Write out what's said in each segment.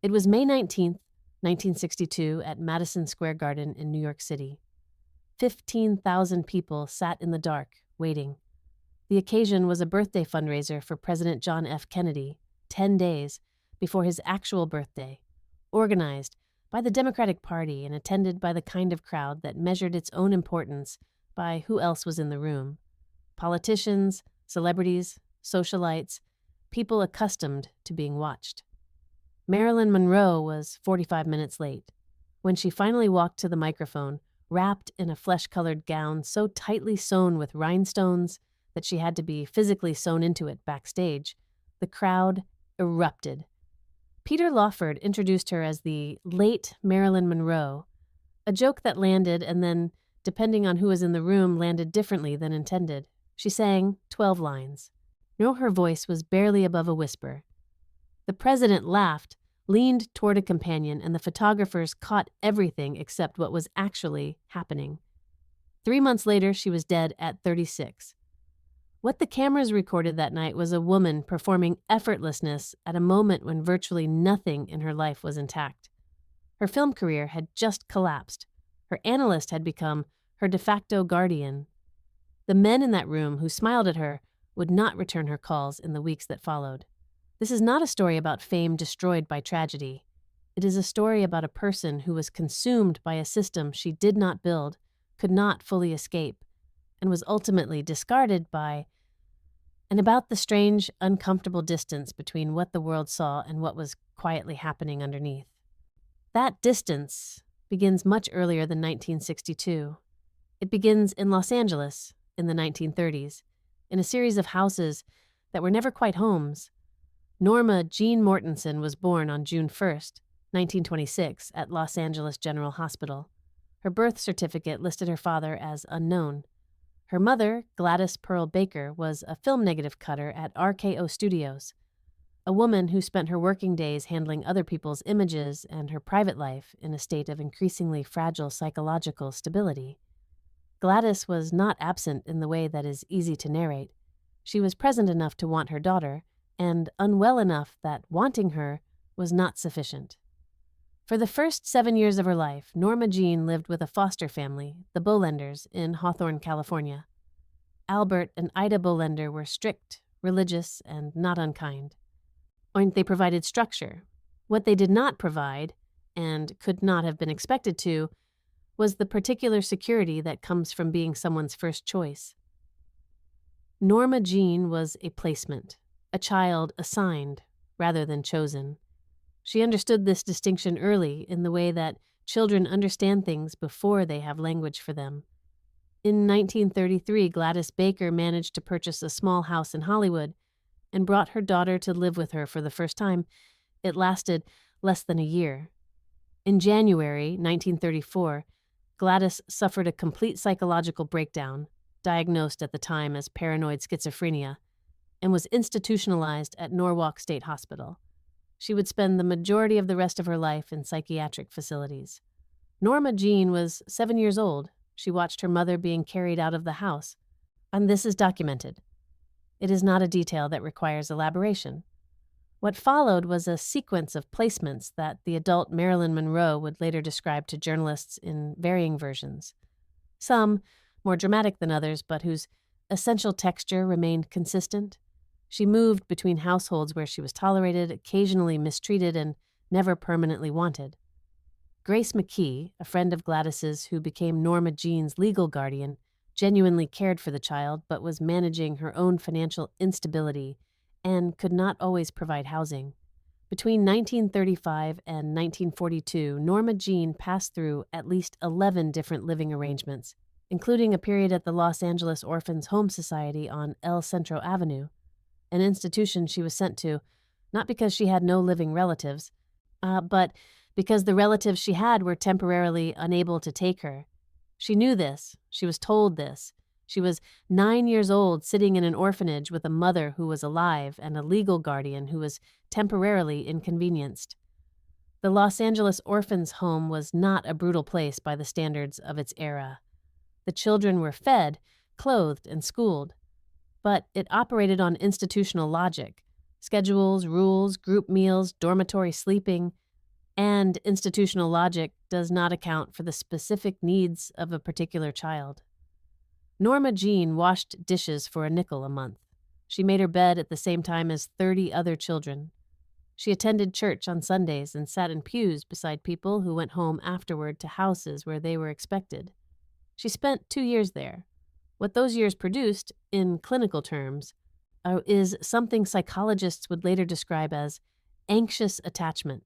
It was May 19th, 1962, at Madison Square Garden in New York City. 15,000 people sat in the dark, waiting. The occasion was a birthday fundraiser for President John F. Kennedy, 10 days before his actual birthday, organized by the Democratic Party and attended by the kind of crowd that measured its own importance by who else was in the room. Politicians, celebrities, socialites, people accustomed to being watched. Marilyn Monroe was 45 minutes late. When she finally walked to the microphone, wrapped in a flesh-colored gown so tightly sewn with rhinestones that she had to be physically sewn into it backstage, the crowd erupted. Peter Lawford introduced her as the late Marilyn Monroe, a joke that landed and then, depending on who was in the room, landed differently than intended. She sang 12 lines. No, her voice was barely above a whisper. The president laughed, leaned toward a companion, and the photographers caught everything except what was actually happening. 3 months later, she was dead at 36. What the cameras recorded that night was a woman performing effortlessness at a moment when virtually nothing in her life was intact. Her film career had just collapsed. Her analyst had become her de facto guardian. The men in that room who smiled at her would not return her calls in the weeks that followed. This is not a story about fame destroyed by tragedy. It is a story about a person who was consumed by a system she did not build, could not fully escape, and was ultimately discarded by, and about the strange, uncomfortable distance between what the world saw and what was quietly happening underneath. That distance begins much earlier than 1962. It begins in Los Angeles in the 1930s, in a series of houses that were never quite homes. Norma Jean Mortensen was born on June 1st, 1926, at Los Angeles General Hospital. Her birth certificate listed her father as unknown. Her mother, Gladys Pearl Baker, was a film negative cutter at RKO Studios, a woman who spent her working days handling other people's images and her private life in a state of increasingly fragile psychological stability. Gladys was not absent in the way that is easy to narrate. She was present enough to want her daughter, and unwell enough that wanting her was not sufficient. For the first 7 years of her life, Norma Jean lived with a foster family, the Bolenders, in Hawthorne, California. Albert and Ida Bolender were strict, religious, and not unkind. They provided structure. What they did not provide, and could not have been expected to, was the particular security that comes from being someone's first choice. Norma Jean was a placement, a child assigned rather than chosen. She understood this distinction early in the way that children understand things before they have language for them. In 1933, Gladys Baker managed to purchase a small house in Hollywood and brought her daughter to live with her for the first time. It lasted less than a year. In January 1934, Gladys suffered a complete psychological breakdown, diagnosed at the time as paranoid schizophrenia, and was institutionalized at Norwalk State Hospital. She would spend the majority of the rest of her life in psychiatric facilities. Norma Jean was 7 years old. She watched her mother being carried out of the house, and this is documented. It is not a detail that requires elaboration. What followed was a sequence of placements that the adult Marilyn Monroe would later describe to journalists in varying versions. Some, more dramatic than others, but whose essential texture remained consistent. She moved between households where she was tolerated, occasionally mistreated, and never permanently wanted. Grace McKee, a friend of Gladys's who became Norma Jean's legal guardian, genuinely cared for the child but was managing her own financial instability and could not always provide housing. Between 1935 and 1942, Norma Jean passed through at least 11 different living arrangements, including a period at the Los Angeles Orphans Home Society on El Centro Avenue, an institution she was sent to, not because she had no living relatives, but because the relatives she had were temporarily unable to take her. She knew this. She was told this. She was 9 years old, sitting in an orphanage with a mother who was alive and a legal guardian who was temporarily inconvenienced. The Los Angeles Orphans' Home was not a brutal place by the standards of its era. The children were fed, clothed, and schooled. But it operated on institutional logic: schedules, rules, group meals, dormitory sleeping, And institutional logic does not account for the specific needs of a particular child. Norma Jean washed dishes for a nickel a month. She made her bed at the same time as 30 other children. She attended church on Sundays and sat in pews beside people who went home afterward to houses where they were expected. She spent 2 years there. What those years produced, in clinical terms, is something psychologists would later describe as anxious attachment,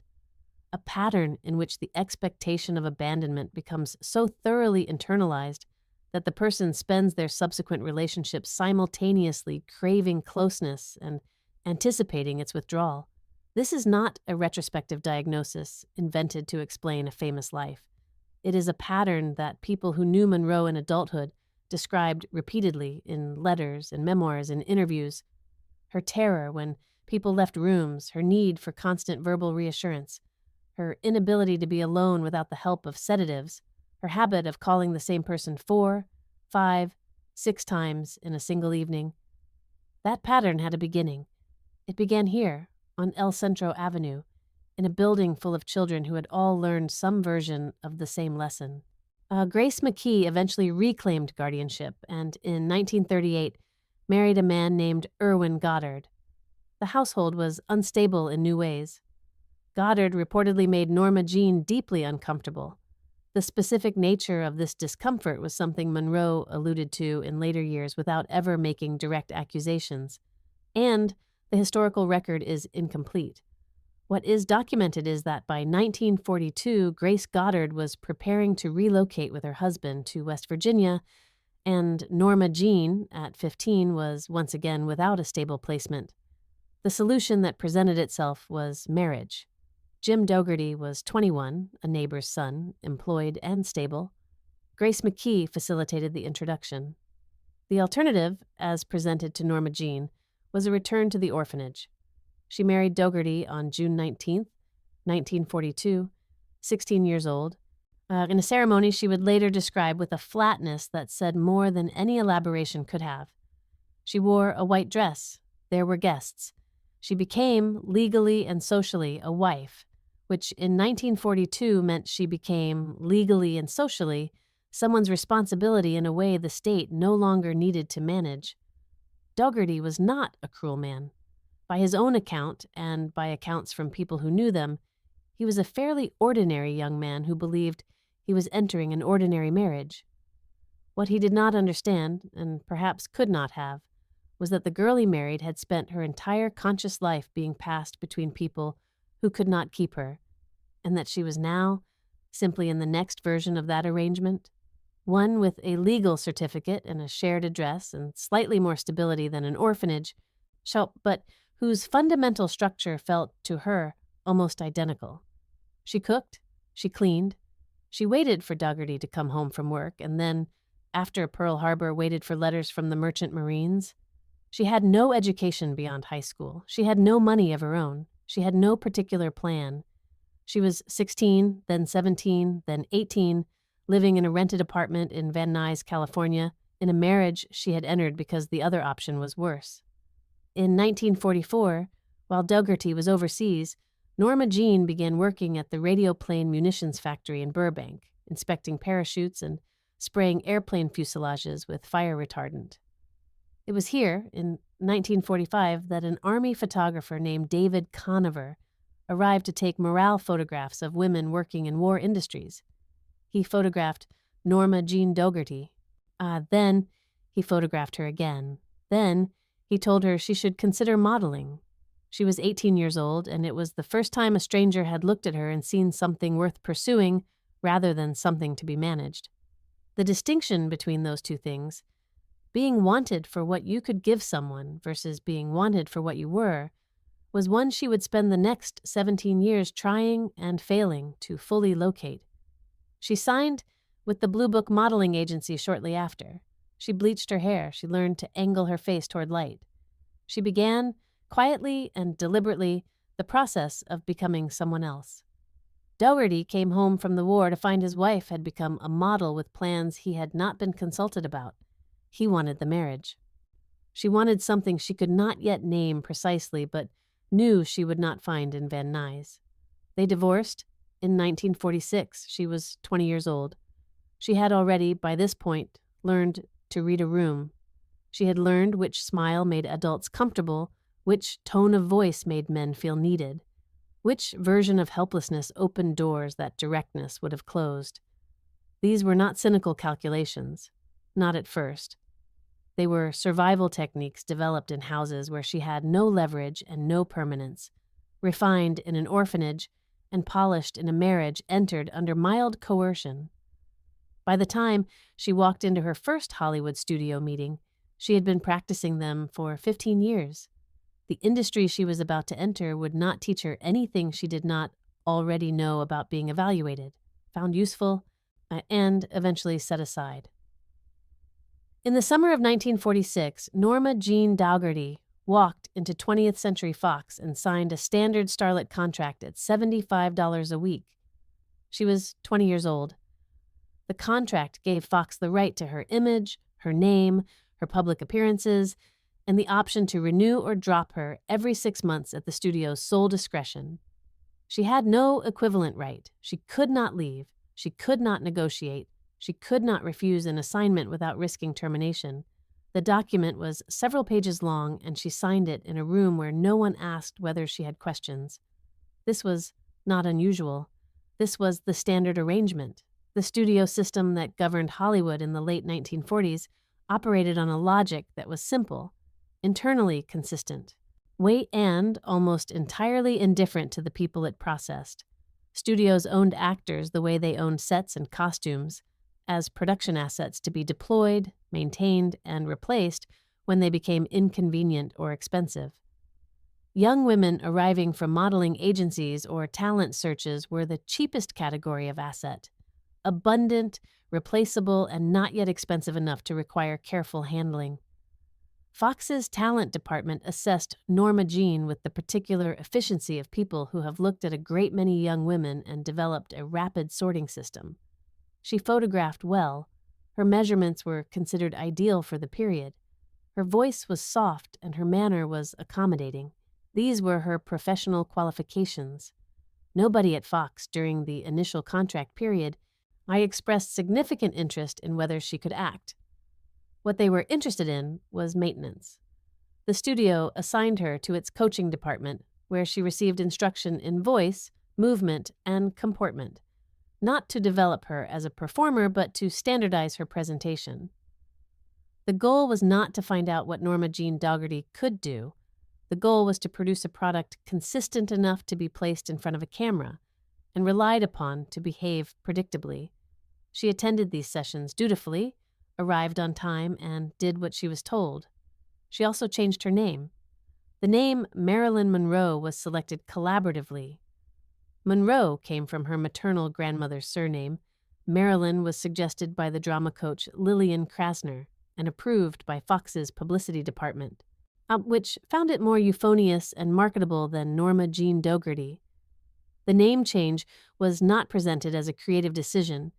a pattern in which the expectation of abandonment becomes so thoroughly internalized that the person spends their subsequent relationships simultaneously craving closeness and anticipating its withdrawal. This is not a retrospective diagnosis invented to explain a famous life. It is a pattern that people who knew Monroe in adulthood described repeatedly in letters and memoirs and interviews. Her terror when people left rooms, her need for constant verbal reassurance, her inability to be alone without the help of sedatives, her habit of calling the same person 4, 5, 6 times in a single evening. That pattern had a beginning. It began here, on El Centro Avenue, in a building full of children who had all learned some version of the same lesson. Grace McKee eventually reclaimed guardianship and, in 1938, married a man named Irwin Goddard. The household was unstable in new ways. Goddard reportedly made Norma Jean deeply uncomfortable. The specific nature of this discomfort was something Monroe alluded to in later years without ever making direct accusations. And the historical record is incomplete. What is documented is that by 1942, Grace Goddard was preparing to relocate with her husband to West Virginia, and Norma Jean, at 15, was once again without a stable placement. The solution that presented itself was marriage. Jim Dougherty was 21, a neighbor's son, employed and stable. Grace McKee facilitated the introduction. The alternative, as presented to Norma Jean, was a return to the orphanage. She married Dougherty on June 19, 1942, 16 years old, in a ceremony she would later describe with a flatness that said more than any elaboration could have. She wore a white dress. There were guests. She became, legally and socially, a wife, which in 1942 meant she became, legally and socially, someone's responsibility in a way the state no longer needed to manage. Dougherty was not a cruel man. By his own account, and by accounts from people who knew them, he was a fairly ordinary young man who believed he was entering an ordinary marriage. What he did not understand, and perhaps could not have, was that the girl he married had spent her entire conscious life being passed between people who could not keep her, and that she was now simply in the next version of that arrangement, one with a legal certificate and a shared address and slightly more stability than an orphanage, but whose fundamental structure felt to her almost identical. She cooked, she cleaned, she waited for Dougherty to come home from work, and then, after Pearl Harbor, waited for letters from the merchant marines. She had no education beyond high school. She had no money of her own. She had no particular plan. She was 16, then 17, then 18, living in a rented apartment in Van Nuys, California, in a marriage she had entered because the other option was worse. In 1944, while Dougherty was overseas, Norma Jean began working at the radioplane munitions factory in Burbank, inspecting parachutes and spraying airplane fuselages with fire retardant. It was here, in 1945, that an Army photographer named David Conover arrived to take morale photographs of women working in war industries. He photographed Norma Jean Dougherty. Then he photographed her again. Then he told her she should consider modeling. She was 18 years old, and it was the first time a stranger had looked at her and seen something worth pursuing rather than something to be managed. The distinction between those two things, being wanted for what you could give someone versus being wanted for what you were, was one she would spend the next 17 years trying and failing to fully locate. She signed with the Blue Book modeling agency shortly after. She bleached her hair. She learned to angle her face toward light. She began, quietly and deliberately, the process of becoming someone else. Dougherty came home from the war to find his wife had become a model with plans he had not been consulted about. He wanted the marriage. She wanted something she could not yet name precisely, but knew she would not find in Van Nuys. They divorced, In 1946, she was 20 years old. She had already, by this point, learned to read a room. She had learned which smile made adults comfortable, which tone of voice made men feel needed, which version of helplessness opened doors that directness would have closed. These were not cynical calculations, not at first. They were survival techniques developed in houses where she had no leverage and no permanence, refined in an orphanage and polished in a marriage entered under mild coercion. By the time she walked into her first Hollywood studio meeting, she had been practicing them for 15 years. The industry she was about to enter would not teach her anything she did not already know about being evaluated, found useful, and eventually set aside. In the summer of 1946, Norma Jean Dougherty walked into 20th Century Fox and signed a standard starlet contract at $75 a week. She was 20 years old. The contract gave Fox the right to her image, her name, her public appearances, and the option to renew or drop her every 6 months at the studio's sole discretion. She had no equivalent right. She could not leave. She could not negotiate. She could not refuse an assignment without risking termination. The document was several pages long, and she signed it in a room where no one asked whether she had questions. This was not unusual. This was the standard arrangement. The studio system that governed Hollywood in the late 1940s operated on a logic that was simple, internally consistent, and almost entirely indifferent to the people it processed. Studios owned actors the way they owned sets and costumes, as production assets to be deployed, maintained, and replaced when they became inconvenient or expensive. Young women arriving from modeling agencies or talent searches were the cheapest category of asset, abundant, replaceable, and not yet expensive enough to require careful handling. Fox's talent department assessed Norma Jean with the particular efficiency of people who have looked at a great many young women and developed a rapid sorting system. She photographed well. Her measurements were considered ideal for the period. Her voice was soft and her manner was accommodating. These were her professional qualifications. Nobody at Fox during the initial contract period I expressed significant interest in whether she could act. What they were interested in was maintenance. The studio assigned her to its coaching department, where she received instruction in voice, movement, and comportment, not to develop her as a performer, but to standardize her presentation. The goal was not to find out what Norma Jean Dougherty could do. The goal was to produce a product consistent enough to be placed in front of a camera and relied upon to behave predictably. She attended these sessions dutifully, arrived on time, and did what she was told. She also changed her name. The name Marilyn Monroe was selected collaboratively. Monroe came from her maternal grandmother's surname. Marilyn was suggested by the drama coach Lillian Krasner and approved by Fox's publicity department, which found it more euphonious and marketable than Norma Jean Dougherty. The name change was not presented as a creative decision.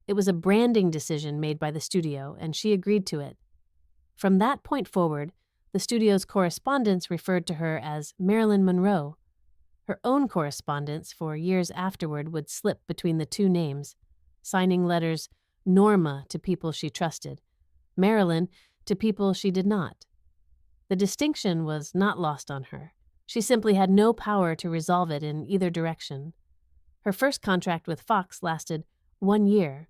It was a branding decision made by the studio, and she agreed to it. From that point forward, the studio's correspondence referred to her as Marilyn Monroe. Her own correspondence for years afterward would slip between the two names, signing letters Norma to people she trusted, Marilyn to people she did not. The distinction was not lost on her. She simply had no power to resolve it in either direction. Her first contract with Fox lasted 1 year.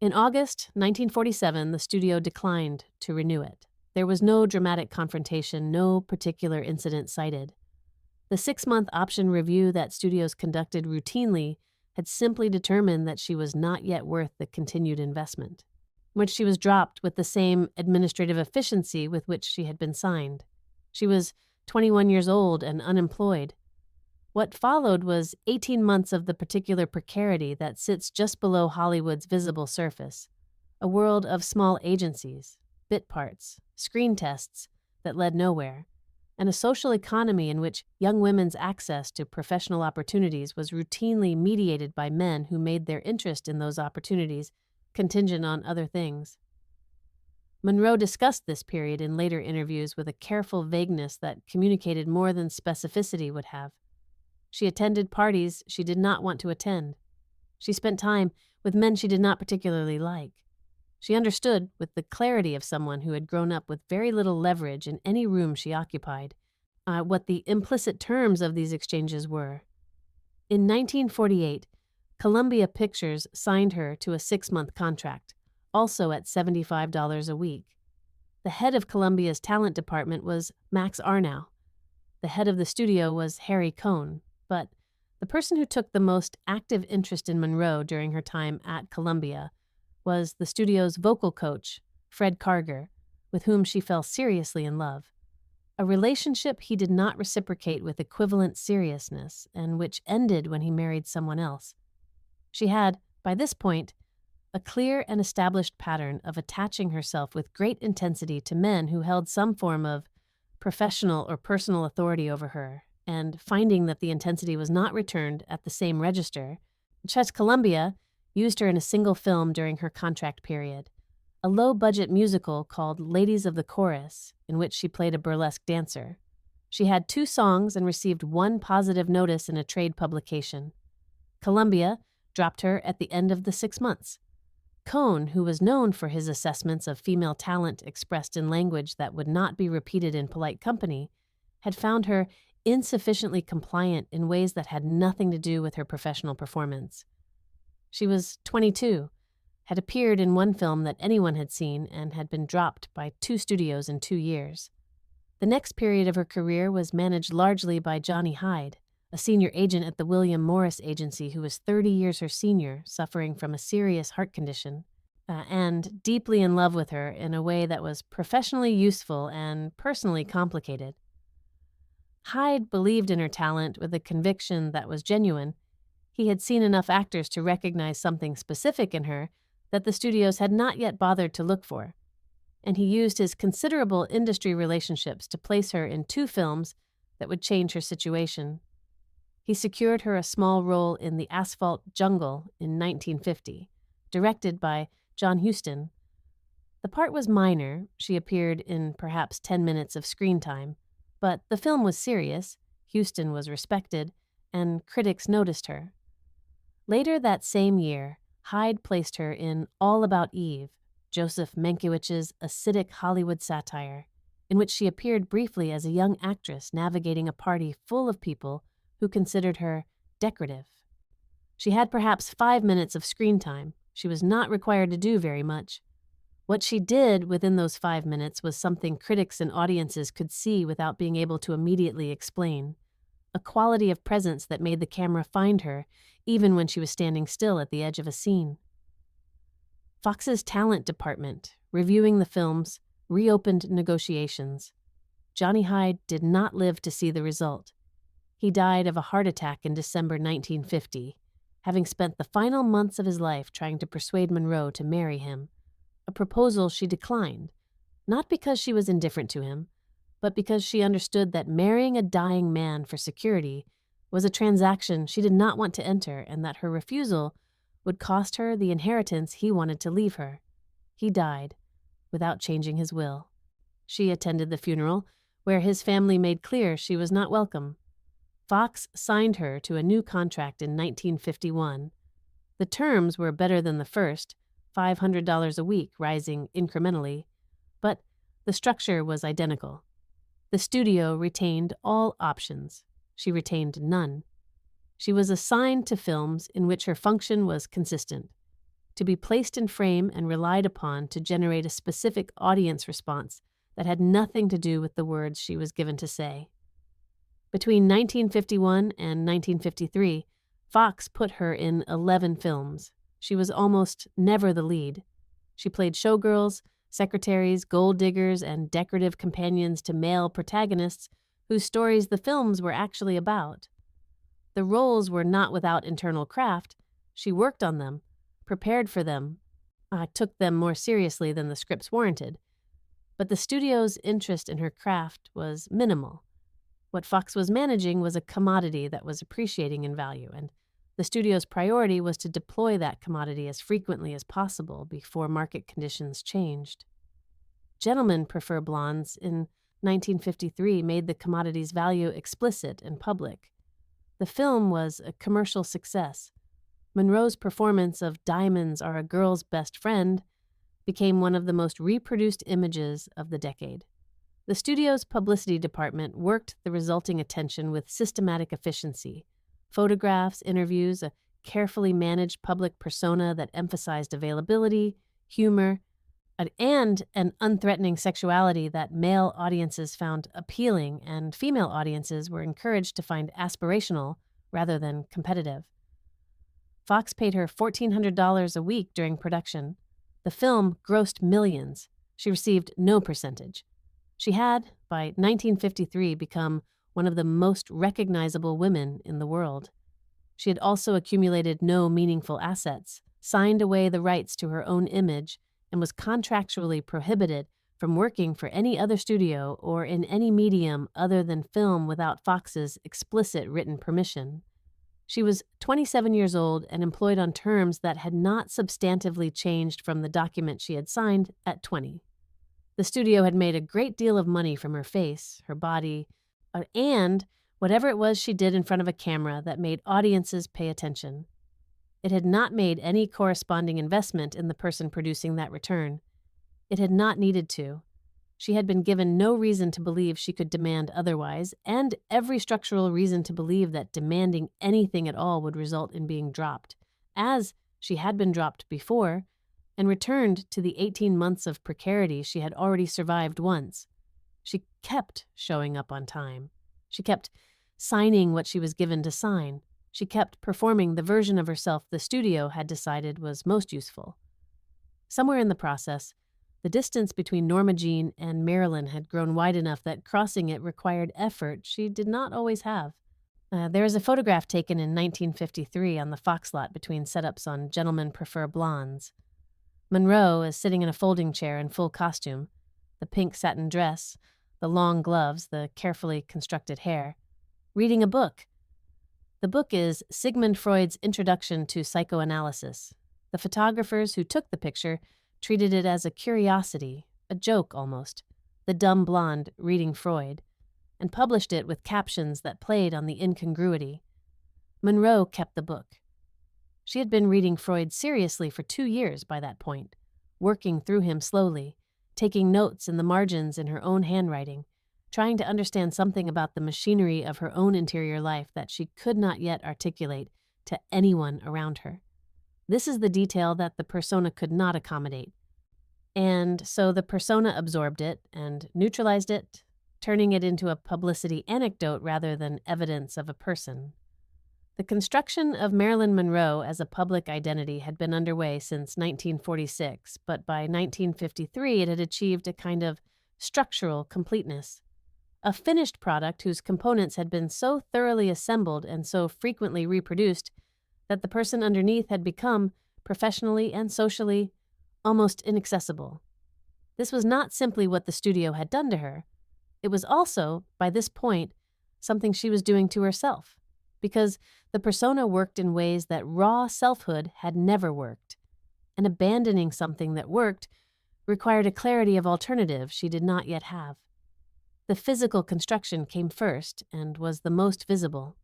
In August 1947, the studio declined to renew it. There was no dramatic confrontation, no particular incident cited. The 6-month option review that studios conducted routinely had simply determined that she was not yet worth the continued investment, which she was dropped with the same administrative efficiency with which she had been signed. She was 21 years old and unemployed. What followed was 18 months of the particular precarity that sits just below Hollywood's visible surface, a world of small agencies, bit parts, screen tests that led nowhere, and a social economy in which young women's access to professional opportunities was routinely mediated by men who made their interest in those opportunities contingent on other things. Monroe discussed this period in later interviews with a careful vagueness that communicated more than specificity would have. She attended parties she did not want to attend. She spent time with men she did not particularly like. She understood, with the clarity of someone who had grown up with very little leverage in any room she occupied, what the implicit terms of these exchanges were. In 1948, Columbia Pictures signed her to a 6-month contract, also at $75 a week. The head of Columbia's talent department was Max Arnow. The head of the studio was Harry Cohn, but the person who took the most active interest in Monroe during her time at Columbia was the studio's vocal coach, Fred Karger, with whom she fell seriously in love. A relationship he did not reciprocate with equivalent seriousness, and which ended when he married someone else. She had, by this point, a clear and established pattern of attaching herself with great intensity to men who held some form of professional or personal authority over her, and finding that the intensity was not returned at the same register, Chet Columbia used her in a single film during her contract period, a low-budget musical called Ladies of the Chorus, in which she played a burlesque dancer. She had 2 songs and received 1 positive notice in a trade publication. Columbia dropped her at the end of the 6 months. Cohn, who was known for his assessments of female talent expressed in language that would not be repeated in polite company, had found her insufficiently compliant in ways that had nothing to do with her professional performance. She was 22, had appeared in 1 film that anyone had seen, and had been dropped by 2 studios in 2 years. The next period of her career was managed largely by Johnny Hyde, a senior agent at the William Morris Agency who was 30 years her senior, suffering from a serious heart condition, and deeply in love with her in a way that was professionally useful and personally complicated. Hyde believed in her talent with a conviction that was genuine. He had seen enough actors to recognize something specific in her that the studios had not yet bothered to look for, and he used his considerable industry relationships to place her in 2 films that would change her situation. He secured her a small role in The Asphalt Jungle in 1950, directed by John Huston. The part was minor. She appeared in perhaps 10 minutes of screen time, but the film was serious, Huston was respected, and critics noticed her. Later that same year, Hyde placed her in All About Eve, Joseph Mankiewicz's acidic Hollywood satire, in which she appeared briefly as a young actress navigating a party full of people who considered her decorative. She had perhaps 5 minutes of screen time. She was not required to do very much. What she did within those 5 minutes was something critics and audiences could see without being able to immediately explain, a quality of presence that made the camera find her even when she was standing still at the edge of a scene. Fox's talent department, reviewing the films, reopened negotiations. Johnny Hyde did not live to see the result. He died of a heart attack in December 1950, having spent the final months of his life trying to persuade Monroe to marry him, a proposal she declined, not because she was indifferent to him, but because she understood that marrying a dying man for security was a transaction she did not want to enter, and that her refusal would cost her the inheritance he wanted to leave her. He died without changing his will. She attended the funeral, where his family made clear she was not welcome. Fox signed her to a new contract in 1951. The terms were better than the first, $500 a week, rising incrementally, but the structure was identical. The studio retained all options. She retained none. She was assigned to films in which her function was consistent, to be placed in frame and relied upon to generate a specific audience response that had nothing to do with the words she was given to say. Between 1951 and 1953, Fox put her in 11 films. She was almost never the lead. She played showgirls, secretaries, gold diggers, and decorative companions to male protagonists whose stories the films were actually about. The roles were not without internal craft. She worked on them, prepared for them, took them more seriously than the scripts warranted. But the studio's interest in her craft was minimal. What Fox was managing was a commodity that was appreciating in value, and the studio's priority was to deploy that commodity as frequently as possible before market conditions changed. Gentlemen Prefer Blondes in 1953 made the commodity's value explicit and public. The film was a commercial success. Monroe's performance of Diamonds Are a Girl's Best Friend became one of the most reproduced images of the decade. The studio's publicity department worked the resulting attention with systematic efficiency. Photographs, interviews, a carefully managed public persona that emphasized availability, humor, and an unthreatening sexuality that male audiences found appealing and female audiences were encouraged to find aspirational rather than competitive. Fox paid her $1,400 a week during production. The film grossed millions. She received no percentage. She had, by 1953, become one of the most recognizable women in the world. She had also accumulated no meaningful assets, signed away the rights to her own image, and was contractually prohibited from working for any other studio or in any medium other than film without Fox's explicit written permission. She was 27 years old and employed on terms that had not substantively changed from the document she had signed at 20. The studio had made a great deal of money from her face, her body, and whatever it was she did in front of a camera that made audiences pay attention. It had not made any corresponding investment in the person producing that return. It had not needed to. She had been given no reason to believe she could demand otherwise, and every structural reason to believe that demanding anything at all would result in being dropped, as she had been dropped before, and returned to the 18 months of precarity she had already survived once. She kept showing up on time. She kept signing what she was given to sign. She kept performing the version of herself the studio had decided was most useful. Somewhere in the process, the distance between Norma Jean and Marilyn had grown wide enough that crossing it required effort she did not always have. There is a photograph taken in 1953 on the Fox lot between setups on Gentlemen Prefer Blondes. Monroe is sitting in a folding chair in full costume, the pink satin dress, the long gloves, the carefully constructed hair, reading a book. The book is Sigmund Freud's Introduction to Psychoanalysis. The photographers who took the picture treated it as a curiosity, a joke almost, the dumb blonde reading Freud, and published it with captions that played on the incongruity. Monroe kept the book. She had been reading Freud seriously for 2 years by that point, working through him slowly, taking notes in the margins in her own handwriting, trying to understand something about the machinery of her own interior life that she could not yet articulate to anyone around her. This is the detail that the persona could not accommodate. And so the persona absorbed it and neutralized it, turning it into a publicity anecdote rather than evidence of a person. The construction of Marilyn Monroe as a public identity had been underway since 1946, but by 1953 it had achieved a kind of structural completeness. A finished product whose components had been so thoroughly assembled and so frequently reproduced that the person underneath had become, professionally and socially, almost inaccessible. This was not simply what the studio had done to her. It was also, by this point, something she was doing to herself, because the persona worked in ways that raw selfhood had never worked, and abandoning something that worked required a clarity of alternative she did not yet have. The physical construction came first and was the most visible.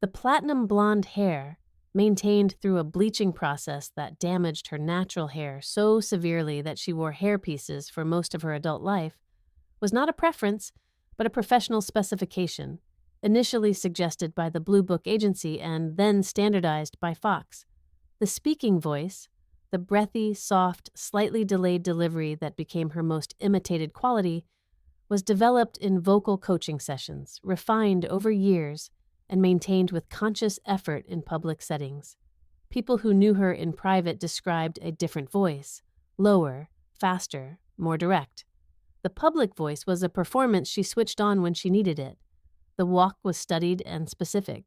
The platinum blonde hair, maintained through a bleaching process that damaged her natural hair so severely that she wore hairpieces for most of her adult life, was not a preference, but a professional specification, initially suggested by the Blue Book Agency and then standardized by Fox. The speaking voice, the breathy, soft, slightly delayed delivery that became her most imitated quality, was developed in vocal coaching sessions, refined over years, and maintained with conscious effort in public settings. People who knew her in private described a different voice, lower, faster, more direct. The public voice was a performance she switched on when she needed it. The walk was studied and specific.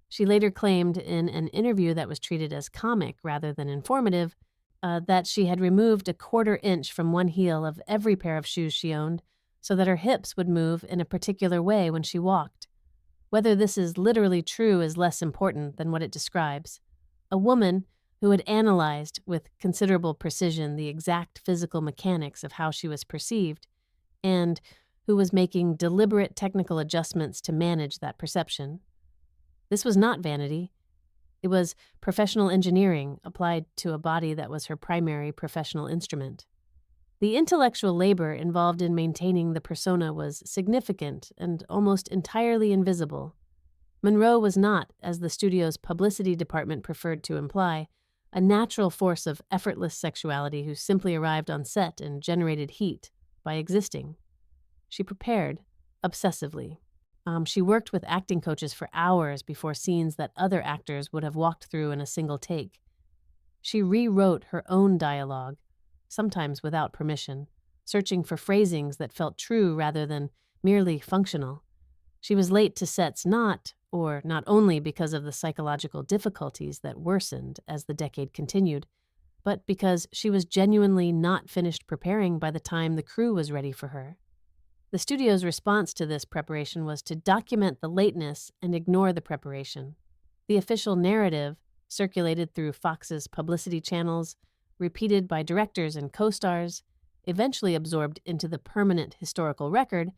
She later claimed in an interview that was treated as comic rather than informative that she had removed a 1/4 inch from one heel of every pair of shoes she owned so that her hips would move in a particular way when she walked. Whether this is literally true is less important than what it describes. A woman who had analyzed with considerable precision the exact physical mechanics of how she was perceived, and who was making deliberate technical adjustments to manage that perception. This was not vanity. It was professional engineering applied to a body that was her primary professional instrument. The intellectual labor involved in maintaining the persona was significant and almost entirely invisible. Monroe was not, as the studio's publicity department preferred to imply, a natural force of effortless sexuality who simply arrived on set and generated heat by existing. She prepared, obsessively. She worked with acting coaches for hours before scenes that other actors would have walked through in a single take. She rewrote her own dialogue, sometimes without permission, searching for phrasings that felt true rather than merely functional. She was late to sets not only because of the psychological difficulties that worsened as the decade continued, but because she was genuinely not finished preparing by the time the crew was ready for her. The studio's response to this preparation was to document the lateness and ignore the preparation. The official narrative, circulated through Fox's publicity channels, repeated by directors and co-stars, eventually absorbed into the permanent historical record,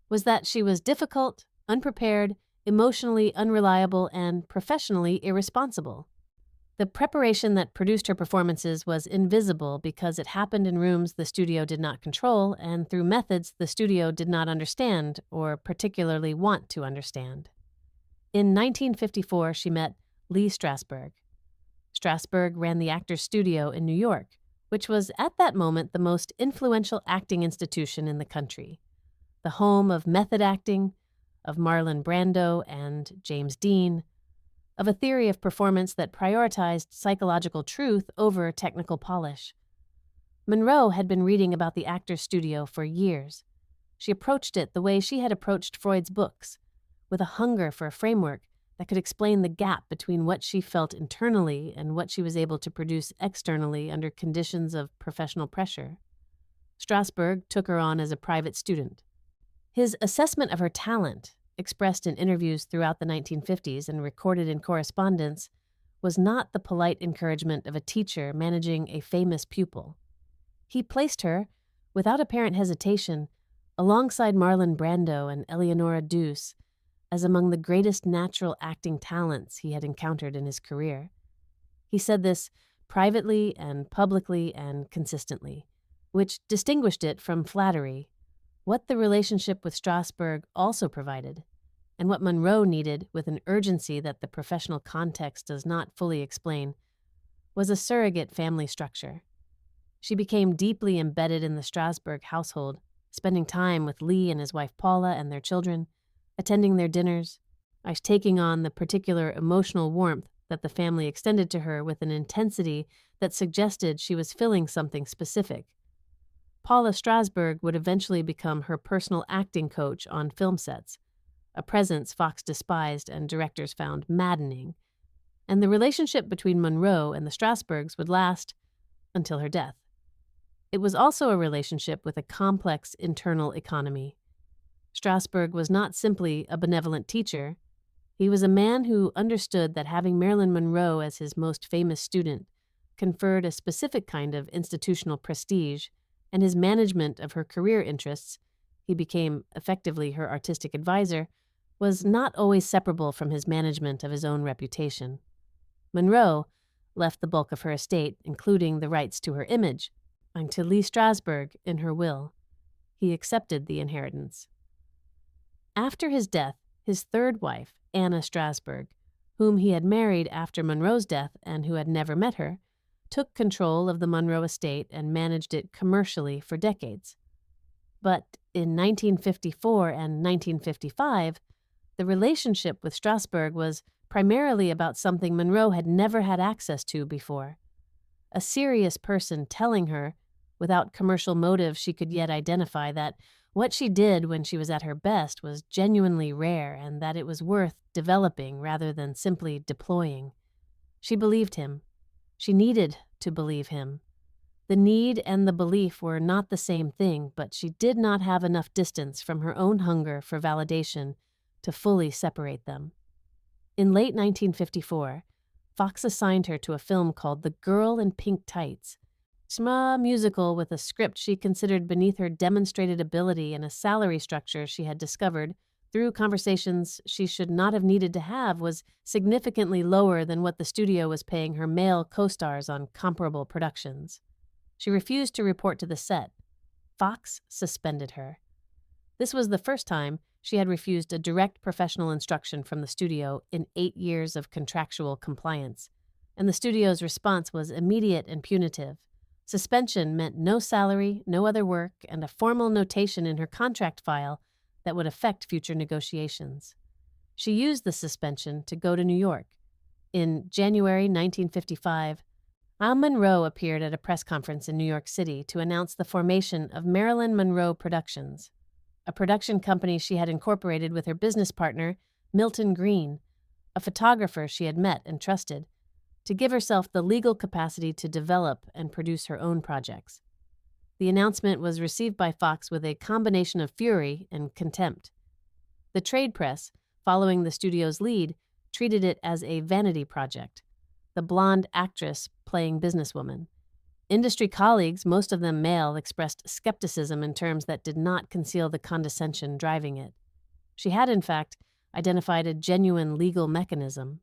was that she was difficult, unprepared, emotionally unreliable, and professionally irresponsible. The preparation that produced her performances was invisible because it happened in rooms the studio did not control and through methods the studio did not understand or particularly want to understand. In 1954, she met Lee Strasberg. Strasberg ran the Actors Studio in New York, which was at that moment the most influential acting institution in the country, the home of method acting, of Marlon Brando and James Dean, of a theory of performance that prioritized psychological truth over technical polish. Monroe had been reading about the Actors Studio for years. She approached it the way she had approached Freud's books, with a hunger for a framework that could explain the gap between what she felt internally and what she was able to produce externally under conditions of professional pressure. Strasberg took her on as a private student. His assessment of her talent, expressed in interviews throughout the 1950s and recorded in correspondence, was not the polite encouragement of a teacher managing a famous pupil. He placed her, without apparent hesitation, alongside Marlon Brando and Eleonora Duse, as among the greatest natural acting talents he had encountered in his career. He said this privately and publicly and consistently, which distinguished it from flattery. What the relationship with Strasberg also provided, and what Monroe needed with an urgency that the professional context does not fully explain, was a surrogate family structure. She became deeply embedded in the Strasberg household, spending time with Lee and his wife Paula and their children, attending their dinners, taking on the particular emotional warmth that the family extended to her with an intensity that suggested she was filling something specific. Paula Strasberg would eventually become her personal acting coach on film sets, a presence Fox despised and directors found maddening, and the relationship between Monroe and the Strasbergs would last until her death. It was also a relationship with a complex internal economy. Strasberg was not simply a benevolent teacher. He was a man who understood that having Marilyn Monroe as his most famous student conferred a specific kind of institutional prestige, and his management of her career interests, he became effectively her artistic advisor, was not always separable from his management of his own reputation. Monroe left the bulk of her estate, including the rights to her image, to Lee Strasberg in her will. He accepted the inheritance. After his death, his third wife, Anna Strasberg, whom he had married after Monroe's death and who had never met her, took control of the Monroe estate and managed it commercially for decades. But in 1954 and 1955, the relationship with Strasberg was primarily about something Monroe had never had access to before. A serious person telling her, without commercial motive she could yet identify, that what she did when she was at her best was genuinely rare and that it was worth developing rather than simply deploying. She believed him. She needed to believe him. The need and the belief were not the same thing, but she did not have enough distance from her own hunger for validation to fully separate them. In late 1954, Fox assigned her to a film called The Girl in Pink Tights, a musical with a script she considered beneath her demonstrated ability and a salary structure she had discovered through conversations she should not have needed to have, was significantly lower than what the studio was paying her male co-stars on comparable productions. She refused to report to the set. Fox suspended her. This was the first time she had refused a direct professional instruction from the studio in 8 years of contractual compliance, and the studio's response was immediate and punitive. Suspension meant no salary, no other work, and a formal notation in her contract file that would affect future negotiations. She used the suspension to go to New York. In January 1955, Marilyn Monroe appeared at a press conference in New York City to announce the formation of Marilyn Monroe Productions, a production company she had incorporated with her business partner, Milton Green, a photographer she had met and trusted, to give herself the legal capacity to develop and produce her own projects. The announcement was received by Fox with a combination of fury and contempt. The trade press, following the studio's lead, treated it as a vanity project, the blonde actress playing businesswoman. Industry colleagues, most of them male, expressed skepticism in terms that did not conceal the condescension driving it. She had, in fact, identified a genuine legal mechanism.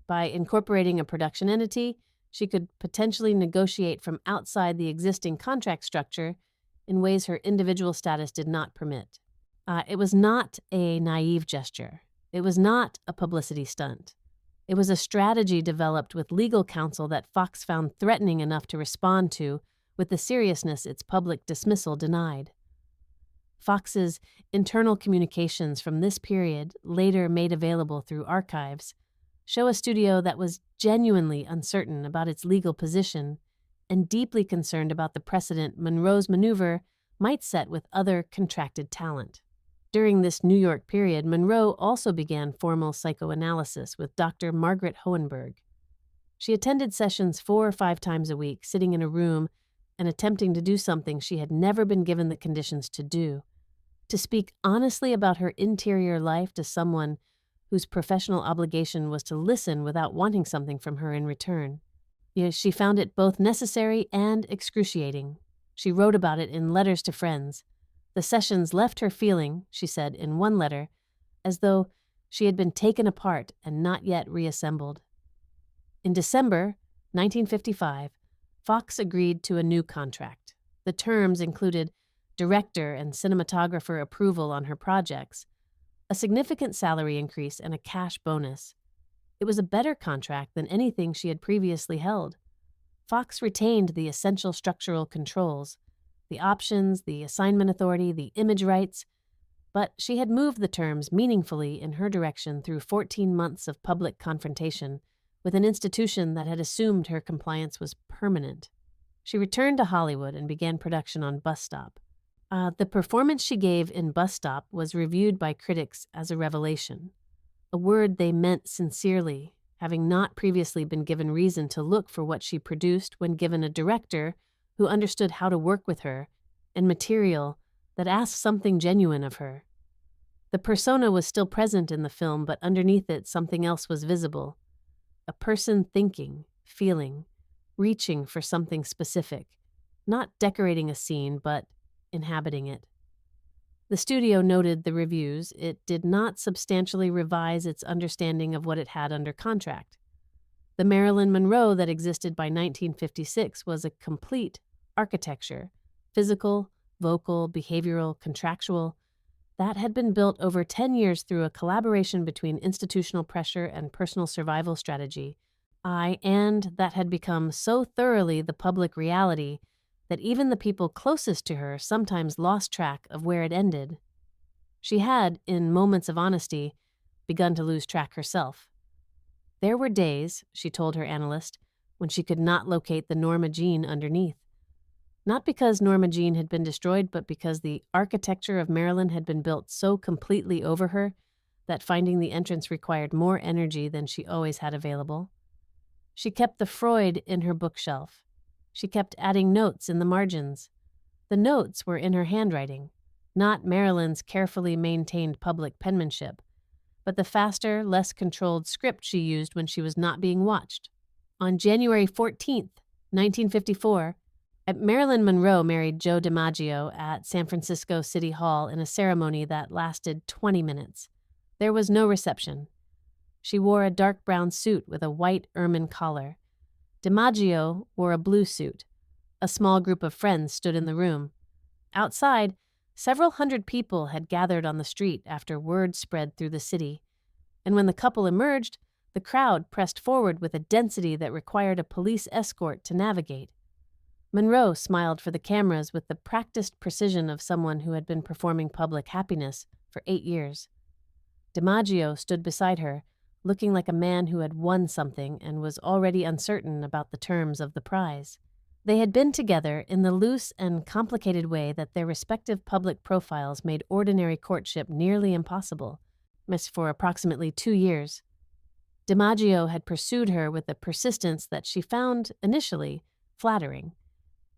By incorporating a production entity, she could potentially negotiate from outside the existing contract structure in ways her individual status did not permit. It was not a naive gesture. It was not a publicity stunt. It was a strategy developed with legal counsel that Fox found threatening enough to respond to with the seriousness its public dismissal denied. Fox's internal communications from this period, later made available through archives, show a studio that was genuinely uncertain about its legal position and deeply concerned about the precedent Monroe's maneuver might set with other contracted talent. During this New York period, Monroe also began formal psychoanalysis with Dr. Margaret Hohenberg. She attended sessions 4 or 5 times a week, sitting in a room and attempting to do something she had never been given the conditions to do, to speak honestly about her interior life to someone whose professional obligation was to listen without wanting something from her in return. Yet she found it both necessary and excruciating. She wrote about it in letters to friends. The sessions left her feeling, she said in one letter, as though she had been taken apart and not yet reassembled. In December 1955, Fox agreed to a new contract. The terms included director and cinematographer approval on her projects, a significant salary increase, and a cash bonus. It was a better contract than anything she had previously held. Fox retained the essential structural controls, the options, the assignment authority, the image rights, but she had moved the terms meaningfully in her direction through 14 months of public confrontation with an institution that had assumed her compliance was permanent. She returned to Hollywood and began production on Bus Stop. The performance she gave in Bus Stop was reviewed by critics as a revelation, a word they meant sincerely, having not previously been given reason to look for what she produced when given a director who understood how to work with her and material that asked something genuine of her. The persona was still present in the film, but underneath it something else was visible, a person thinking, feeling, reaching for something specific, not decorating a scene, but inhabiting it. The studio noted the reviews. It did not substantially revise its understanding of what it had under contract. The Marilyn Monroe that existed by 1956 was a complete architecture, physical, vocal, behavioral, contractual, that had been built over 10 years through a collaboration between institutional pressure and personal survival strategy, and that had become so thoroughly the public reality that even the people closest to her sometimes lost track of where it ended. She had, in moments of honesty, begun to lose track herself. There were days, she told her analyst, when she could not locate the Norma Jean underneath. Not because Norma Jean had been destroyed, but because the architecture of Marilyn had been built so completely over her that finding the entrance required more energy than she always had available. She kept the Freud in her bookshelf. She kept adding notes in the margins. The notes were in her handwriting, not Marilyn's carefully maintained public penmanship, but the faster, less controlled script she used when she was not being watched. On January 14th, 1954, Marilyn Monroe married Joe DiMaggio at San Francisco City Hall in a ceremony that lasted 20 minutes. There was no reception. She wore a dark brown suit with a white ermine collar. DiMaggio wore a blue suit. A small group of friends stood in the room. Outside, several hundred people had gathered on the street after word spread through the city, and when the couple emerged, the crowd pressed forward with a density that required a police escort to navigate. Monroe smiled for the cameras with the practiced precision of someone who had been performing public happiness for 8 years. DiMaggio stood beside her, looking like a man who had won something and was already uncertain about the terms of the prize. They had been together in the loose and complicated way that their respective public profiles made ordinary courtship nearly impossible, for approximately 2 years. DiMaggio had pursued her with a persistence that she found, initially, flattering.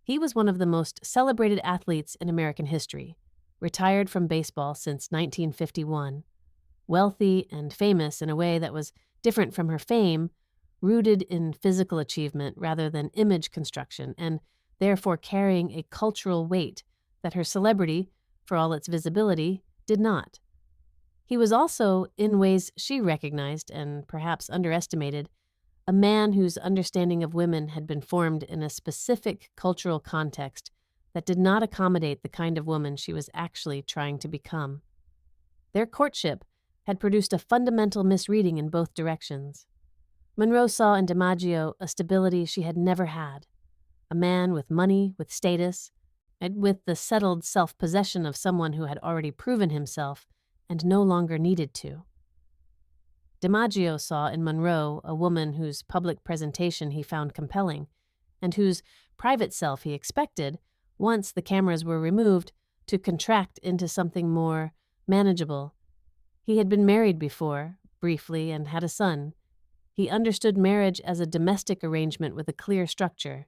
He was one of the most celebrated athletes in American history, retired from baseball since 1951, wealthy and famous in a way that was different from her fame, rooted in physical achievement rather than image construction, and therefore carrying a cultural weight that her celebrity, for all its visibility, did not. He was also, in ways she recognized and perhaps underestimated, a man whose understanding of women had been formed in a specific cultural context that did not accommodate the kind of woman she was actually trying to become. Their courtship had produced a fundamental misreading in both directions. Monroe saw in DiMaggio a stability she had never had, a man with money, with status, and with the settled self-possession of someone who had already proven himself and no longer needed to. DiMaggio saw in Monroe a woman whose public presentation he found compelling, and whose private self he expected, once the cameras were removed, to contract into something more manageable. He had been married before, briefly, and had a son. He understood marriage as a domestic arrangement with a clear structure.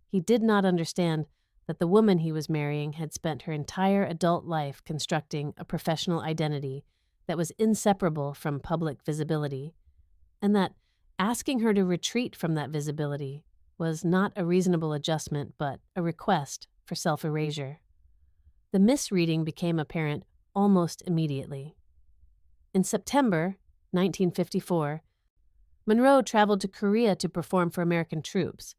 He did not understand that the woman he was marrying had spent her entire adult life constructing a professional identity that was inseparable from public visibility, and that asking her to retreat from that visibility was not a reasonable adjustment but a request for self-erasure. The misreading became apparent almost immediately. In September 1954, Monroe traveled to Korea to perform for American troops,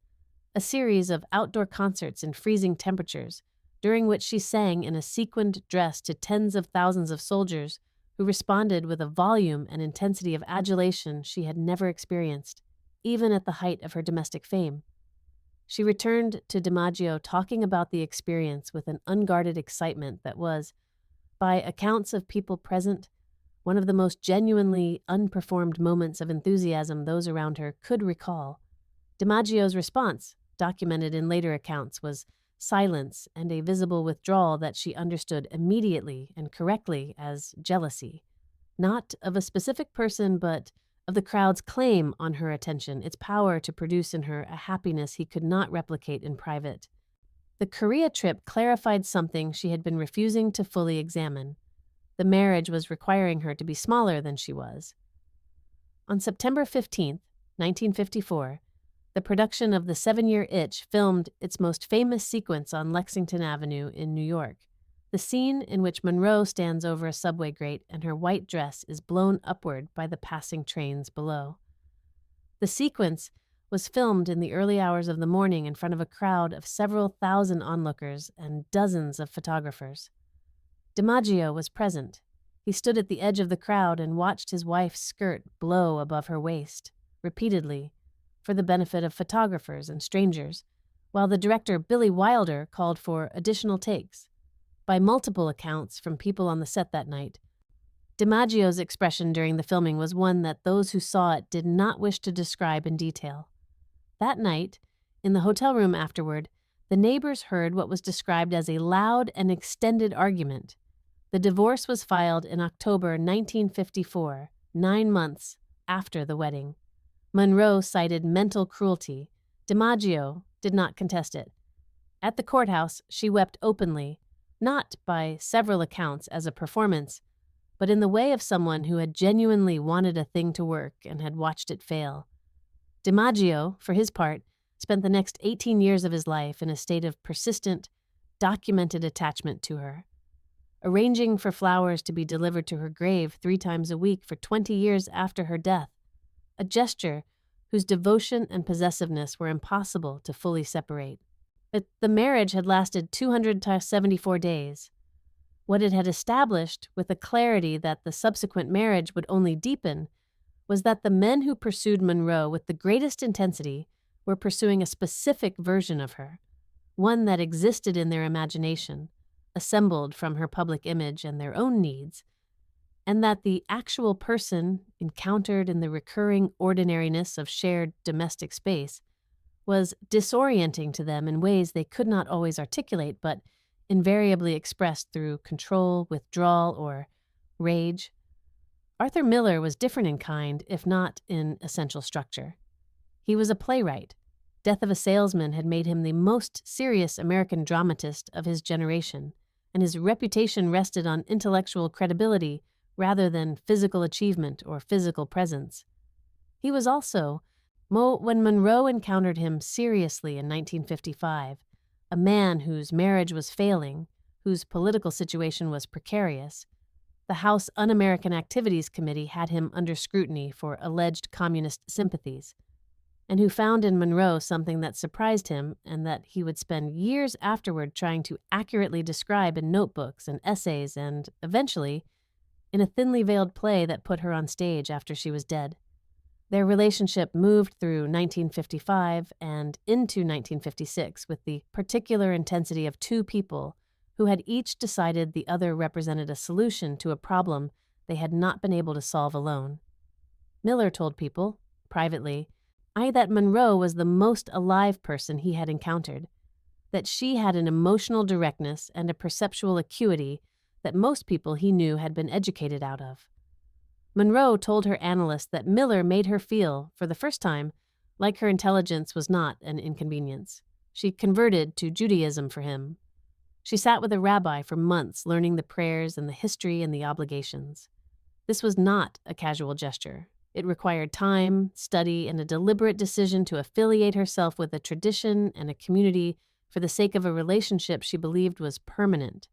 a series of outdoor concerts in freezing temperatures, during which she sang in a sequined dress to tens of thousands of soldiers who responded with a volume and intensity of adulation she had never experienced, even at the height of her domestic fame. She returned to DiMaggio talking about the experience with an unguarded excitement that was, by accounts of people present, one of the most genuinely unperformed moments of enthusiasm those around her could recall. DiMaggio's response, documented in later accounts, was silence and a visible withdrawal that she understood immediately and correctly as jealousy, not of a specific person but of the crowd's claim on her attention, its power to produce in her a happiness he could not replicate in private. The Korea trip clarified something she had been refusing to fully examine. The marriage was requiring her to be smaller than she was. On September 15, 1954, the production of The 7-Year Itch filmed its most famous sequence on Lexington Avenue in New York, the scene in which Monroe stands over a subway grate and her white dress is blown upward by the passing trains below. The sequence was filmed in the early hours of the morning in front of a crowd of several thousand onlookers and dozens of photographers. DiMaggio was present. He stood at the edge of the crowd and watched his wife's skirt blow above her waist, repeatedly, for the benefit of photographers and strangers, while the director Billy Wilder called for additional takes. By multiple accounts from people on the set that night, DiMaggio's expression during the filming was one that those who saw it did not wish to describe in detail. That night, in the hotel room afterward, the neighbors heard what was described as a loud and extended argument. The divorce was filed in October 1954, 9 months after the wedding. Monroe cited mental cruelty. DiMaggio did not contest it. At the courthouse, she wept openly, not by several accounts as a performance, but in the way of someone who had genuinely wanted a thing to work and had watched it fail. DiMaggio, for his part, spent the next 18 years of his life in a state of persistent, documented attachment to her, arranging for flowers to be delivered to her grave 3 times a week for 20 years after her death, a gesture whose devotion and possessiveness were impossible to fully separate. But the marriage had lasted 274 days. What it had established, with a clarity that the subsequent marriage would only deepen, was that the men who pursued Monroe with the greatest intensity were pursuing a specific version of her, one that existed in their imagination, assembled from her public image and their own needs, and that the actual person, encountered in the recurring ordinariness of shared domestic space, was disorienting to them in ways they could not always articulate, but invariably expressed through control, withdrawal, or rage. Arthur Miller was different in kind, if not in essential structure. He was a playwright. Death of a Salesman had made him the most serious American dramatist of his generation, and his reputation rested on intellectual credibility rather than physical achievement or physical presence. He was also, when Monroe encountered him seriously in 1955, a man whose marriage was failing, whose political situation was precarious. The House Un-American Activities Committee had him under scrutiny for alleged communist sympathies, and who found in Monroe something that surprised him and that he would spend years afterward trying to accurately describe in notebooks and essays and, eventually, in a thinly veiled play that put her on stage after she was dead. Their relationship moved through 1955 and into 1956 with the particular intensity of 2 people who had each decided the other represented a solution to a problem they had not been able to solve alone. Miller told people, privately, that Monroe was the most alive person he had encountered, that she had an emotional directness and a perceptual acuity that most people he knew had been educated out of. Monroe told her analyst that Miller made her feel, for the first time, like her intelligence was not an inconvenience. She converted to Judaism for him. She sat with a rabbi for months learning the prayers and the history and the obligations. This was not a casual gesture. It required time, study, and a deliberate decision to affiliate herself with a tradition and a community for the sake of a relationship she believed was permanent.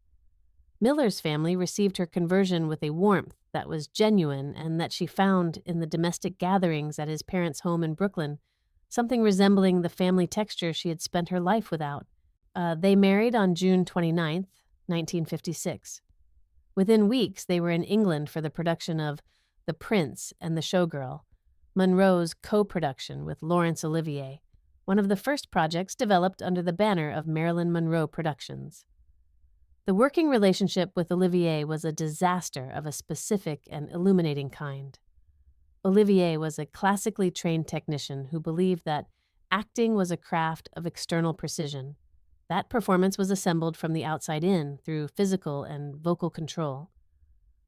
Miller's family received her conversion with a warmth that was genuine and that she found in the domestic gatherings at his parents' home in Brooklyn, something resembling the family texture she had spent her life without. They married on June 29, 1956. Within weeks, they were in England for the production of The Prince and the Showgirl, Monroe's co-production with Laurence Olivier, one of the first projects developed under the banner of Marilyn Monroe Productions. The working relationship with Olivier was a disaster of a specific and illuminating kind. Olivier was a classically trained technician who believed that acting was a craft of external precision. That performance was assembled from the outside in through physical and vocal control.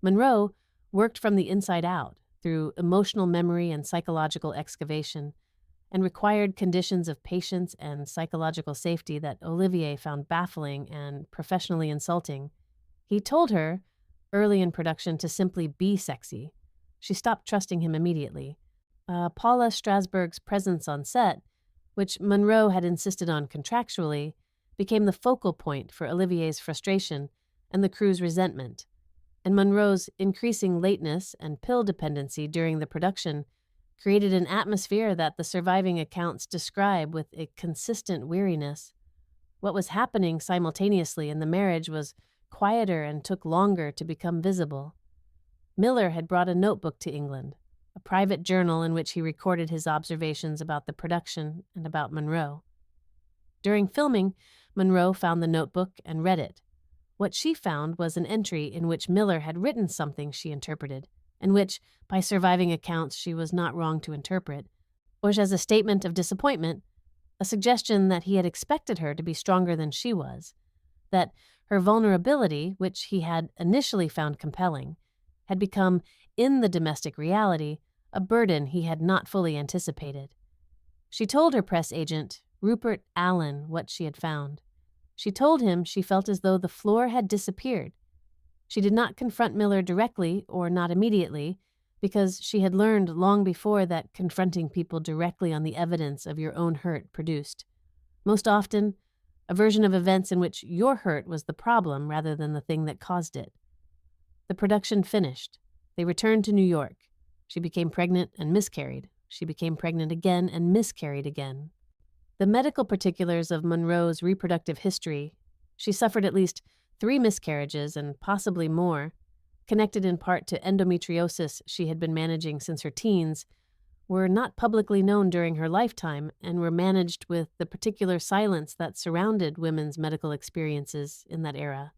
Monroe worked from the inside out through emotional memory and psychological excavation, and required conditions of patience and psychological safety that Olivier found baffling and professionally insulting. He told her, early in production, to simply be sexy. She stopped trusting him immediately. Paula Strasberg's presence on set, which Monroe had insisted on contractually, became the focal point for Olivier's frustration and the crew's resentment, and Monroe's increasing lateness and pill dependency during the production created an atmosphere that the surviving accounts describe with a consistent weariness. What was happening simultaneously in the marriage was quieter and took longer to become visible. Miller had brought a notebook to England, a private journal in which he recorded his observations about the production and about Monroe. During filming, Monroe found the notebook and read it. What she found was an entry in which Miller had written something she interpreted, and which, by surviving accounts, she was not wrong to interpret, was as a statement of disappointment, a suggestion that he had expected her to be stronger than she was, that her vulnerability, which he had initially found compelling, had become, in the domestic reality, a burden he had not fully anticipated. She told her press agent, Rupert Allen, what she had found. She told him she felt as though the floor had disappeared. She did not confront Miller directly or not immediately, because she had learned long before that confronting people directly on the evidence of your own hurt produced, most often, a version of events in which your hurt was the problem rather than the thing that caused it. The production finished. They returned to New York. She became pregnant and miscarried. She became pregnant again and miscarried again. The medical particulars of Monroe's reproductive history, she suffered at least 3 miscarriages and possibly more, connected in part to endometriosis she had been managing since her teens, were not publicly known during her lifetime and were managed with the particular silence that surrounded women's medical experiences in that era.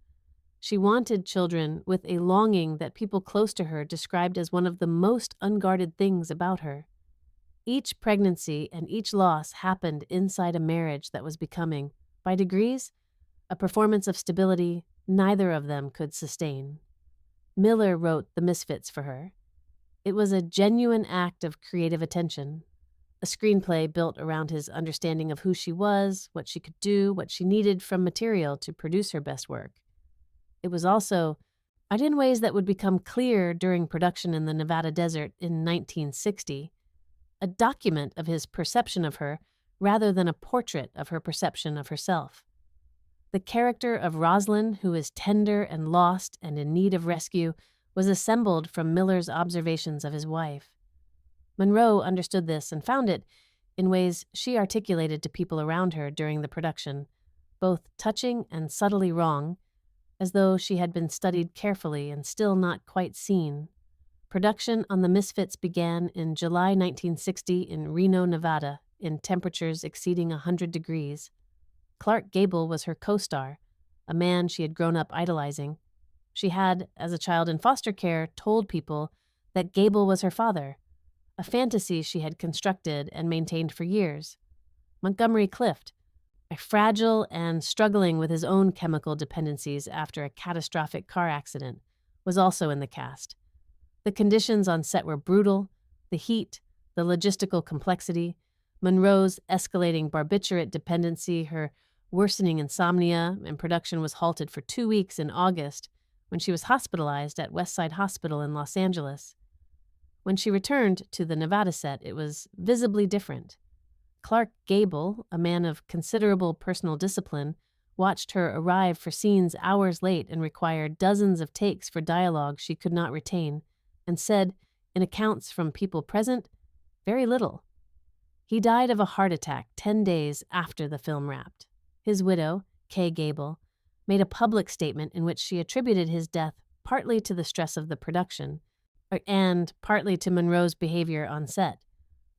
She wanted children with a longing that people close to her described as one of the most unguarded things about her. Each pregnancy and each loss happened inside a marriage that was becoming, by degrees, a performance of stability neither of them could sustain. Miller wrote The Misfits for her. It was a genuine act of creative attention, a screenplay built around his understanding of who she was, what she could do, what she needed from material to produce her best work. It was also, but in ways that would become clear during production in the Nevada desert in 1960, a document of his perception of her rather than a portrait of her perception of herself. The character of Rosalind, who is tender and lost and in need of rescue, was assembled from Miller's observations of his wife. Monroe understood this and found it, in ways she articulated to people around her during the production, both touching and subtly wrong, as though she had been studied carefully and still not quite seen. Production on The Misfits began in July 1960 in Reno, Nevada, in temperatures exceeding 100 degrees. Clark Gable was her co-star, a man she had grown up idolizing. She had, as a child in foster care, told people that Gable was her father, a fantasy she had constructed and maintained for years. Montgomery Clift, a fragile and struggling with his own chemical dependencies after a catastrophic car accident, was also in the cast. The conditions on set were brutal, the heat, the logistical complexity, Monroe's escalating barbiturate dependency, her worsening insomnia, and production was halted for 2 weeks in August when she was hospitalized at Westside Hospital in Los Angeles. When she returned to the Nevada set, it was visibly different. Clark Gable, a man of considerable personal discipline, watched her arrive for scenes hours late and required dozens of takes for dialogue she could not retain, and said, in accounts from people present, very little. He died of a heart attack 10 days after the film wrapped. His widow, Kay Gable, made a public statement in which she attributed his death partly to the stress of the production and partly to Monroe's behavior on set.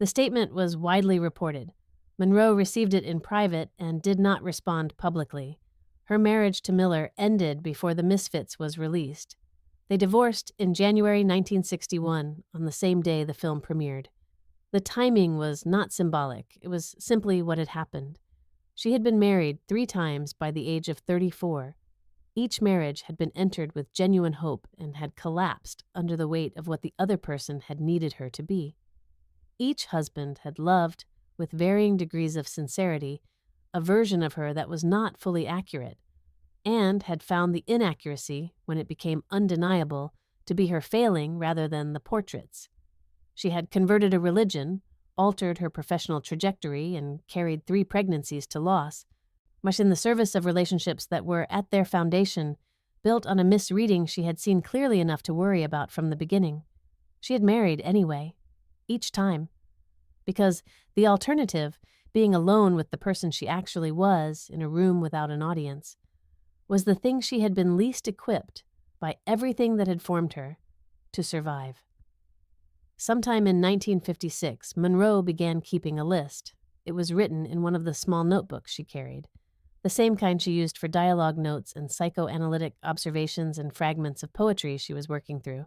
The statement was widely reported. Monroe received it in private and did not respond publicly. Her marriage to Miller ended before The Misfits was released. They divorced in January 1961, on the same day the film premiered. The timing was not symbolic. It was simply what had happened. She had been married 3 times by the age of 34. Each marriage had been entered with genuine hope and had collapsed under the weight of what the other person had needed her to be. Each husband had loved, with varying degrees of sincerity, a version of her that was not fully accurate, and had found the inaccuracy, when it became undeniable, to be her failing rather than the portrait's. She had converted a religion, altered her professional trajectory, and carried 3 pregnancies to loss, much in the service of relationships that were, at their foundation, built on a misreading she had seen clearly enough to worry about from the beginning. She had married anyway, each time, because the alternative, being alone with the person she actually was in a room without an audience, was the thing she had been least equipped, by everything that had formed her, to survive. Sometime in 1956, Monroe began keeping a list. It was written in one of the small notebooks she carried, the same kind she used for dialogue notes and psychoanalytic observations and fragments of poetry she was working through.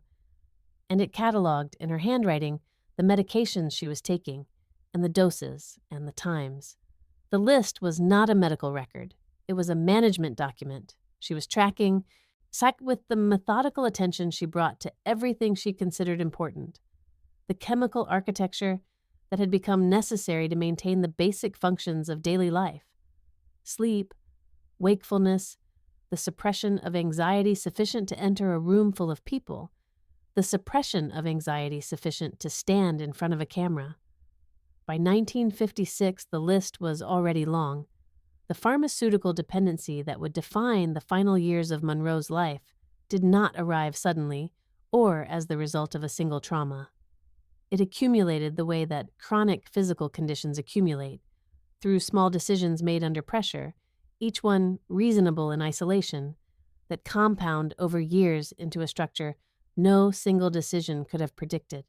And it cataloged, in her handwriting, the medications she was taking, and the doses, and the times. The list was not a medical record. It was a management document. She was tracking, with the methodical attention she brought to everything she considered important. The chemical architecture that had become necessary to maintain the basic functions of daily life. Sleep, wakefulness, the suppression of anxiety sufficient to enter a room full of people, the suppression of anxiety sufficient to stand in front of a camera. By 1956, the list was already long. The pharmaceutical dependency that would define the final years of Monroe's life did not arrive suddenly or as the result of a single trauma. It accumulated the way that chronic physical conditions accumulate, through small decisions made under pressure, each one reasonable in isolation, that compound over years into a structure no single decision could have predicted.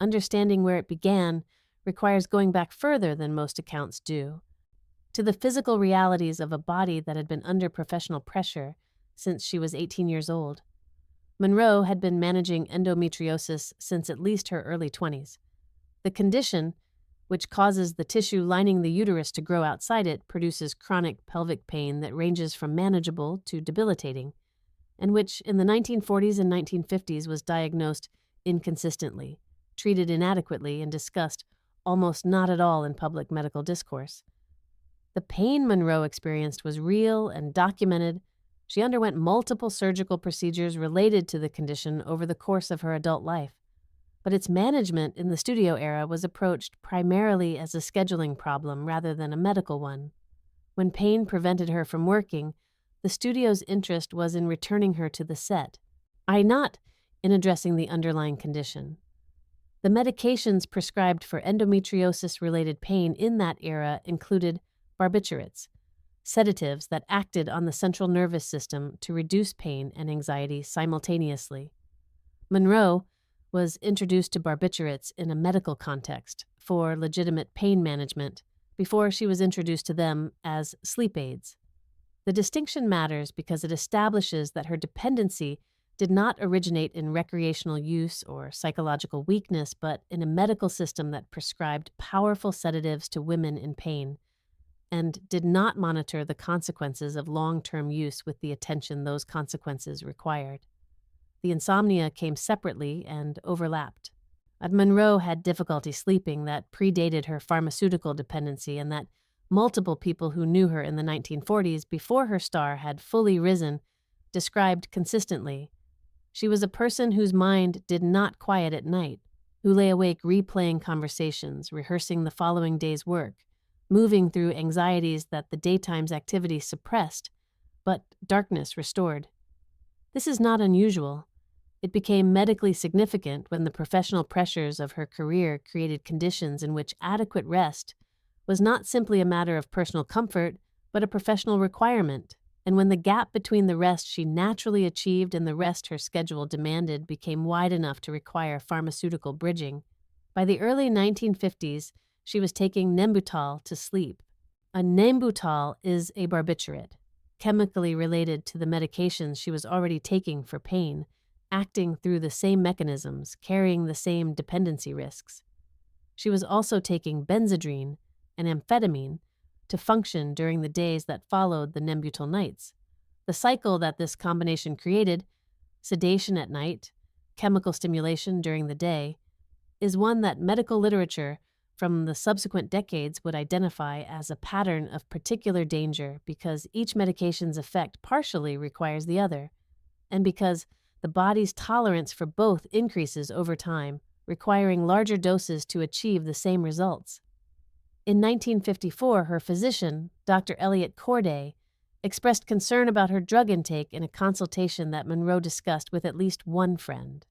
Understanding where it began requires going back further than most accounts do, to the physical realities of a body that had been under professional pressure since she was 18 years old. Monroe had been managing endometriosis since at least her early 20s. The condition, which causes the tissue lining the uterus to grow outside it, produces chronic pelvic pain that ranges from manageable to debilitating, and which in the 1940s and 1950s was diagnosed inconsistently, treated inadequately, and discussed almost not at all in public medical discourse. The pain Monroe experienced was real and documented. She underwent multiple surgical procedures related to the condition over the course of her adult life, but its management in the studio era was approached primarily as a scheduling problem rather than a medical one. When pain prevented her from working, the studio's interest was in returning her to the set, not in addressing the underlying condition. The medications prescribed for endometriosis-related pain in that era included barbiturates, sedatives that acted on the central nervous system to reduce pain and anxiety simultaneously. Monroe was introduced to barbiturates in a medical context for legitimate pain management before she was introduced to them as sleep aids. The distinction matters because it establishes that her dependency did not originate in recreational use or psychological weakness, but in a medical system that prescribed powerful sedatives to women in pain and did not monitor the consequences of long-term use with the attention those consequences required. The insomnia came separately and overlapped. Monroe had difficulty sleeping that predated her pharmaceutical dependency, and that multiple people who knew her in the 1940s before her star had fully risen described consistently. She was a person whose mind did not quiet at night, who lay awake replaying conversations, rehearsing the following day's work, moving through anxieties that the daytime's activity suppressed, but darkness restored. This is not unusual. It became medically significant when the professional pressures of her career created conditions in which adequate rest was not simply a matter of personal comfort, but a professional requirement, and when the gap between the rest she naturally achieved and the rest her schedule demanded became wide enough to require pharmaceutical bridging. By the early 1950s, she was taking Nembutal to sleep. A Nembutal is a barbiturate, chemically related to the medications she was already taking for pain, acting through the same mechanisms, carrying the same dependency risks. She was also taking Benzedrine, an amphetamine, to function during the days that followed the Nembutal nights. The cycle that this combination created, sedation at night, chemical stimulation during the day, is one that medical literature from the subsequent decades would identify as a pattern of particular danger because each medication's effect partially requires the other, and because the body's tolerance for both increases over time, requiring larger doses to achieve the same results. In 1954, her physician, Dr. Elliott Corday, expressed concern about her drug intake in a consultation that Monroe discussed with at least one friend.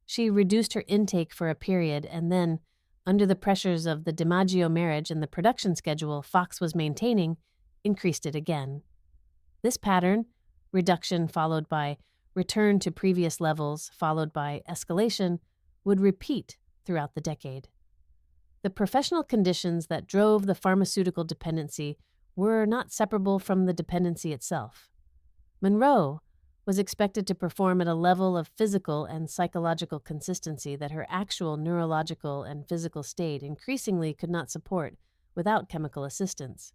She reduced her intake for a period and then, under the pressures of the DiMaggio marriage and the production schedule Fox was maintaining, increased it again. This pattern, reduction followed by return to previous levels followed by escalation, would repeat throughout the decade. The professional conditions that drove the pharmaceutical dependency were not separable from the dependency itself. Monroe was expected to perform at a level of physical and psychological consistency that her actual neurological and physical state increasingly could not support without chemical assistance.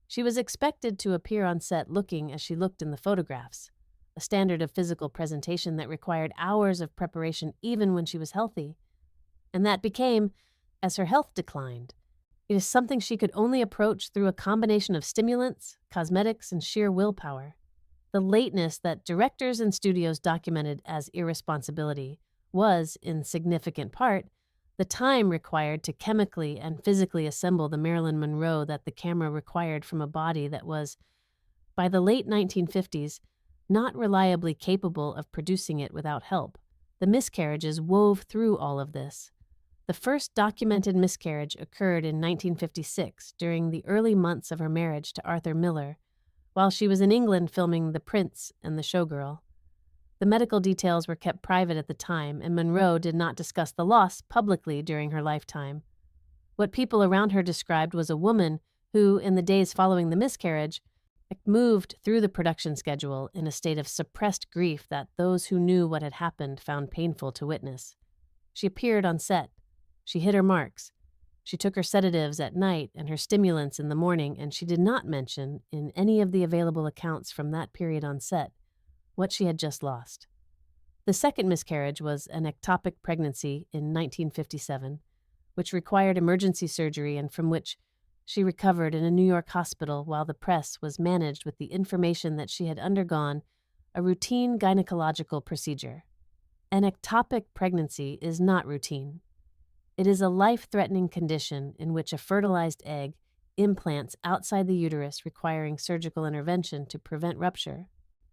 She was expected to appear on set looking as she looked in the photographs, a standard of physical presentation that required hours of preparation even when she was healthy. And that became, as her health declined, it is something she could only approach through a combination of stimulants, cosmetics, and sheer willpower. The lateness that directors and studios documented as irresponsibility was, in significant part, the time required to chemically and physically assemble the Marilyn Monroe that the camera required from a body that was, by the late 1950s, not reliably capable of producing it without help. The miscarriages wove through all of this. The first documented miscarriage occurred in 1956 during the early months of her marriage to Arthur Miller, while she was in England filming The Prince and The Showgirl. The medical details were kept private at the time, and Monroe did not discuss the loss publicly during her lifetime. What people around her described was a woman who, in the days following the miscarriage, moved through the production schedule in a state of suppressed grief that those who knew what had happened found painful to witness. She appeared on set. She hit her marks. She took her sedatives at night and her stimulants in the morning, and she did not mention, in any of the available accounts from that period on set, what she had just lost. The second miscarriage was an ectopic pregnancy in 1957, which required emergency surgery and from which she recovered in a New York hospital while the press was managed with the information that she had undergone a routine gynecological procedure. An ectopic pregnancy is not routine. It is a life-threatening condition in which a fertilized egg implants outside the uterus requiring surgical intervention to prevent rupture.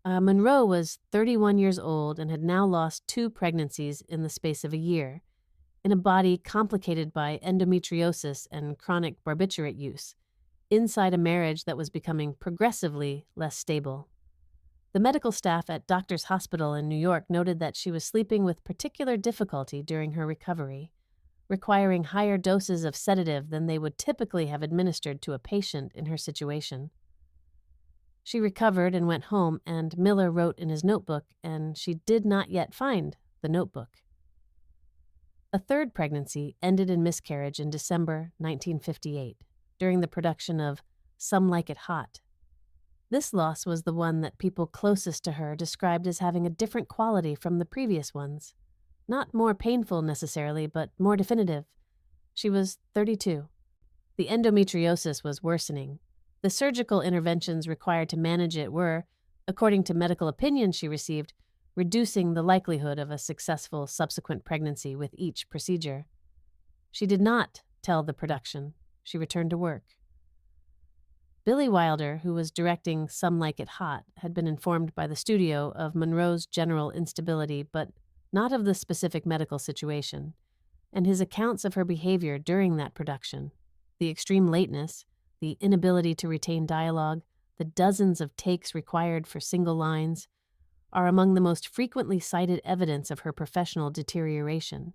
Monroe was 31 years old and had now lost 2 pregnancies in the space of a year, in a body complicated by endometriosis and chronic barbiturate use, inside a marriage that was becoming progressively less stable. The medical staff at Doctors Hospital in New York noted that she was sleeping with particular difficulty during her recovery, requiring higher doses of sedative than they would typically have administered to a patient in her situation. She recovered and went home, and Miller wrote in his notebook, and she did not yet find the notebook. A third pregnancy ended in miscarriage in December 1958, during the production of Some Like It Hot. This loss was the one that people closest to her described as having a different quality from the previous ones. Not more painful necessarily, but more definitive. She was 32. The endometriosis was worsening. The surgical interventions required to manage it were, according to medical opinions she received, reducing the likelihood of a successful subsequent pregnancy with each procedure. She did not tell the production. She returned to work. Billy Wilder, who was directing Some Like It Hot, had been informed by the studio of Monroe's general instability, but not of the specific medical situation, and his accounts of her behavior during that production, the extreme lateness, the inability to retain dialogue, the dozens of takes required for single lines, are among the most frequently cited evidence of her professional deterioration.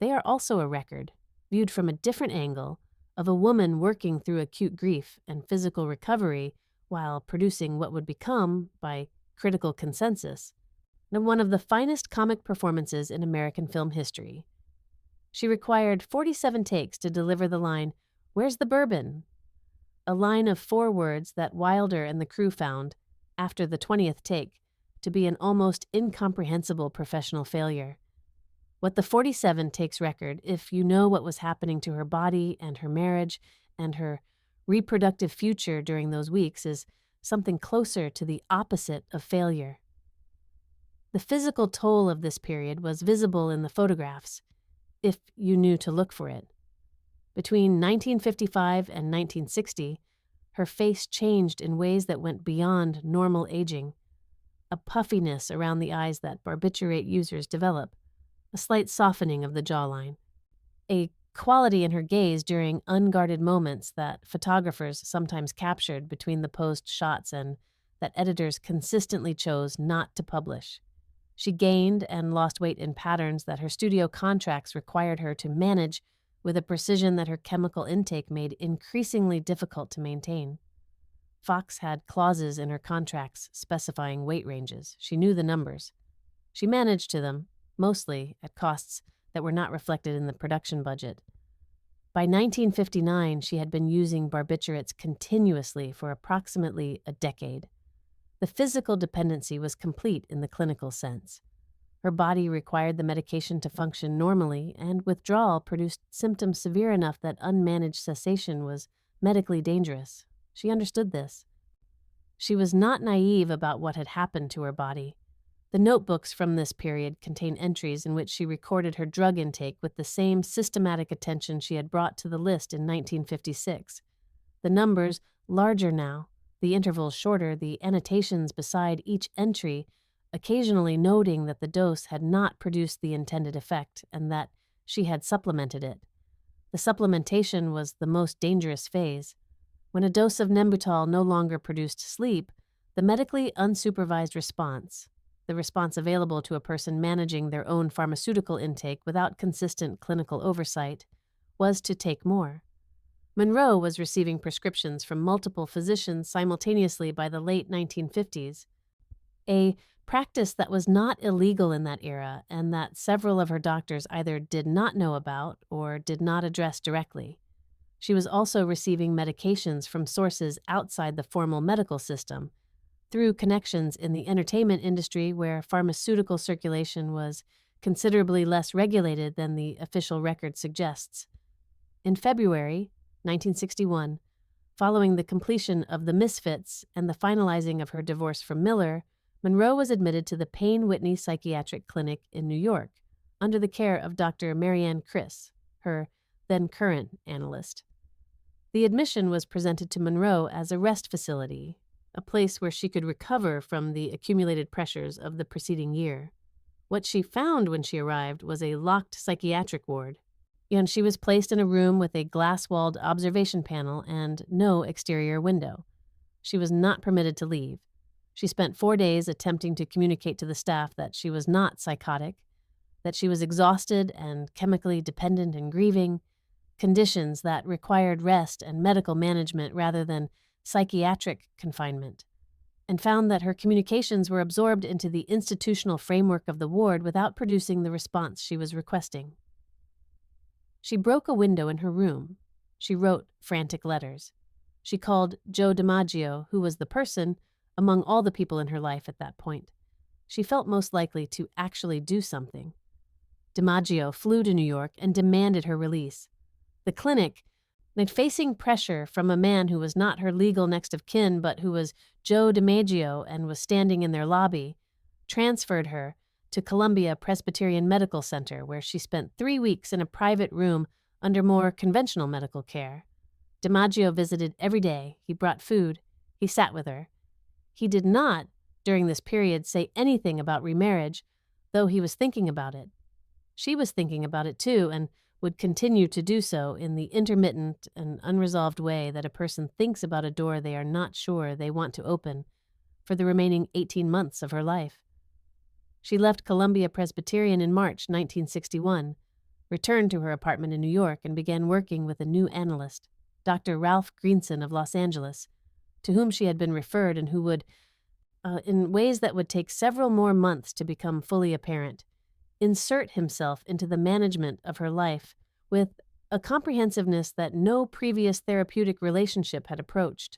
They are also a record, viewed from a different angle, of a woman working through acute grief and physical recovery while producing what would become, by critical consensus, one of the finest comic performances in American film history. She required 47 takes to deliver the line, "Where's the bourbon?" a line of 4 words that Wilder and the crew found, after the 20th take, to be an almost incomprehensible professional failure. What the 47 takes record, if you know what was happening to her body and her marriage and her reproductive future during those weeks, is something closer to the opposite of failure. The physical toll of this period was visible in the photographs, if you knew to look for it. Between 1955 and 1960, her face changed in ways that went beyond normal aging. A puffiness around the eyes that barbiturate users develop, a slight softening of the jawline, a quality in her gaze during unguarded moments that photographers sometimes captured between the posed shots and that editors consistently chose not to publish. She gained and lost weight in patterns that her studio contracts required her to manage with a precision that her chemical intake made increasingly difficult to maintain. Fox had clauses in her contracts specifying weight ranges. She knew the numbers. She managed to them, mostly at costs that were not reflected in the production budget. By 1959, she had been using barbiturates continuously for approximately a decade. The physical dependency was complete in the clinical sense. Her body required the medication to function normally, and withdrawal produced symptoms severe enough that unmanaged cessation was medically dangerous. She understood this. She was not naive about what had happened to her body. The notebooks from this period contain entries in which she recorded her drug intake with the same systematic attention she had brought to the list in 1956. The numbers, larger now, the intervals shorter, the annotations beside each entry, occasionally noting that the dose had not produced the intended effect and that she had supplemented it. The supplementation was the most dangerous phase. When a dose of Nembutal no longer produced sleep, the medically unsupervised response, the response available to a person managing their own pharmaceutical intake without consistent clinical oversight, was to take more. Monroe was receiving prescriptions from multiple physicians simultaneously by the late 1950s, a practice that was not illegal in that era and that several of her doctors either did not know about or did not address directly. She was also receiving medications from sources outside the formal medical system, through connections in the entertainment industry where pharmaceutical circulation was considerably less regulated than the official record suggests. In February 1961, following the completion of The Misfits and the finalizing of her divorce from Miller, Monroe was admitted to the Payne Whitney Psychiatric Clinic in New York, under the care of Dr. Marianne Criss, her then-current analyst. The admission was presented to Monroe as a rest facility, a place where she could recover from the accumulated pressures of the preceding year. What she found when she arrived was a locked psychiatric ward, and she was placed in a room with a glass-walled observation panel and no exterior window. She was not permitted to leave. She spent 4 days attempting to communicate to the staff that she was not psychotic, that she was exhausted and chemically dependent and grieving, conditions that required rest and medical management rather than psychiatric confinement, and found that her communications were absorbed into the institutional framework of the ward without producing the response she was requesting. She broke a window in her room. She wrote frantic letters. She called Joe DiMaggio, who was the person, among all the people in her life at that point, she felt most likely to actually do something. DiMaggio flew to New York and demanded her release. The clinic, facing pressure from a man who was not her legal next of kin but who was Joe DiMaggio and was standing in their lobby, transferred her to Columbia Presbyterian Medical Center, where she spent 3 weeks in a private room under more conventional medical care. DiMaggio visited every day. He brought food. He sat with her. He did not, during this period, say anything about remarriage, though he was thinking about it. She was thinking about it too, and would continue to do so in the intermittent and unresolved way that a person thinks about a door they are not sure they want to open for the remaining 18 months of her life. She left Columbia Presbyterian in March 1961, returned to her apartment in New York, and began working with a new analyst, Dr. Ralph Greenson of Los Angeles, to whom she had been referred and who would, in ways that would take several more months to become fully apparent, insert himself into the management of her life with a comprehensiveness that no previous therapeutic relationship had approached.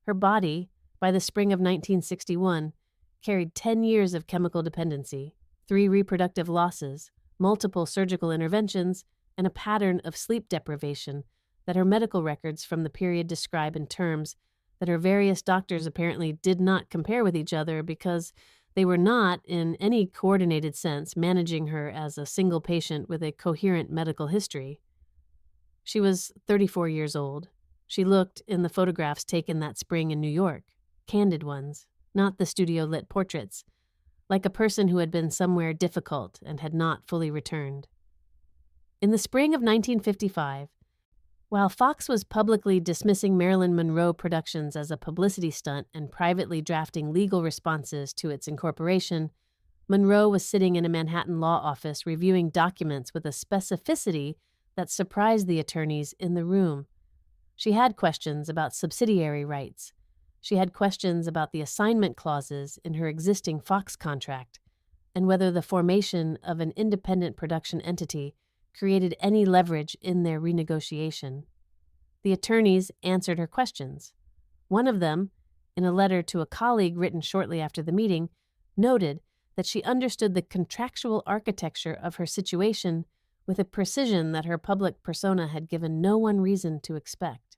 Her body, by the spring of 1961, carried 10 years of chemical dependency, 3 reproductive losses, multiple surgical interventions, and a pattern of sleep deprivation that her medical records from the period describe in terms that her various doctors apparently did not compare with each other because they were not, in any coordinated sense, managing her as a single patient with a coherent medical history. She was 34 years old. She looked, in the photographs taken that spring in New York, candid ones, not the studio-lit portraits, like a person who had been somewhere difficult and had not fully returned. In the spring of 1955, while Fox was publicly dismissing Marilyn Monroe Productions as a publicity stunt and privately drafting legal responses to its incorporation, Monroe was sitting in a Manhattan law office reviewing documents with a specificity that surprised the attorneys in the room. She had questions about subsidiary rights. She had questions about the assignment clauses in her existing Fox contract and whether the formation of an independent production entity created any leverage in their renegotiation. The attorneys answered her questions. One of them, in a letter to a colleague written shortly after the meeting, noted that she understood the contractual architecture of her situation with a precision that her public persona had given no one reason to expect.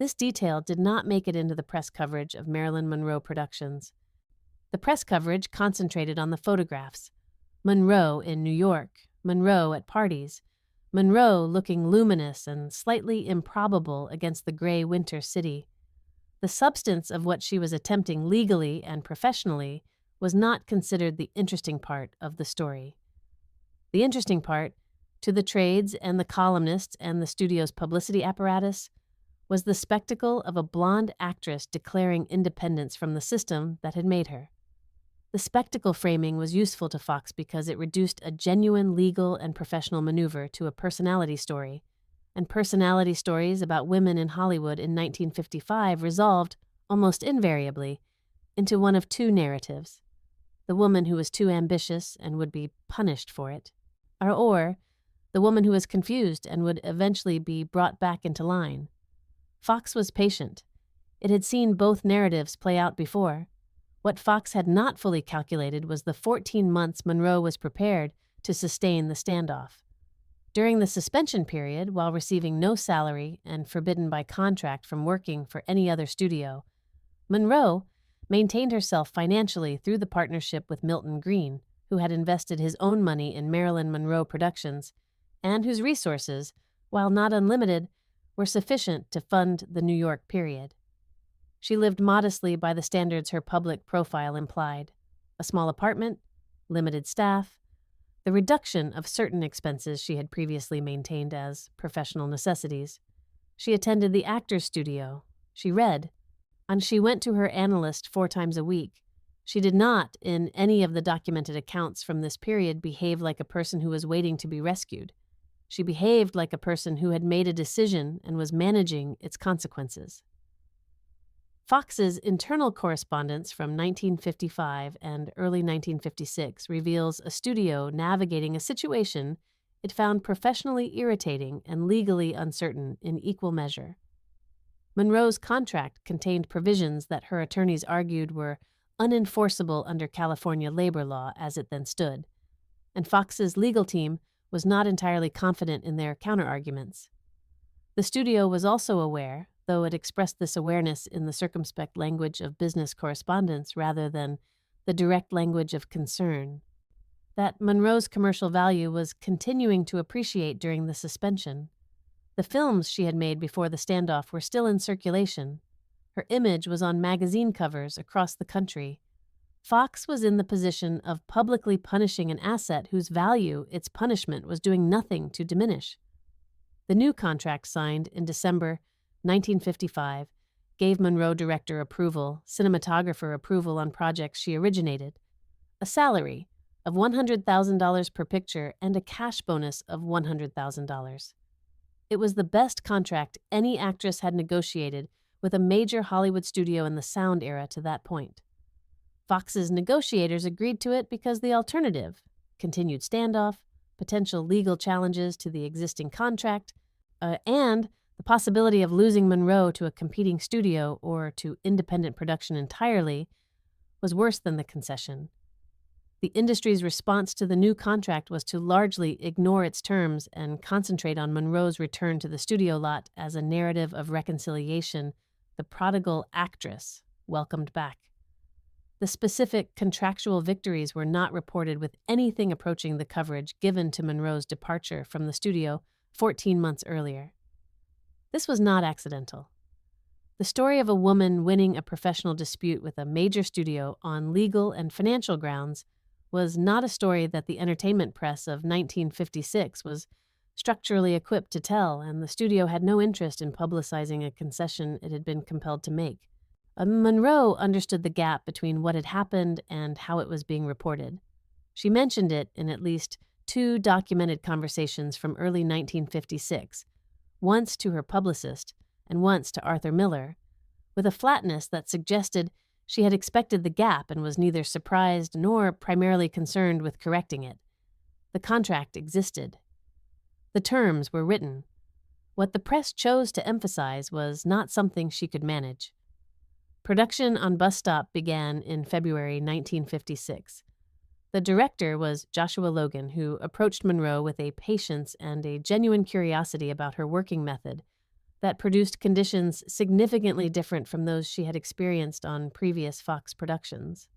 This detail did not make it into the press coverage of Marilyn Monroe productions. The press coverage concentrated on the photographs. Monroe in New York, Monroe at parties, Monroe looking luminous and slightly improbable against the gray winter city. The substance of what she was attempting legally and professionally was not considered the interesting part of the story. The interesting part, to the trades and the columnists and the studio's publicity apparatus, was the spectacle of a blonde actress declaring independence from the system that had made her. The spectacle framing was useful to Fox because it reduced a genuine legal and professional maneuver to a personality story, and personality stories about women in Hollywood in 1955 resolved, almost invariably, into one of two narratives: the woman who was too ambitious and would be punished for it, or the woman who was confused and would eventually be brought back into line. Fox was patient. It had seen both narratives play out before. What Fox had not fully calculated was the 14 months Monroe was prepared to sustain the standoff. During the suspension period, while receiving no salary and forbidden by contract from working for any other studio, Monroe maintained herself financially through the partnership with Milton Green, who had invested his own money in Marilyn Monroe Productions, and whose resources, while not unlimited, were sufficient to fund the New York period. She lived modestly by the standards her public profile implied: a small apartment, limited staff, the reduction of certain expenses she had previously maintained as professional necessities. She attended the actor's studio. She read, and she went to her analyst 4 times a week. She did not, in any of the documented accounts from this period, behave like a person who was waiting to be rescued. She behaved like a person who had made a decision and was managing its consequences. Fox's internal correspondence from 1955 and early 1956 reveals a studio navigating a situation it found professionally irritating and legally uncertain in equal measure. Monroe's contract contained provisions that her attorneys argued were unenforceable under California labor law as it then stood, and Fox's legal team was not entirely confident in their counterarguments. The studio was also aware, though it expressed this awareness in the circumspect language of business correspondence rather than the direct language of concern, that Monroe's commercial value was continuing to appreciate during the suspension. The films she had made before the standoff were still in circulation. Her image was on magazine covers across the country. Fox was in the position of publicly punishing an asset whose value its punishment was doing nothing to diminish. The new contract signed in December 1955 gave Monroe director approval, cinematographer approval on projects she originated, a salary of $100,000 per picture, and a cash bonus of $100,000. It was the best contract any actress had negotiated with a major Hollywood studio in the sound era to that point. Fox's negotiators agreed to it because the alternative, continued standoff, potential legal challenges to the existing contract, and the possibility of losing Monroe to a competing studio or to independent production entirely, was worse than the concession. The industry's response to the new contract was to largely ignore its terms and concentrate on Monroe's return to the studio lot as a narrative of reconciliation the prodigal actress welcomed back. The specific contractual victories were not reported with anything approaching the coverage given to Monroe's departure from the studio 14 months earlier. This was not accidental. The story of a woman winning a professional dispute with a major studio on legal and financial grounds was not a story that the entertainment press of 1956 was structurally equipped to tell, and the studio had no interest in publicizing a concession it had been compelled to make. Monroe understood the gap between what had happened and how it was being reported. She mentioned it in at least 2 documented conversations from early 1956, once to her publicist and once to Arthur Miller, with a flatness that suggested she had expected the gap and was neither surprised nor primarily concerned with correcting it. The contract existed. The terms were written. What the press chose to emphasize was not something she could manage. Production on Bus Stop began in February 1956. The director was Joshua Logan, who approached Monroe with a patience and a genuine curiosity about her working method, that produced conditions significantly different from those she had experienced on previous Fox productions.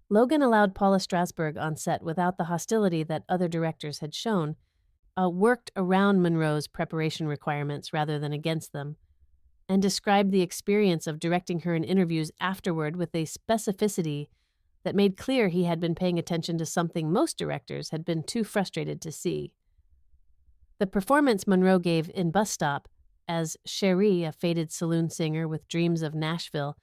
Logan allowed Paula Strasberg on set without the hostility that other directors had shown, worked around Monroe's preparation requirements rather than against them, and described the experience of directing her in interviews afterward with a specificity that made clear he had been paying attention to something most directors had been too frustrated to see. The performance Monroe gave in Bus Stop, as Cherie, a faded saloon singer with dreams of Nashville,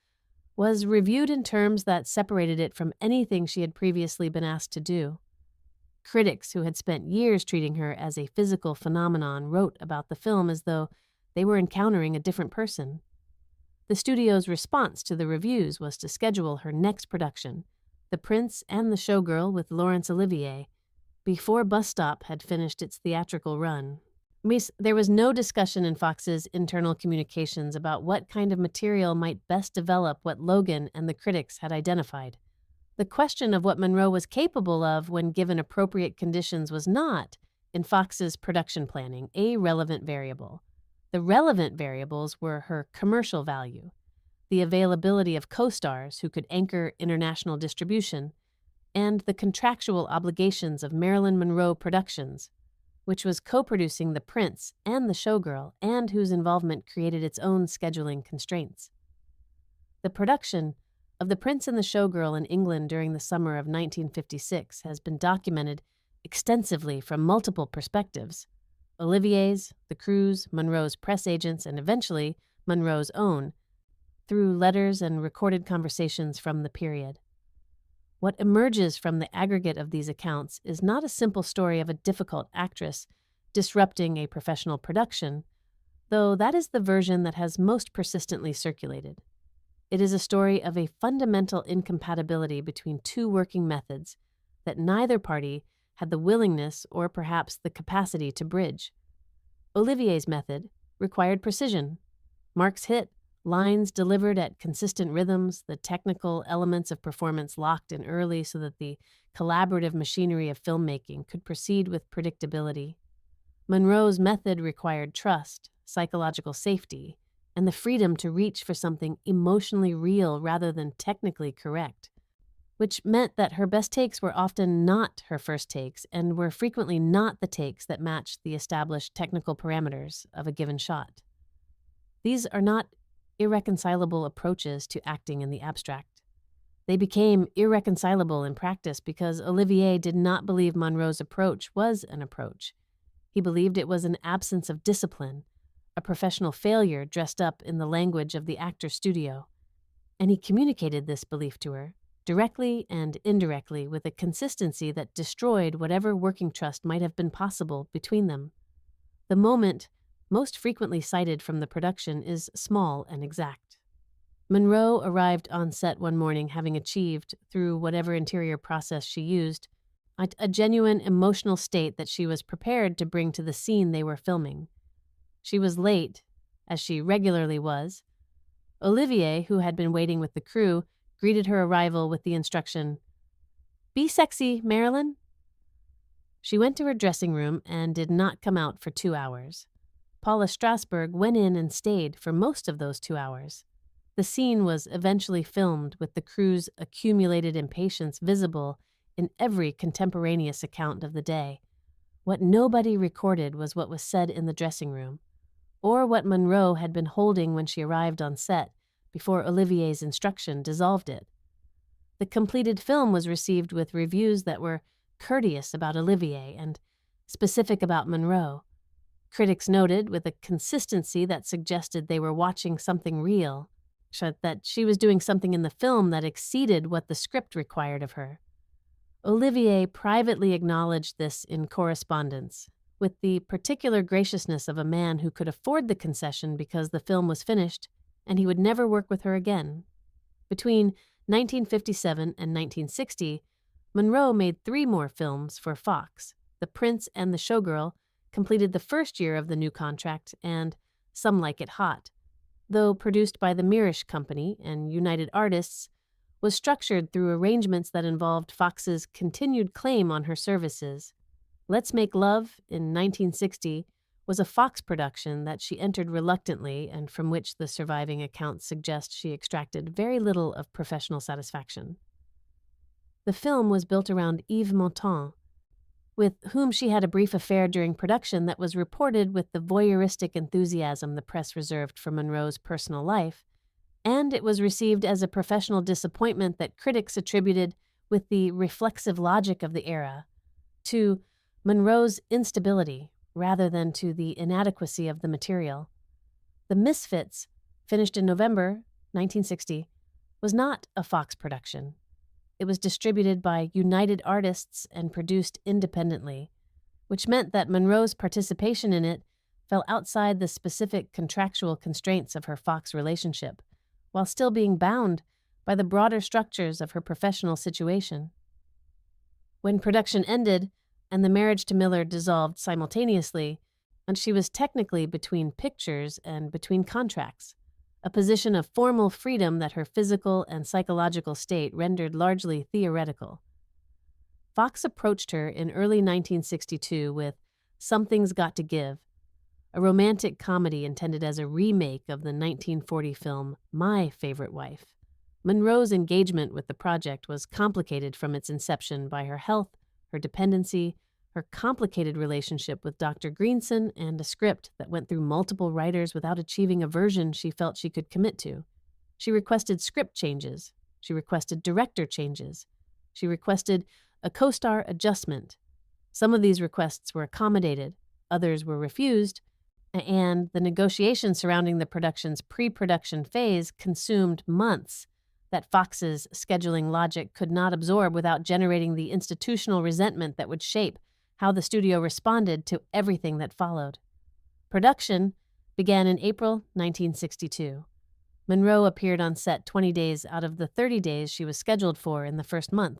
was reviewed in terms that separated it from anything she had previously been asked to do. Critics who had spent years treating her as a physical phenomenon wrote about the film as though they were encountering a different person. The studio's response to the reviews was to schedule her next production, The Prince and the Showgirl with Laurence Olivier, before Bus Stop had finished its theatrical run. There was no discussion in Fox's internal communications about what kind of material might best develop what Logan and the critics had identified. The question of what Monroe was capable of when given appropriate conditions was not, in Fox's production planning, a relevant variable. The relevant variables were her commercial value, the availability of co-stars who could anchor international distribution, and the contractual obligations of Marilyn Monroe Productions, which was co-producing The Prince and the Showgirl, and whose involvement created its own scheduling constraints. The production of The Prince and the Showgirl in England during the summer of 1956 has been documented extensively from multiple perspectives: Olivier's, the crew's, Monroe's press agents, and eventually Monroe's own, through letters and recorded conversations from the period. What emerges from the aggregate of these accounts is not a simple story of a difficult actress disrupting a professional production, though that is the version that has most persistently circulated. It is a story of a fundamental incompatibility between two working methods that neither party had the willingness or perhaps the capacity to bridge. Olivier's method required precision. Marks hit, lines delivered at consistent rhythms, the technical elements of performance locked in early so that the collaborative machinery of filmmaking could proceed with predictability. Monroe's method required trust, psychological safety, and the freedom to reach for something emotionally real rather than technically correct, which meant that her best takes were often not her first takes and were frequently not the takes that matched the established technical parameters of a given shot. These are not irreconcilable approaches to acting in the abstract. They became irreconcilable in practice because Olivier did not believe Monroe's approach was an approach. He believed it was an absence of discipline, a professional failure dressed up in the language of the actor's studio. And he communicated this belief to her, directly and indirectly, with a consistency that destroyed whatever working trust might have been possible between them. The moment most frequently cited from the production is small and exact. Monroe arrived on set one morning having achieved, through whatever interior process she used, a genuine emotional state that she was prepared to bring to the scene they were filming. She was late, as she regularly was. Olivier, who had been waiting with the crew, greeted her arrival with the instruction, "Be sexy, Marilyn." She went to her dressing room and did not come out for 2 hours. Paula Strasberg went in and stayed for most of those 2 hours. The scene was eventually filmed with the crew's accumulated impatience visible in every contemporaneous account of the day. What nobody recorded was what was said in the dressing room, or what Monroe had been holding when she arrived on set before Olivier's instruction dissolved it. The completed film was received with reviews that were courteous about Olivier and specific about Monroe. Critics noted, with a consistency that suggested they were watching something real, that she was doing something in the film that exceeded what the script required of her. Olivier privately acknowledged this in correspondence, with the particular graciousness of a man who could afford the concession because the film was finished and he would never work with her again. Between 1957 and 1960, Monroe made 3 more films for Fox. The Prince and the Showgirl completed the first year of the new contract, and Some Like It Hot, though produced by the Mirisch Company and United Artists, was structured through arrangements that involved Fox's continued claim on her services. Let's Make Love in 1960 was a Fox production that she entered reluctantly and from which the surviving accounts suggest she extracted very little of professional satisfaction. The film was built around Yves Montand, with whom she had a brief affair during production that was reported with the voyeuristic enthusiasm the press reserved for Monroe's personal life, and it was received as a professional disappointment that critics attributed, with the reflexive logic of the era, to Monroe's instability rather than to the inadequacy of the material. The Misfits, finished in November 1960, was not a Fox production. It was distributed by United Artists and produced independently, which meant that Monroe's participation in it fell outside the specific contractual constraints of her Fox relationship, while still being bound by the broader structures of her professional situation. When production ended and the marriage to Miller dissolved simultaneously, and she was technically between pictures and between contracts, a position of formal freedom that her physical and psychological state rendered largely theoretical. Fox approached her in early 1962 with Something's Got to Give, a romantic comedy intended as a remake of the 1940 film My Favorite Wife. Monroe's engagement with the project was complicated from its inception by her health, her dependency, her complicated relationship with Dr. Greenson, and a script that went through multiple writers without achieving a version she felt she could commit to. She requested script changes. She requested director changes. She requested a co-star adjustment. Some of these requests were accommodated, others were refused, and the negotiations surrounding the production's pre-production phase consumed months that Fox's scheduling logic could not absorb without generating the institutional resentment that would shape how the studio responded to everything that followed. Production began in April 1962. Monroe appeared on set 20 days out of the 30 days she was scheduled for in the first month.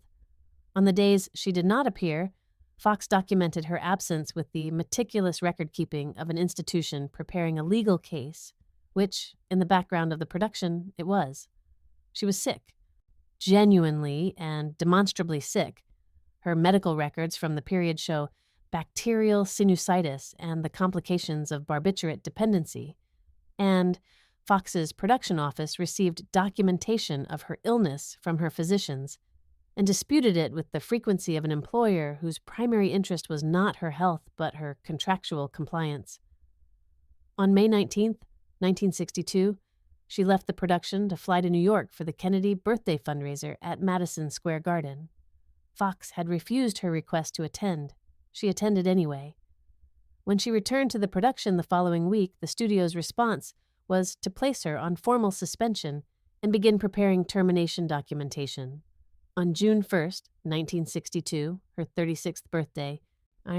On the days she did not appear, Fox documented her absence with the meticulous record-keeping of an institution preparing a legal case, which, in the background of the production, it was. She was sick, genuinely and demonstrably sick. Her medical records from the period show bacterial sinusitis and the complications of barbiturate dependency, and Fox's production office received documentation of her illness from her physicians and disputed it with the frequency of an employer whose primary interest was not her health but her contractual compliance. On May 19, 1962, she left the production to fly to New York for the Kennedy birthday fundraiser at Madison Square Garden. Fox had refused her request to attend. She attended anyway. When she returned to the production the following week, the studio's response was to place her on formal suspension and begin preparing termination documentation. On June 1st, 1962, her 36th birthday,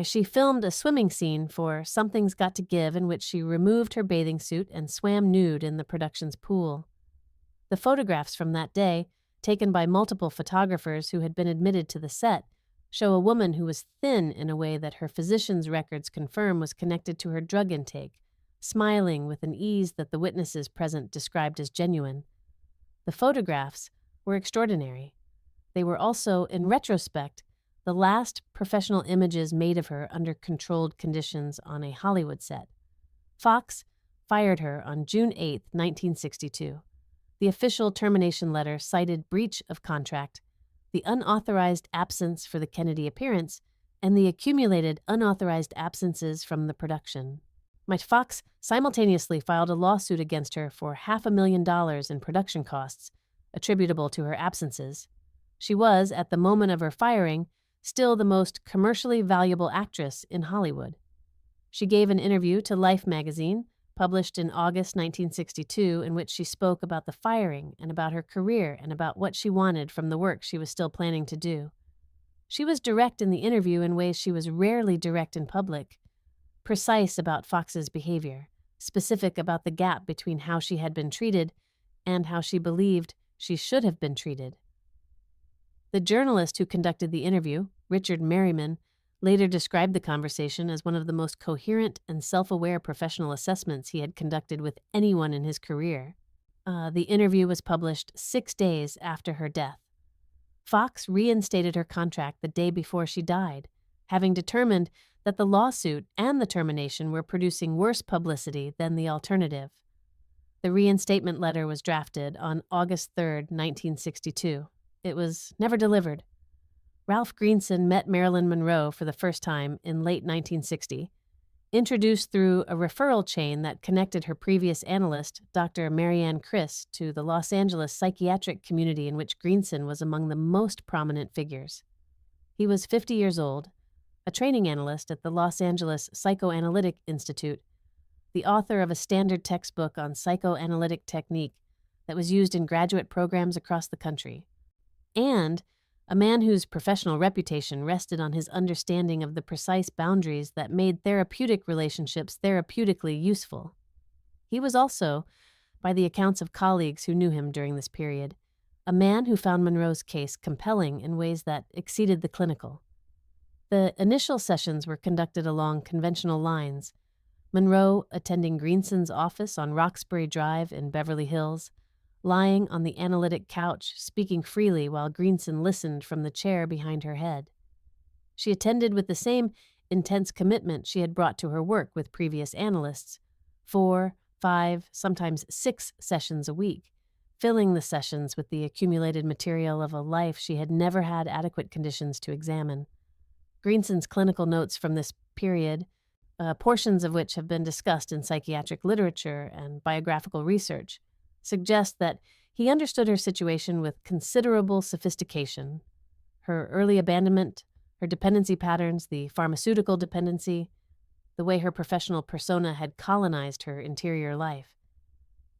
she filmed a swimming scene for Something's Got to Give in which she removed her bathing suit and swam nude in the production's pool. The photographs from that day, taken by multiple photographers who had been admitted to the set, show a woman who was thin in a way that her physician's records confirm was connected to her drug intake, smiling with an ease that the witnesses present described as genuine. The photographs were extraordinary. They were also, in retrospect, the last professional images made of her under controlled conditions on a Hollywood set. Fox fired her on June 8, 1962. The official termination letter cited breach of contract, the unauthorized absence for the Kennedy appearance, and the accumulated unauthorized absences from the production. Fox simultaneously filed a lawsuit against her for $500,000 in production costs attributable to her absences. She was, at the moment of her firing, still the most commercially valuable actress in Hollywood. She gave an interview to Life magazine, published in August 1962, in which she spoke about the firing and about her career and about what she wanted from the work she was still planning to do. She was direct in the interview in ways she was rarely direct in public, precise about Fox's behavior, specific about the gap between how she had been treated and how she believed she should have been treated. The journalist who conducted the interview, Richard Merriman, later described the conversation as one of the most coherent and self-aware professional assessments he had conducted with anyone in his career. The interview was published 6 days after her death. Fox reinstated her contract the day before she died, having determined that the lawsuit and the termination were producing worse publicity than the alternative. The reinstatement letter was drafted on August 3, 1962. It was never delivered. Ralph Greenson met Marilyn Monroe for the first time in late 1960, introduced through a referral chain that connected her previous analyst, Dr. Marianne Criss, to the Los Angeles psychiatric community in which Greenson was among the most prominent figures. He was 50 years old, a training analyst at the Los Angeles Psychoanalytic Institute, the author of a standard textbook on psychoanalytic technique that was used in graduate programs across the country, and a man whose professional reputation rested on his understanding of the precise boundaries that made therapeutic relationships therapeutically useful. He was also, by the accounts of colleagues who knew him during this period, a man who found Monroe's case compelling in ways that exceeded the clinical. The initial sessions were conducted along conventional lines, Monroe attending Greenson's office on Roxbury Drive in Beverly Hills, lying on the analytic couch, speaking freely while Greenson listened from the chair behind her head. She attended with the same intense commitment she had brought to her work with previous analysts, 4, 5, sometimes 6 sessions a week, filling the sessions with the accumulated material of a life she had never had adequate conditions to examine. Greenson's clinical notes from this period, portions of which have been discussed in psychiatric literature and biographical research, suggest that he understood her situation with considerable sophistication. Her early abandonment, her dependency patterns, the pharmaceutical dependency, the way her professional persona had colonized her interior life,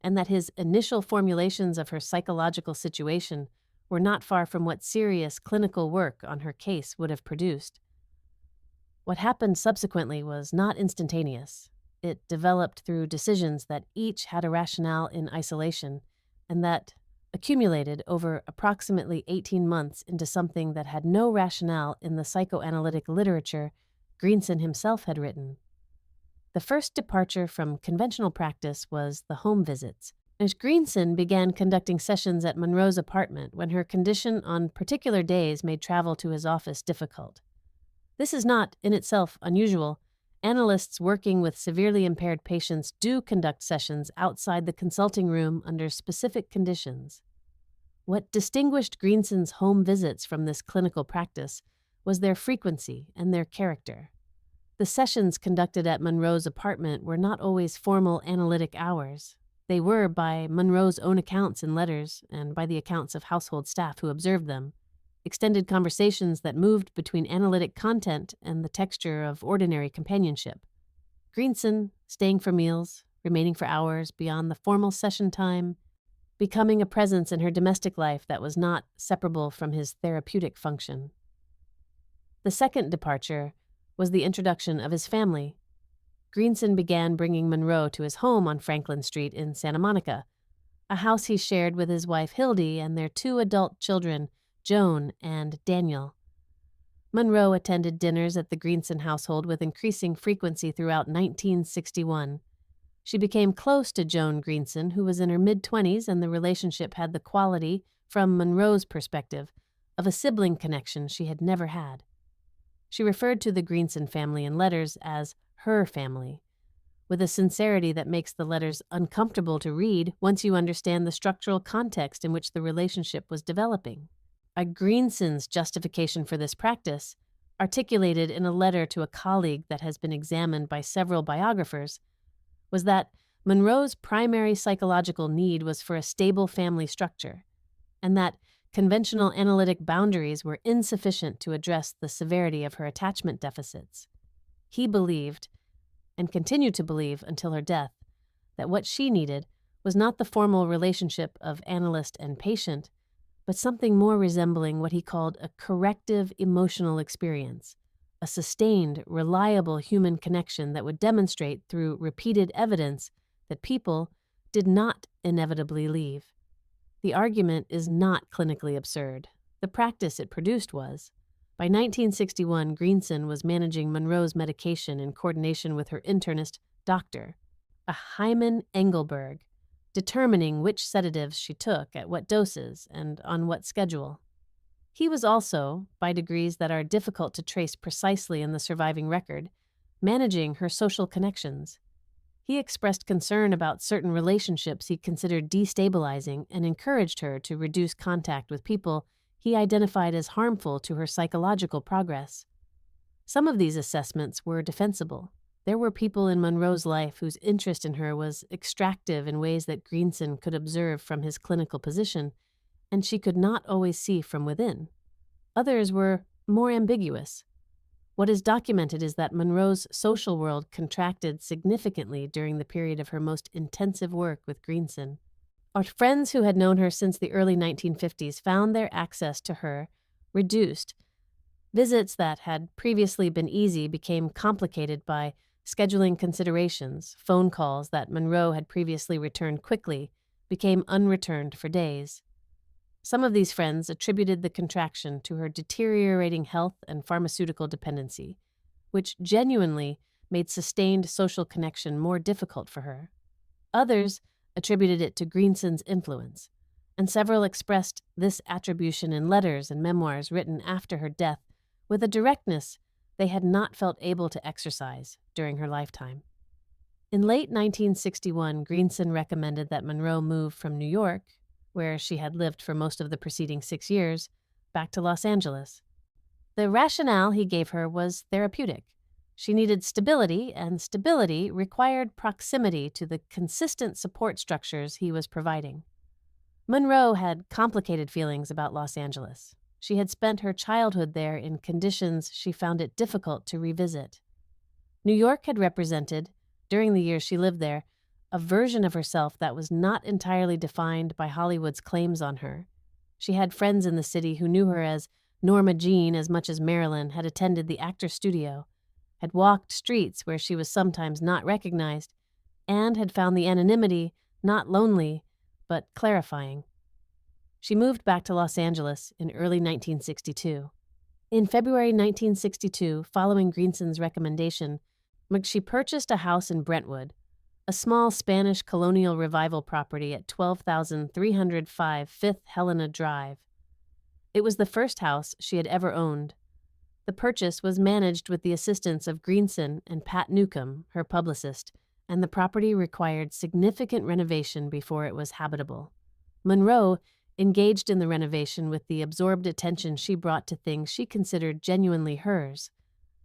and that his initial formulations of her psychological situation were not far from what serious clinical work on her case would have produced. What happened subsequently was not instantaneous. It developed through decisions that each had a rationale in isolation, and that accumulated over approximately 18 months into something that had no rationale in the psychoanalytic literature Greenson himself had written. The first departure from conventional practice was the home visits, as Greenson began conducting sessions at Monroe's apartment when her condition on particular days made travel to his office difficult. This is not, in itself, unusual. Analysts working with severely impaired patients do conduct sessions outside the consulting room under specific conditions. What distinguished Greenson's home visits from this clinical practice was their frequency and their character. The sessions conducted at Monroe's apartment were not always formal analytic hours. They were, by Monroe's own accounts and letters, and by the accounts of household staff who observed them, extended conversations that moved between analytic content and the texture of ordinary companionship. Greenson, staying for meals, remaining for hours beyond the formal session time, becoming a presence in her domestic life that was not separable from his therapeutic function. The second departure was the introduction of his family. Greenson began bringing Monroe to his home on Franklin Street in Santa Monica, a house he shared with his wife Hildy and their 2 adult children, Joan and Daniel. Monroe attended dinners at the Greenson household with increasing frequency throughout 1961. She became close to Joan Greenson, who was in her mid-20s, and the relationship had the quality, from Monroe's perspective, of a sibling connection she had never had. She referred to the Greenson family in letters as her family, with a sincerity that makes the letters uncomfortable to read once you understand the structural context in which the relationship was developing. A Greenson's justification for this practice, articulated in a letter to a colleague that has been examined by several biographers, was that Monroe's primary psychological need was for a stable family structure, and that conventional analytic boundaries were insufficient to address the severity of her attachment deficits. He believed, and continued to believe until her death, that what she needed was not the formal relationship of analyst and patient, but something more resembling what he called a corrective emotional experience, a sustained, reliable human connection that would demonstrate through repeated evidence that people did not inevitably leave. The argument is not clinically absurd. The practice it produced was. By 1961, Greenson was managing Monroe's medication in coordination with her internist, Dr. Hyman Engelberg, determining which sedatives she took at what doses and on what schedule. He was also, by degrees that are difficult to trace precisely in the surviving record, managing her social connections. He expressed concern about certain relationships he considered destabilizing and encouraged her to reduce contact with people he identified as harmful to her psychological progress. Some of these assessments were defensible. There were people in Monroe's life whose interest in her was extractive in ways that Greenson could observe from his clinical position, and she could not always see from within. Others were more ambiguous. What is documented is that Monroe's social world contracted significantly during the period of her most intensive work with Greenson. Our friends who had known her since the early 1950s found their access to her reduced. Visits that had previously been easy became complicated by scheduling considerations. Phone calls that Monroe had previously returned quickly became unreturned for days. Some of these friends attributed the contraction to her deteriorating health and pharmaceutical dependency, which genuinely made sustained social connection more difficult for her. Others attributed it to Greenson's influence, and several expressed this attribution in letters and memoirs written after her death with a directness they had not felt able to exercise during her lifetime. In late 1961, Greenson recommended that Monroe move from New York, where she had lived for most of the preceding 6 years, back to Los Angeles. The rationale he gave her was therapeutic. She needed stability, and stability required proximity to the consistent support structures he was providing. Monroe had complicated feelings about Los Angeles. She had spent her childhood there in conditions she found it difficult to revisit. New York had represented, during the years she lived there, a version of herself that was not entirely defined by Hollywood's claims on her. She had friends in the city who knew her as Norma Jean as much as Marilyn, had attended the actor's studio, had walked streets where she was sometimes not recognized, and had found the anonymity not lonely, but clarifying. She moved back to Los Angeles in early 1962. In February 1962, following Greenson's recommendation, she purchased a house in Brentwood, a small Spanish colonial revival property at 12,305 Fifth Helena Drive. It was the first house she had ever owned. The purchase was managed with the assistance of Greenson and Pat Newcomb, her publicist, and the property required significant renovation before it was habitable. Monroe engaged in the renovation with the absorbed attention she brought to things she considered genuinely hers,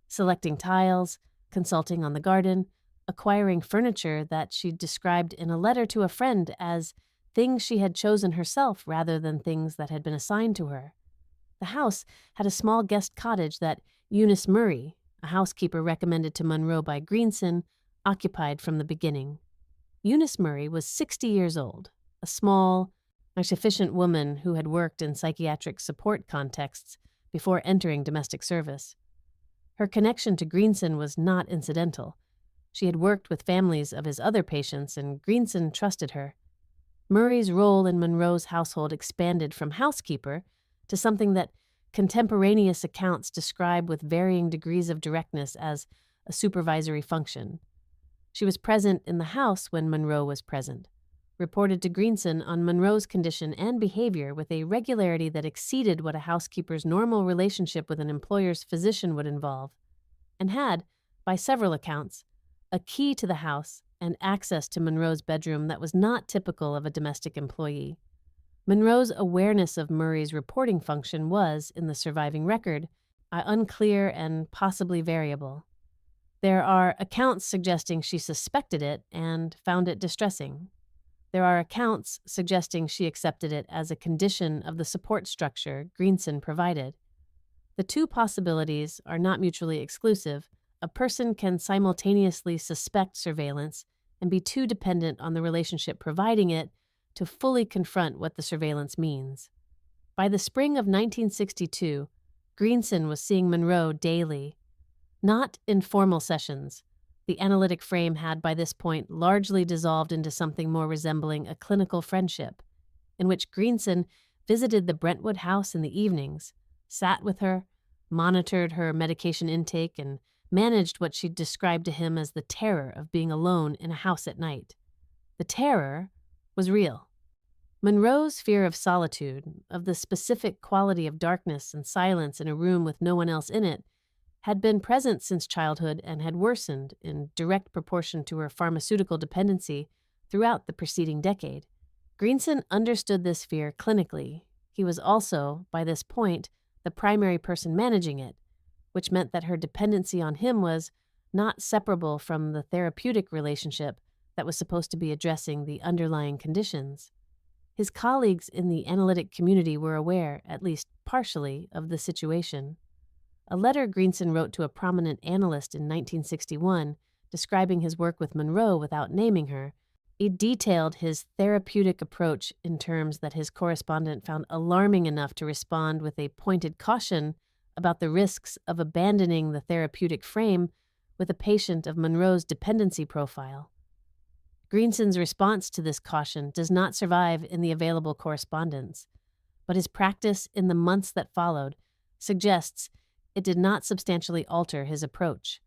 selecting tiles, consulting on the garden, acquiring furniture that she described in a letter to a friend as things she had chosen herself rather than things that had been assigned to her. The house had a small guest cottage that Eunice Murray, a housekeeper recommended to Monroe by Greenson, occupied from the beginning. Eunice Murray was 60 years old, a small, efficient woman who had worked in psychiatric support contexts before entering domestic service. Her connection to Greenson was not incidental. She had worked with families of his other patients, and Greenson trusted her. Murray's role in Monroe's household expanded from housekeeper to something that contemporaneous accounts describe with varying degrees of directness as a supervisory function. She was present in the house when Monroe was present, reported to Greenson on Monroe's condition and behavior with a regularity that exceeded what a housekeeper's normal relationship with an employer's physician would involve, and had, by several accounts, a key to the house and access to Monroe's bedroom that was not typical of a domestic employee. Monroe's awareness of Murray's reporting function was, in the surviving record, unclear and possibly variable. There are accounts suggesting she suspected it and found it distressing. There are accounts suggesting she accepted it as a condition of the support structure Greenson provided. The two possibilities are not mutually exclusive. A person can simultaneously suspect surveillance and be too dependent on the relationship providing it to fully confront what the surveillance means. By the spring of 1962, Greenson was seeing Monroe daily, not in formal sessions. The analytic frame had by this point largely dissolved into something more resembling a clinical friendship, in which Greenson visited the Brentwood house in the evenings, sat with her, monitored her medication intake, and managed what she described to him as the terror of being alone in a house at night. The terror was real. Monroe's fear of solitude, of the specific quality of darkness and silence in a room with no one else in it, had been present since childhood and had worsened in direct proportion to her pharmaceutical dependency throughout the preceding decade. Greenson understood this fear clinically. He was also, by this point, the primary person managing it, which meant that her dependency on him was not separable from the therapeutic relationship that was supposed to be addressing the underlying conditions. His colleagues in the analytic community were aware, at least partially, of the situation. A letter Greenson wrote to a prominent analyst in 1961, describing his work with Monroe without naming her, he detailed his therapeutic approach in terms that his correspondent found alarming enough to respond with a pointed caution about the risks of abandoning the therapeutic frame with a patient of Monroe's dependency profile. Greenson's response to this caution does not survive in the available correspondence, but his practice in the months that followed suggests it did not substantially alter his approach.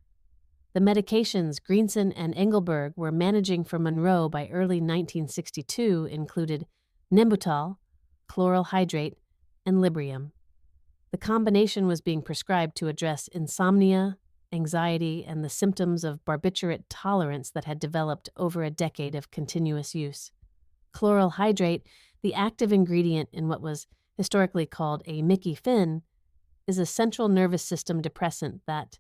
The medications Greenson and Engelberg were managing for Monroe by early 1962 included Nembutal, chloral hydrate, and Librium. The combination was being prescribed to address insomnia, anxiety, and the symptoms of barbiturate tolerance that had developed over a decade of continuous use. Chloral hydrate, the active ingredient in what was historically called a Mickey Finn, is a central nervous system depressant that,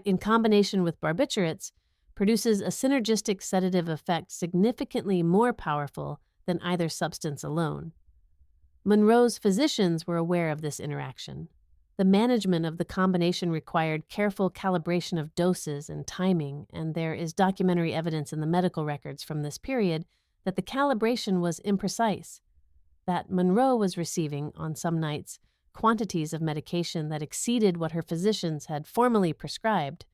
in combination with barbiturates, produces a synergistic sedative effect significantly more powerful than either substance alone. Monroe's physicians were aware of this interaction. The management of the combination required careful calibration of doses and timing, and there is documentary evidence in the medical records from this period that the calibration was imprecise, that Monroe was receiving, on some nights, quantities of medication that exceeded what her physicians had formally prescribed.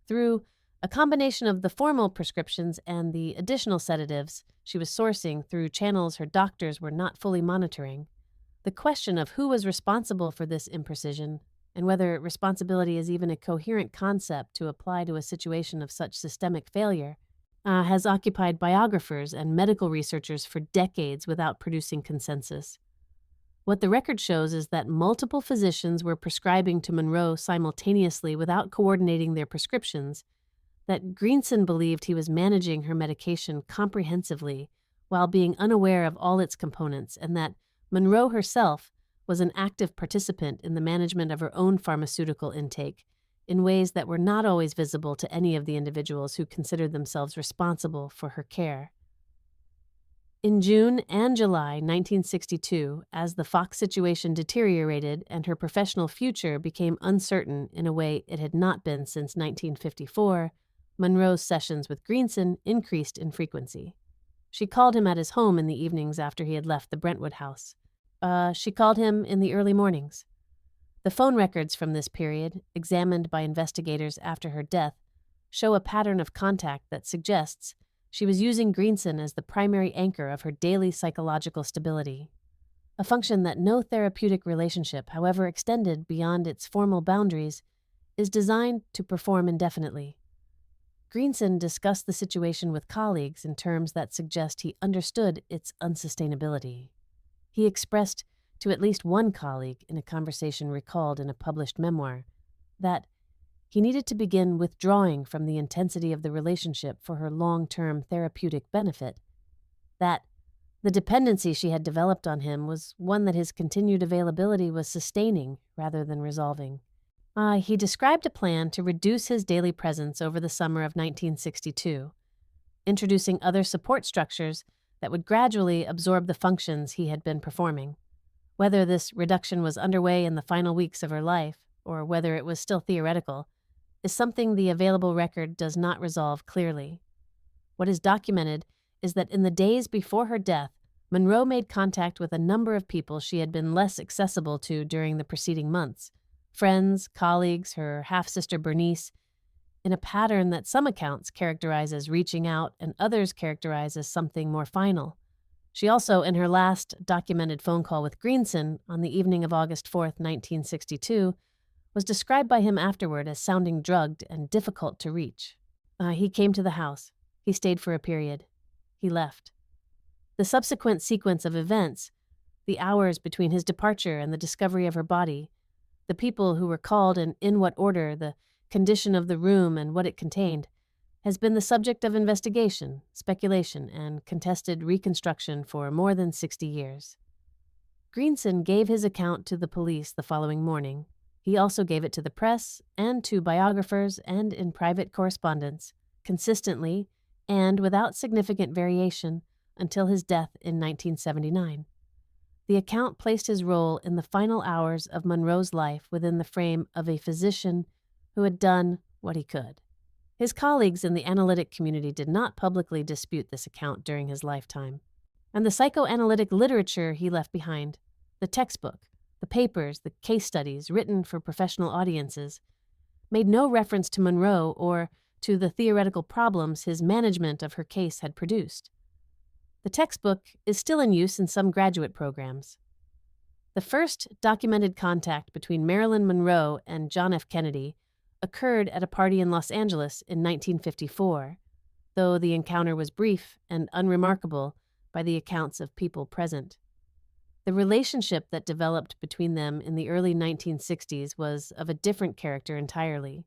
Through a combination of the formal prescriptions and the additional sedatives she was sourcing through channels her doctors were not fully monitoring. The question of who was responsible for this imprecision, and whether responsibility is even a coherent concept to apply to a situation of such systemic failure, has occupied biographers and medical researchers for decades without producing consensus. What the record shows is that multiple physicians were prescribing to Monroe simultaneously without coordinating their prescriptions, that Greenson believed he was managing her medication comprehensively while being unaware of all its components, and that Monroe herself was an active participant in the management of her own pharmaceutical intake in ways that were not always visible to any of the individuals who considered themselves responsible for her care. In June and July 1962, as the Fox situation deteriorated and her professional future became uncertain in a way it had not been since 1954, Monroe's sessions with Greenson increased in frequency. She called him at his home in the evenings after he had left the Brentwood house. She called him in the early mornings. The phone records from this period, examined by investigators after her death, show a pattern of contact that suggests she was using Greenson as the primary anchor of her daily psychological stability, a function that no therapeutic relationship, however extended beyond its formal boundaries, is designed to perform indefinitely. Greenson discussed the situation with colleagues in terms that suggest he understood its unsustainability. He expressed to at least one colleague in a conversation recalled in a published memoir that he needed to begin withdrawing from the intensity of the relationship for her long-term therapeutic benefit, that the dependency she had developed on him was one that his continued availability was sustaining rather than resolving. He described a plan to reduce his daily presence over the summer of 1962, introducing other support structures that would gradually absorb the functions he had been performing. Whether this reduction was underway in the final weeks of her life, or whether it was still theoretical, is something the available record does not resolve clearly. What is documented is that in the days before her death, Monroe made contact with a number of people she had been less accessible to during the preceding months, friends, colleagues, her half-sister Bernice, in a pattern that some accounts characterize as reaching out and others characterize as something more final. She also, in her last documented phone call with Greenson on the evening of August 4th, 1962, was described by him afterward as sounding drugged and difficult to reach. He came to the house. He stayed for a period. He left. The subsequent sequence of events, the hours between his departure and the discovery of her body, the people who were called and in what order, the condition of the room and what it contained, has been the subject of investigation, speculation, and contested reconstruction for more than 60 years. Greenson gave his account to the police the following morning. He also gave it to the press and to biographers and in private correspondence, consistently and without significant variation until his death in 1979. The account placed his role in the final hours of Monroe's life within the frame of a physician who had done what he could. His colleagues in the analytic community did not publicly dispute this account during his lifetime. And the psychoanalytic literature he left behind, the textbook, the papers, the case studies written for professional audiences, made no reference to Monroe or to the theoretical problems his management of her case had produced. The textbook is still in use in some graduate programs. The first documented contact between Marilyn Monroe and John F. Kennedy occurred at a party in Los Angeles in 1954, though the encounter was brief and unremarkable by the accounts of people present. The relationship that developed between them in the early 1960s was of a different character entirely,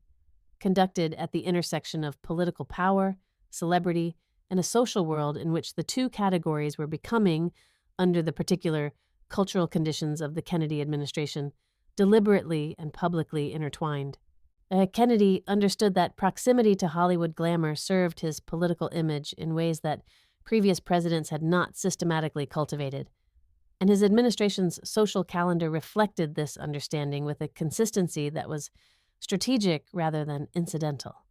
conducted at the intersection of political power, celebrity, and a social world in which the two categories were becoming, under the particular cultural conditions of the Kennedy administration, deliberately and publicly intertwined. Kennedy understood that proximity to Hollywood glamour served his political image in ways that previous presidents had not systematically cultivated, and his administration's social calendar reflected this understanding with a consistency that was strategic rather than incidental.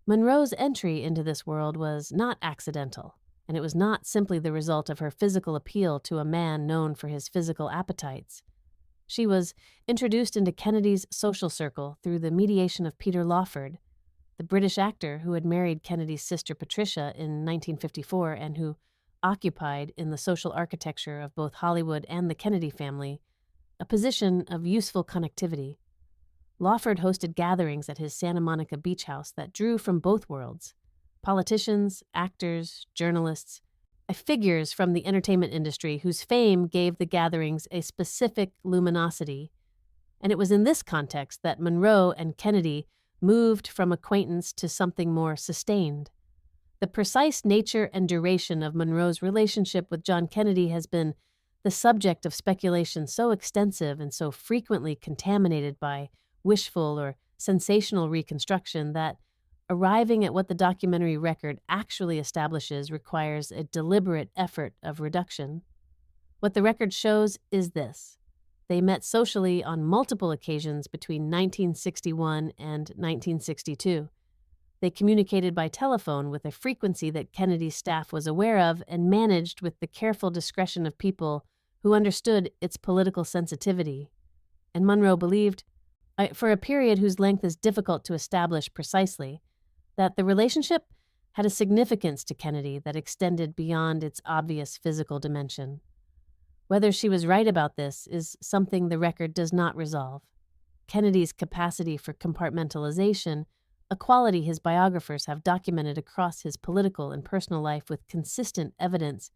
Monroe's entry into this world was not accidental, and it was not simply the result of her physical appeal to a man known for his physical appetites. She was introduced into Kennedy's social circle through the mediation of Peter Lawford, the British actor who had married Kennedy's sister Patricia in 1954 and who occupied in the social architecture of both Hollywood and the Kennedy family a position of useful connectivity. Lawford hosted gatherings at his Santa Monica beach house that drew from both worlds: politicians, actors, journalists, figures from the entertainment industry whose fame gave the gatherings a specific luminosity. And it was in this context that Monroe and Kennedy moved from acquaintance to something more sustained. The precise nature and duration of Monroe's relationship with John Kennedy has been the subject of speculation so extensive and so frequently contaminated by wishful or sensational reconstruction that arriving at what the documentary record actually establishes requires a deliberate effort of reduction. What the record shows is this: they met socially on multiple occasions between 1961 and 1962. They communicated by telephone with a frequency that Kennedy's staff was aware of and managed with the careful discretion of people who understood its political sensitivity. And Monroe believed, for a period whose length is difficult to establish precisely, that the relationship had a significance to Kennedy that extended beyond its obvious physical dimension. Whether she was right about this is something the record does not resolve. Kennedy's capacity for compartmentalization, a quality his biographers have documented across his political and personal life with consistent evidence,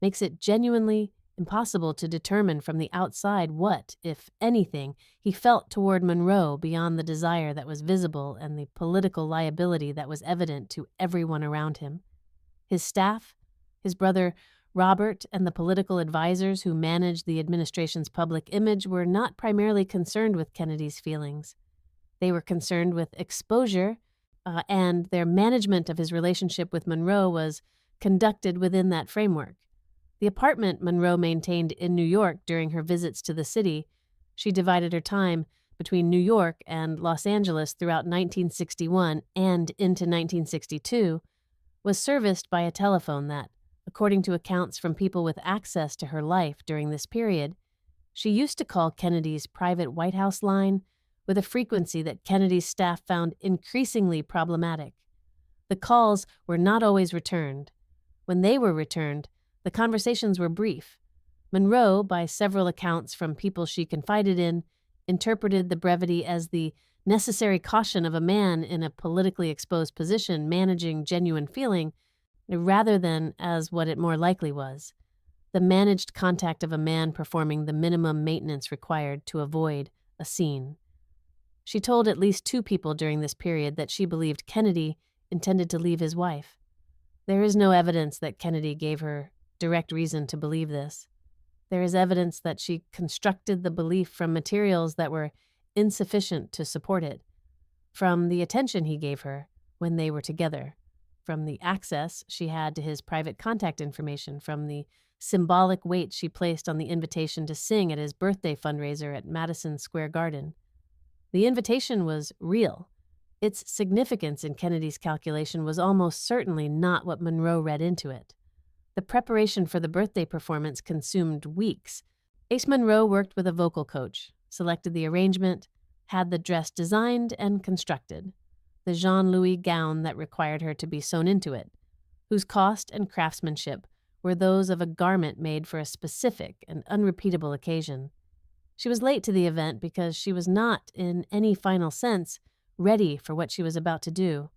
makes it genuinely impossible to determine from the outside what, if anything, he felt toward Monroe beyond the desire that was visible and the political liability that was evident to everyone around him. His staff, his brother Robert, and the political advisors who managed the administration's public image were not primarily concerned with Kennedy's feelings. They were concerned with exposure, and their management of his relationship with Monroe was conducted within that framework. The apartment Monroe maintained in New York during her visits to the city, she divided her time between New York and Los Angeles throughout 1961 and into 1962, was serviced by a telephone that, according to accounts from people with access to her life during this period, she used to call Kennedy's private White House line with a frequency that Kennedy's staff found increasingly problematic. The calls were not always returned. When they were returned, the conversations were brief. Monroe, by several accounts from people she confided in, interpreted the brevity as the necessary caution of a man in a politically exposed position managing genuine feeling, rather than as what it more likely was: the managed contact of a man performing the minimum maintenance required to avoid a scene. She told at least 2 people during this period that she believed Kennedy intended to leave his wife. There is no evidence that Kennedy gave her direct reason to believe this. There is evidence that she constructed the belief from materials that were insufficient to support it, from the attention he gave her when they were together, from the access she had to his private contact information, from the symbolic weight she placed on the invitation to sing at his birthday fundraiser at Madison Square Garden. The invitation was real. Its significance in Kennedy's calculation was almost certainly not what Monroe read into it. The preparation for the birthday performance consumed weeks. Ace Monroe worked with a vocal coach, selected the arrangement, had the dress designed and constructed, the Jean-Louis gown that required her to be sewn into it, whose cost and craftsmanship were those of a garment made for a specific and unrepeatable occasion. She was late to the event because she was not, in any final sense, ready for what she was about to do,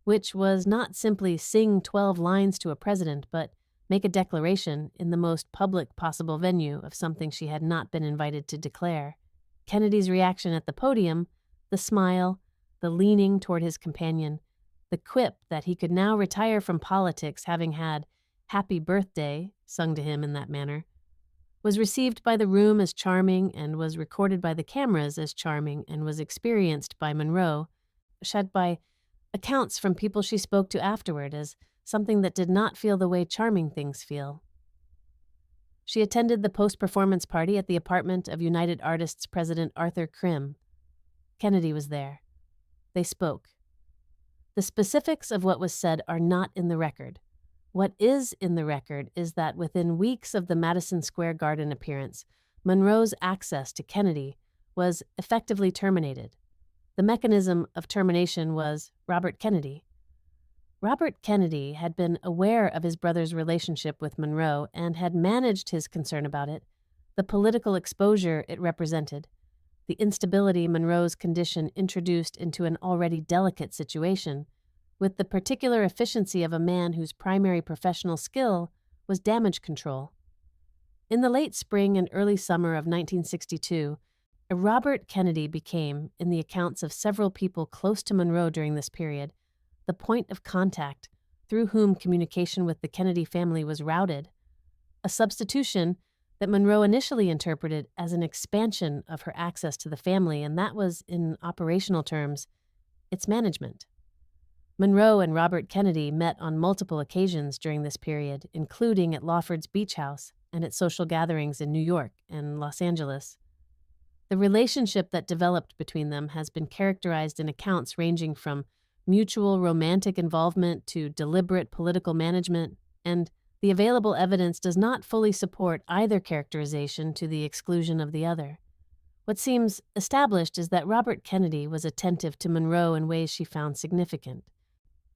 which was not simply sing 12 lines to a president, but make a declaration in the most public possible venue of something she had not been invited to declare. Kennedy's reaction at the podium, the smile, the leaning toward his companion, the quip that he could now retire from politics having had "Happy Birthday" sung to him in that manner, was received by the room as charming and was recorded by the cameras as charming and was experienced by Monroe, shed by accounts from people she spoke to afterward as something that did not feel the way charming things feel. She attended the post-performance party at the apartment of United Artists President Arthur Krim. Kennedy was there. They spoke. The specifics of what was said are not in the record. What is in the record is that within weeks of the Madison Square Garden appearance, Monroe's access to Kennedy was effectively terminated. The mechanism of termination was Robert Kennedy. Robert Kennedy had been aware of his brother's relationship with Monroe and had managed his concern about it, the political exposure it represented, the instability Monroe's condition introduced into an already delicate situation, with the particular efficiency of a man whose primary professional skill was damage control. In the late spring and early summer of 1962, Robert Kennedy became, in the accounts of several people close to Monroe during this period, the point of contact through whom communication with the Kennedy family was routed, a substitution that Monroe initially interpreted as an expansion of her access to the family, and that was, in operational terms, its management. Monroe and Robert Kennedy met on multiple occasions during this period, including at Lawford's Beach House and at social gatherings in New York and Los Angeles. The relationship that developed between them has been characterized in accounts ranging from mutual romantic involvement to deliberate political management, and the available evidence does not fully support either characterization to the exclusion of the other. What seems established is that Robert Kennedy was attentive to Monroe in ways she found significant,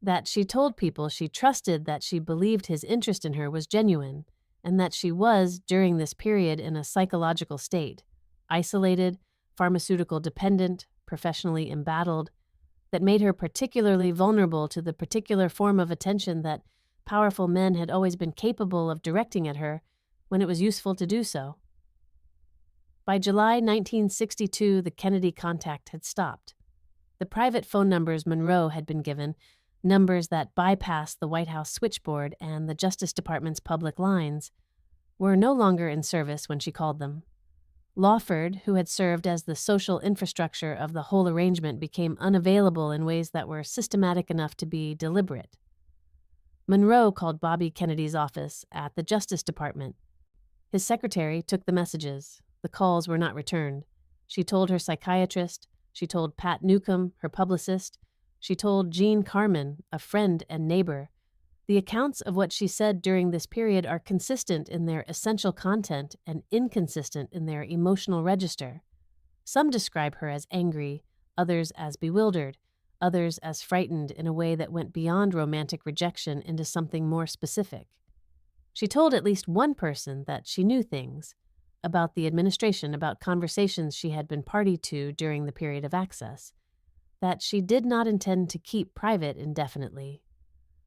that she told people she trusted that she believed his interest in her was genuine, and that she was, during this period, in a psychological state, isolated, pharmaceutical dependent, professionally embattled, that made her particularly vulnerable to the particular form of attention that powerful men had always been capable of directing at her when it was useful to do so. By July 1962, the Kennedy contact had stopped. The private phone numbers Monroe had been given, numbers that bypassed the White House switchboard and the Justice Department's public lines, were no longer in service when she called them. Lawford, who had served as the social infrastructure of the whole arrangement, became unavailable in ways that were systematic enough to be deliberate. Monroe called Bobby Kennedy's office at the Justice Department. His secretary took the messages. The calls were not returned. She told her psychiatrist. She told Pat Newcomb, her publicist. She told Jean Carmen, a friend and neighbor. The accounts of what she said during this period are consistent in their essential content and inconsistent in their emotional register. Some describe her as angry, others as bewildered, others as frightened in a way that went beyond romantic rejection into something more specific. She told at least one person that she knew things about the administration, about conversations she had been party to during the period of access, that she did not intend to keep private indefinitely.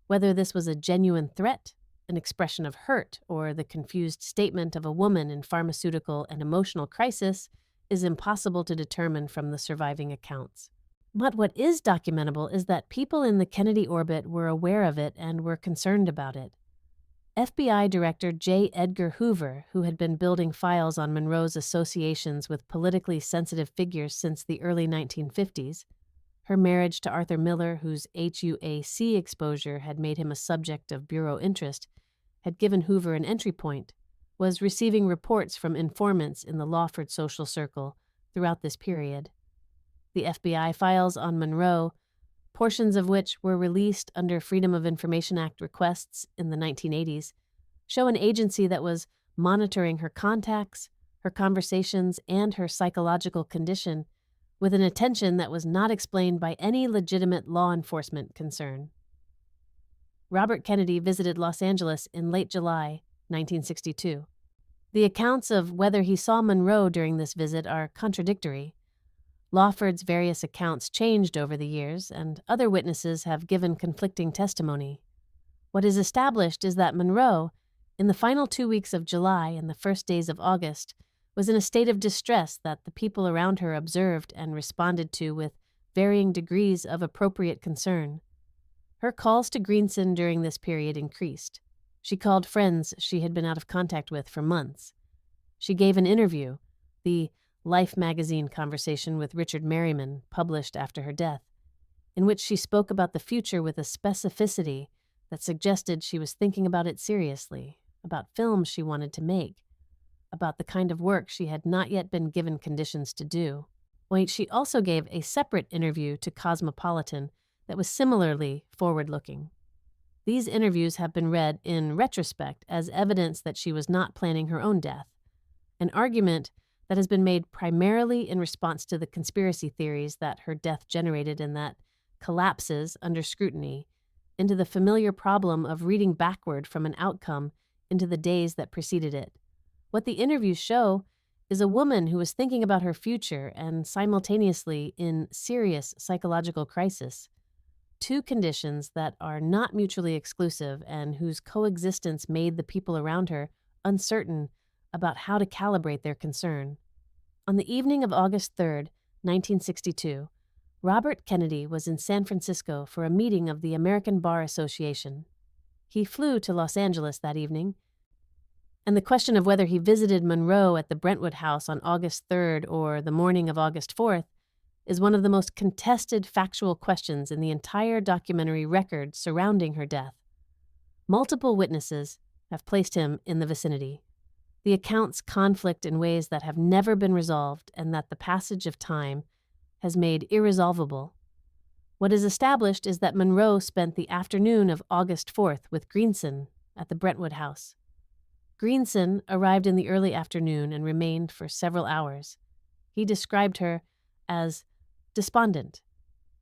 Whether this was a genuine threat, an expression of hurt, or the confused statement of a woman in pharmaceutical and emotional crisis is impossible to determine from the surviving accounts. But what is documentable is that people in the Kennedy orbit were aware of it and were concerned about it. FBI Director J. Edgar Hoover, who had been building files on Monroe's associations with politically sensitive figures since the early 1950s, her marriage to Arthur Miller, whose HUAC exposure had made him a subject of bureau interest, had given Hoover an entry point, was receiving reports from informants in the Lawford social circle throughout this period. The FBI files on Monroe, portions of which were released under Freedom of Information Act requests in the 1980s, show an agency that was monitoring her contacts, her conversations, and her psychological condition with an attention that was not explained by any legitimate law enforcement concern. Robert Kennedy visited Los Angeles in late July 1962. The accounts of whether he saw Monroe during this visit are contradictory. Lawford's various accounts changed over the years, and other witnesses have given conflicting testimony. What is established is that Monroe, in the final 2 weeks of July and the first days of August, was in a state of distress that the people around her observed and responded to with varying degrees of appropriate concern. Her calls to Greenson during this period increased. She called friends she had been out of contact with for months. She gave an interview, the Life magazine conversation with Richard Merriman, published after her death, in which she spoke about the future with a specificity that suggested she was thinking about it seriously, about films she wanted to make, about the kind of work she had not yet been given conditions to do. She also gave a separate interview to Cosmopolitan that was similarly forward-looking. These interviews have been read in retrospect as evidence that she was not planning her own death, an argument that has been made primarily in response to the conspiracy theories that her death generated and that collapses under scrutiny into the familiar problem of reading backward from an outcome into the days that preceded it. What the interviews show is a woman who was thinking about her future and simultaneously in serious psychological crisis, two conditions that are not mutually exclusive and whose coexistence made the people around her uncertain about how to calibrate their concern. On the evening of August 3rd, 1962, Robert Kennedy was in San Francisco for a meeting of the American Bar Association. He flew to Los Angeles that evening, and the question of whether he visited Monroe at the Brentwood House on August 3rd or the morning of August 4th is one of the most contested factual questions in the entire documentary record surrounding her death. Multiple witnesses have placed him in the vicinity. The accounts conflict in ways that have never been resolved and that the passage of time has made irresolvable. What is established is that Monroe spent the afternoon of August 4th with Greenson at the Brentwood House. Greenson arrived in the early afternoon and remained for several hours. He described her as despondent.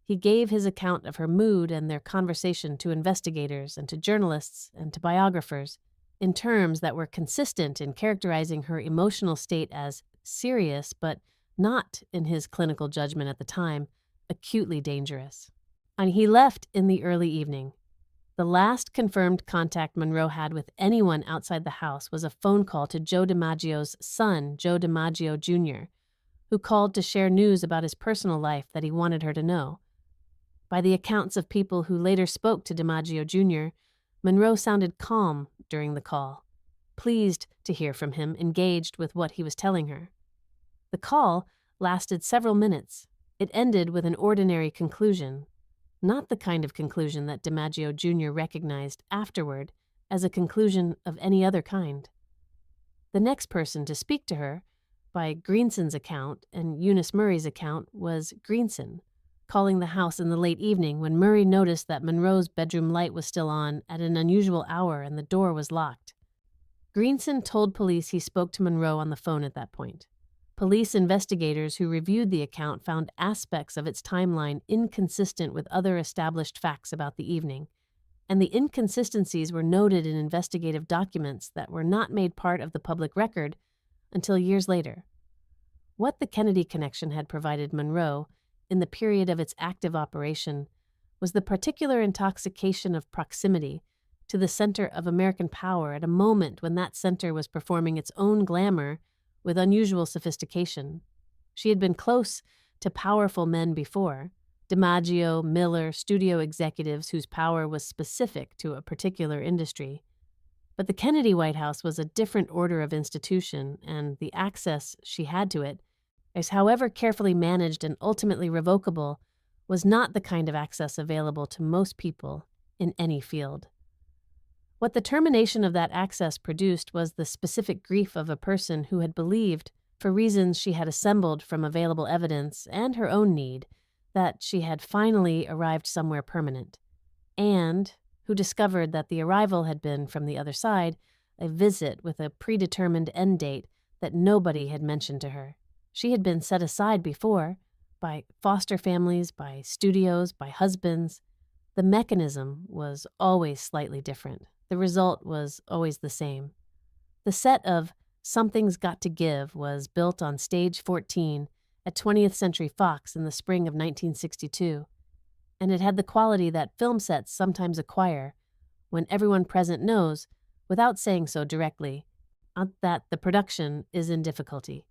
He gave his account of her mood and their conversation to investigators and to journalists and to biographers in terms that were consistent in characterizing her emotional state as serious, but not, in his clinical judgment at the time, acutely dangerous. And he left in the early evening. The last confirmed contact Monroe had with anyone outside the house was a phone call to Joe DiMaggio's son, Joe DiMaggio Jr., who called to share news about his personal life that he wanted her to know. By the accounts of people who later spoke to DiMaggio Jr., Monroe sounded calm during the call, pleased to hear from him, engaged with what he was telling her. The call lasted several minutes. It ended with an ordinary conclusion, not the kind of conclusion that DiMaggio Jr. recognized afterward as a conclusion of any other kind. The next person to speak to her, by Greenson's account and Eunice Murray's account, was Greenson, calling the house in the late evening when Murray noticed that Monroe's bedroom light was still on at an unusual hour and the door was locked. Greenson told police he spoke to Monroe on the phone at that point. Police investigators who reviewed the account found aspects of its timeline inconsistent with other established facts about the evening, and the inconsistencies were noted in investigative documents that were not made part of the public record until years later. What the Kennedy connection had provided Monroe in the period of its active operation was the particular intoxication of proximity to the center of American power at a moment when that center was performing its own glamour with unusual sophistication. She had been close to powerful men before, DiMaggio, Miller, studio executives whose power was specific to a particular industry. But the Kennedy White House was a different order of institution, and the access she had to it, as however carefully managed and ultimately revocable, was not the kind of access available to most people in any field. What the termination of that access produced was the specific grief of a person who had believed, for reasons she had assembled from available evidence and her own need, that she had finally arrived somewhere permanent, and who discovered that the arrival had been, from the other side, a visit with a predetermined end date that nobody had mentioned to her. She had been set aside before, by foster families, by studios, by husbands. The mechanism was always slightly different. The result was always the same. The set of Something's Got to Give was built on Stage 14 at 20th Century Fox in the spring of 1962, and it had the quality that film sets sometimes acquire when everyone present knows, without saying so directly, that the production is in difficulty.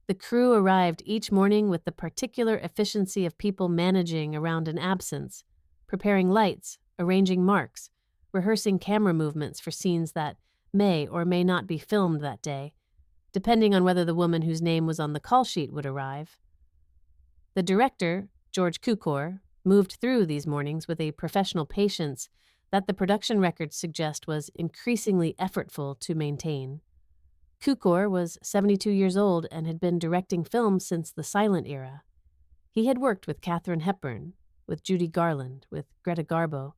The crew arrived each morning with the particular efficiency of people managing around an absence, preparing lights, arranging marks, rehearsing camera movements for scenes that may or may not be filmed that day, depending on whether the woman whose name was on the call sheet would arrive. The director, George Cukor, moved through these mornings with a professional patience that the production records suggest was increasingly effortful to maintain. Cukor was 72 years old and had been directing films since the silent era. He had worked with Katharine Hepburn, with Judy Garland, with Greta Garbo,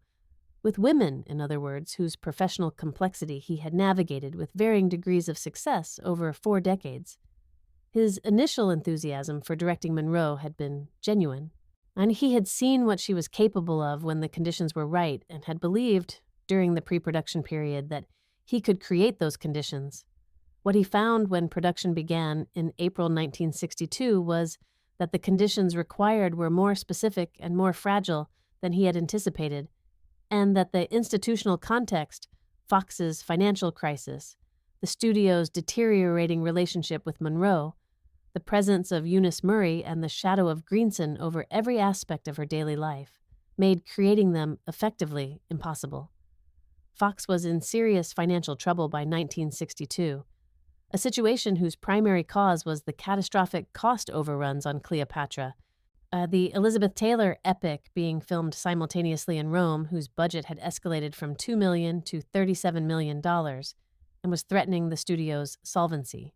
with women, in other words, whose professional complexity he had navigated with varying degrees of success over 4 decades. His initial enthusiasm for directing Monroe had been genuine, and he had seen what she was capable of when the conditions were right and had believed, during the pre-production period, that he could create those conditions. What he found when production began in April 1962 was that the conditions required were more specific and more fragile than he had anticipated, and that the institutional context, Fox's financial crisis, the studio's deteriorating relationship with Monroe, the presence of Eunice Murray and the shadow of Greenson over every aspect of her daily life, made creating them effectively impossible. Fox was in serious financial trouble by 1962, a situation whose primary cause was the catastrophic cost overruns on Cleopatra, the Elizabeth Taylor epic being filmed simultaneously in Rome, whose budget had escalated from $2 million to $37 million and was threatening the studio's solvency.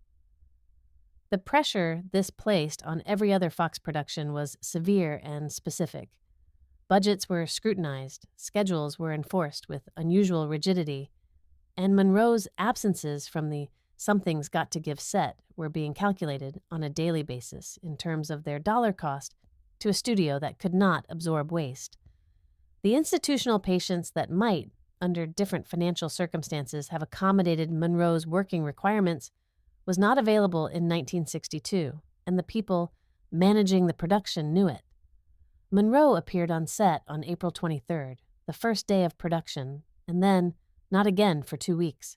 The pressure this placed on every other Fox production was severe and specific. Budgets were scrutinized, schedules were enforced with unusual rigidity, and Monroe's absences from the Something's Got to Give set were being calculated on a daily basis in terms of their dollar cost to a studio that could not absorb waste. The institutional patience that might, under different financial circumstances, have accommodated Monroe's working requirements was not available in 1962, and the people managing the production knew it. Monroe appeared on set on April 23rd, the first day of production, and then not again for 2 weeks.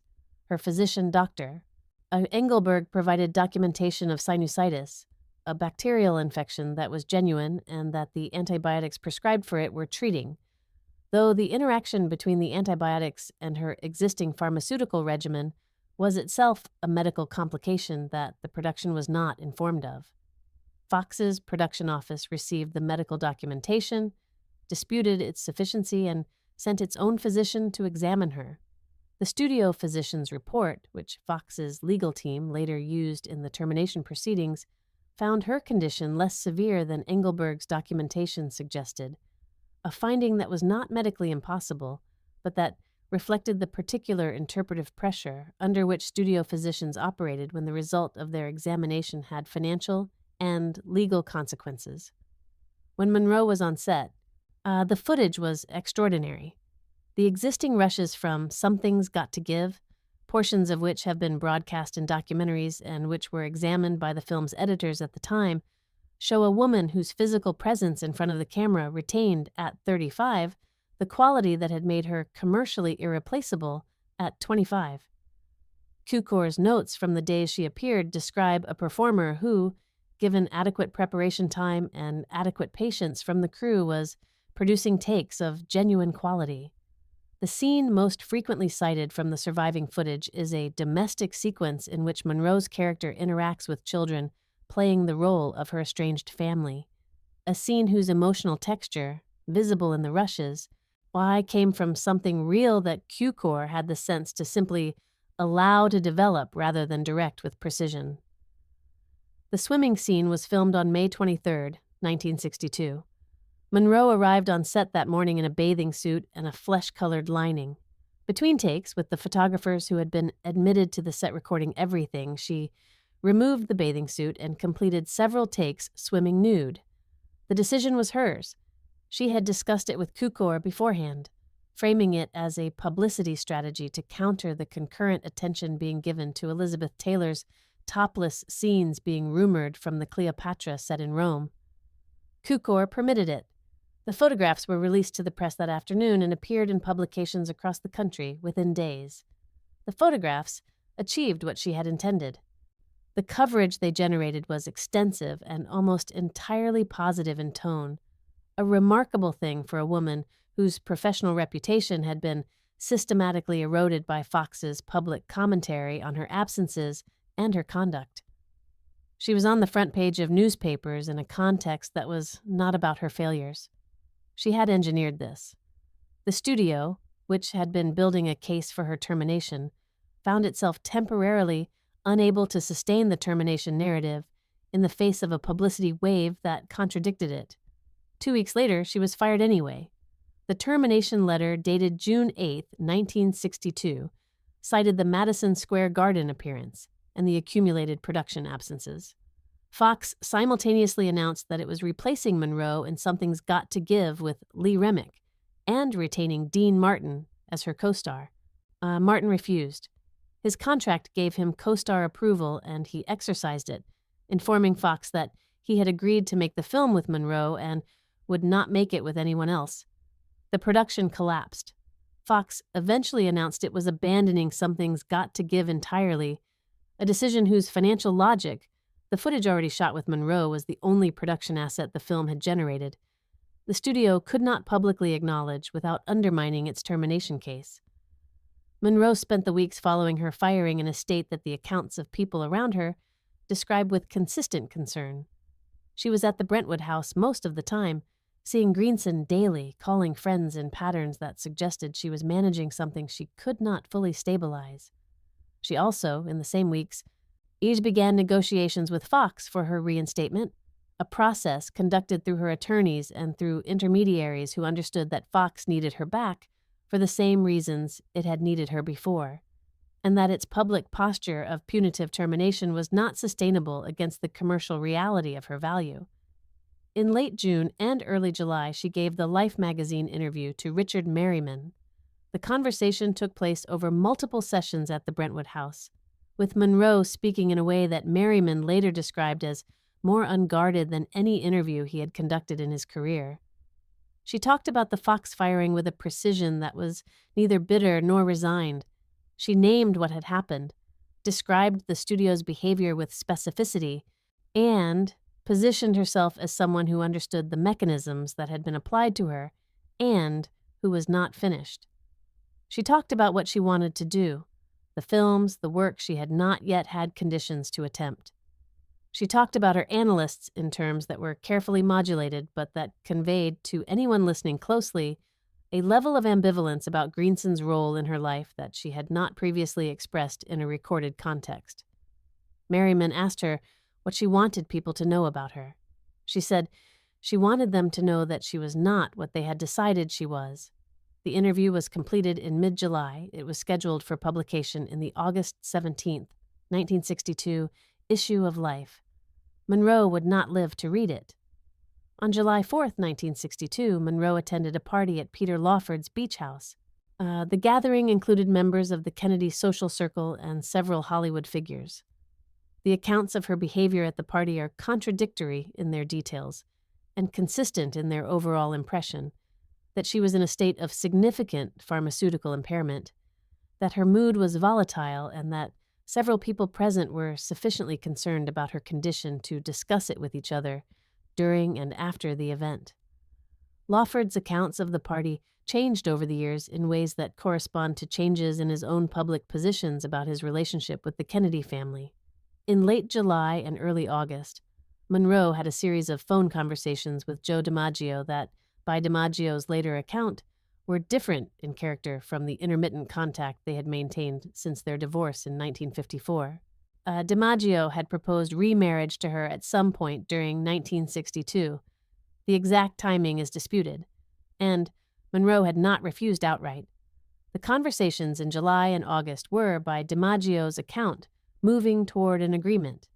Her physician doctor, Engelberg, provided documentation of sinusitis, a bacterial infection that was genuine and that the antibiotics prescribed for it were treating, though the interaction between the antibiotics and her existing pharmaceutical regimen was itself a medical complication that the production was not informed of. Fox's production office received the medical documentation, disputed its sufficiency, and sent its own physician to examine her. The studio physician's report, which Fox's legal team later used in the termination proceedings, found her condition less severe than Engelberg's documentation suggested, a finding that was not medically impossible, but that reflected the particular interpretive pressure under which studio physicians operated when the result of their examination had financial and legal consequences. When Monroe was on set, the footage was extraordinary. The existing rushes from Something's Got to Give, portions of which have been broadcast in documentaries and which were examined by the film's editors at the time, show a woman whose physical presence in front of the camera retained, at 35, the quality that had made her commercially irreplaceable at 25. Cukor's notes from the days she appeared describe a performer who, given adequate preparation time and adequate patience from the crew, was producing takes of genuine quality. The scene most frequently cited from the surviving footage is a domestic sequence in which Monroe's character interacts with children, playing the role of her estranged family. A scene whose emotional texture, visible in the rushes, came from something real that Cukor had the sense to simply allow to develop rather than direct with precision. The swimming scene was filmed on May 23, 1962. Monroe arrived on set that morning in a bathing suit and a flesh-colored lining. Between takes, with the photographers who had been admitted to the set recording everything, she removed the bathing suit and completed several takes swimming nude. The decision was hers. She had discussed it with Cukor beforehand, framing it as a publicity strategy to counter the concurrent attention being given to Elizabeth Taylor's topless scenes being rumored from the Cleopatra set in Rome. Cukor permitted it. The photographs were released to the press that afternoon and appeared in publications across the country within days. The photographs achieved what she had intended. The coverage they generated was extensive and almost entirely positive in tone, a remarkable thing for a woman whose professional reputation had been systematically eroded by Fox's public commentary on her absences and her conduct. She was on the front page of newspapers in a context that was not about her failures. She had engineered this. The studio, which had been building a case for her termination, found itself temporarily unable to sustain the termination narrative in the face of a publicity wave that contradicted it. 2 weeks later, she was fired anyway. The termination letter, dated June 8, 1962, cited the Madison Square Garden appearance and the accumulated production absences. Fox simultaneously announced that it was replacing Monroe in Something's Got to Give with Lee Remick and retaining Dean Martin as her co-star. Martin refused. His contract gave him co-star approval and he exercised it, informing Fox that he had agreed to make the film with Monroe and would not make it with anyone else. The production collapsed. Fox eventually announced it was abandoning Something's Got to Give entirely, a decision whose financial logic, the footage already shot with Monroe, was the only production asset the film had generated. The studio could not publicly acknowledge without undermining its termination case. Monroe spent the weeks following her firing in a state that the accounts of people around her describe with consistent concern. She was at the Brentwood house most of the time, seeing Greenson daily, calling friends in patterns that suggested she was managing something she could not fully stabilize. She also, in the same weeks, began negotiations with Fox for her reinstatement, a process conducted through her attorneys and through intermediaries who understood that Fox needed her back for the same reasons it had needed her before, and that its public posture of punitive termination was not sustainable against the commercial reality of her value. In late June and early July, she gave the Life magazine interview to Richard Merriman. The conversation took place over multiple sessions at the Brentwood house, with Monroe speaking in a way that Merriman later described as more unguarded than any interview he had conducted in his career. She talked about the Fox firing with a precision that was neither bitter nor resigned. She named what had happened, described the studio's behavior with specificity, and positioned herself as someone who understood the mechanisms that had been applied to her and who was not finished. She talked about what she wanted to do, the films, the work she had not yet had conditions to attempt. She talked about her analysts in terms that were carefully modulated but that conveyed to anyone listening closely a level of ambivalence about Greenson's role in her life that she had not previously expressed in a recorded context. Merriman asked her what she wanted people to know about her. She said she wanted them to know that she was not what they had decided she was. The interview was completed in mid-July. It was scheduled for publication in the August 17, 1962, issue of Life. Monroe would not live to read it. On July 4, 1962, Monroe attended a party at Peter Lawford's beach house. The gathering included members of the Kennedy social circle and several Hollywood figures. The accounts of her behavior at the party are contradictory in their details and consistent in their overall impression that she was in a state of significant pharmaceutical impairment, that her mood was volatile, and that Several people present were sufficiently concerned about her condition to discuss it with each other during and after the event. Lawford's accounts of the party changed over the years in ways that correspond to changes in his own public positions about his relationship with the Kennedy family. In late July and early August, Monroe had a series of phone conversations with Joe DiMaggio that, by DiMaggio's later account, were different in character from the intermittent contact they had maintained since their divorce in 1954. DiMaggio had proposed remarriage to her at some point during 1962. The exact timing is disputed, and Monroe had not refused outright. The conversations in July and August were, by DiMaggio's account, moving toward an agreement.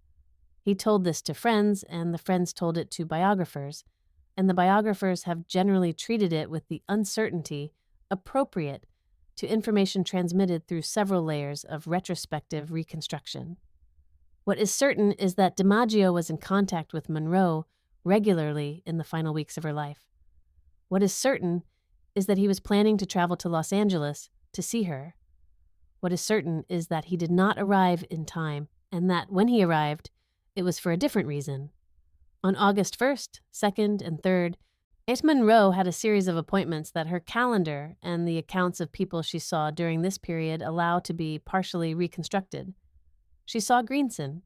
He told this to friends, and the friends told it to biographers, and the biographers have generally treated it with the uncertainty appropriate to information transmitted through several layers of retrospective reconstruction. What is certain is that DiMaggio was in contact with Monroe regularly in the final weeks of her life. What is certain is that he was planning to travel to Los Angeles to see her. What is certain is that he did not arrive in time, and that when he arrived, it was for a different reason. On August 1st, 2nd, and 3rd, Aunt Monroe had a series of appointments that her calendar and the accounts of people she saw during this period allow to be partially reconstructed. She saw Greenson.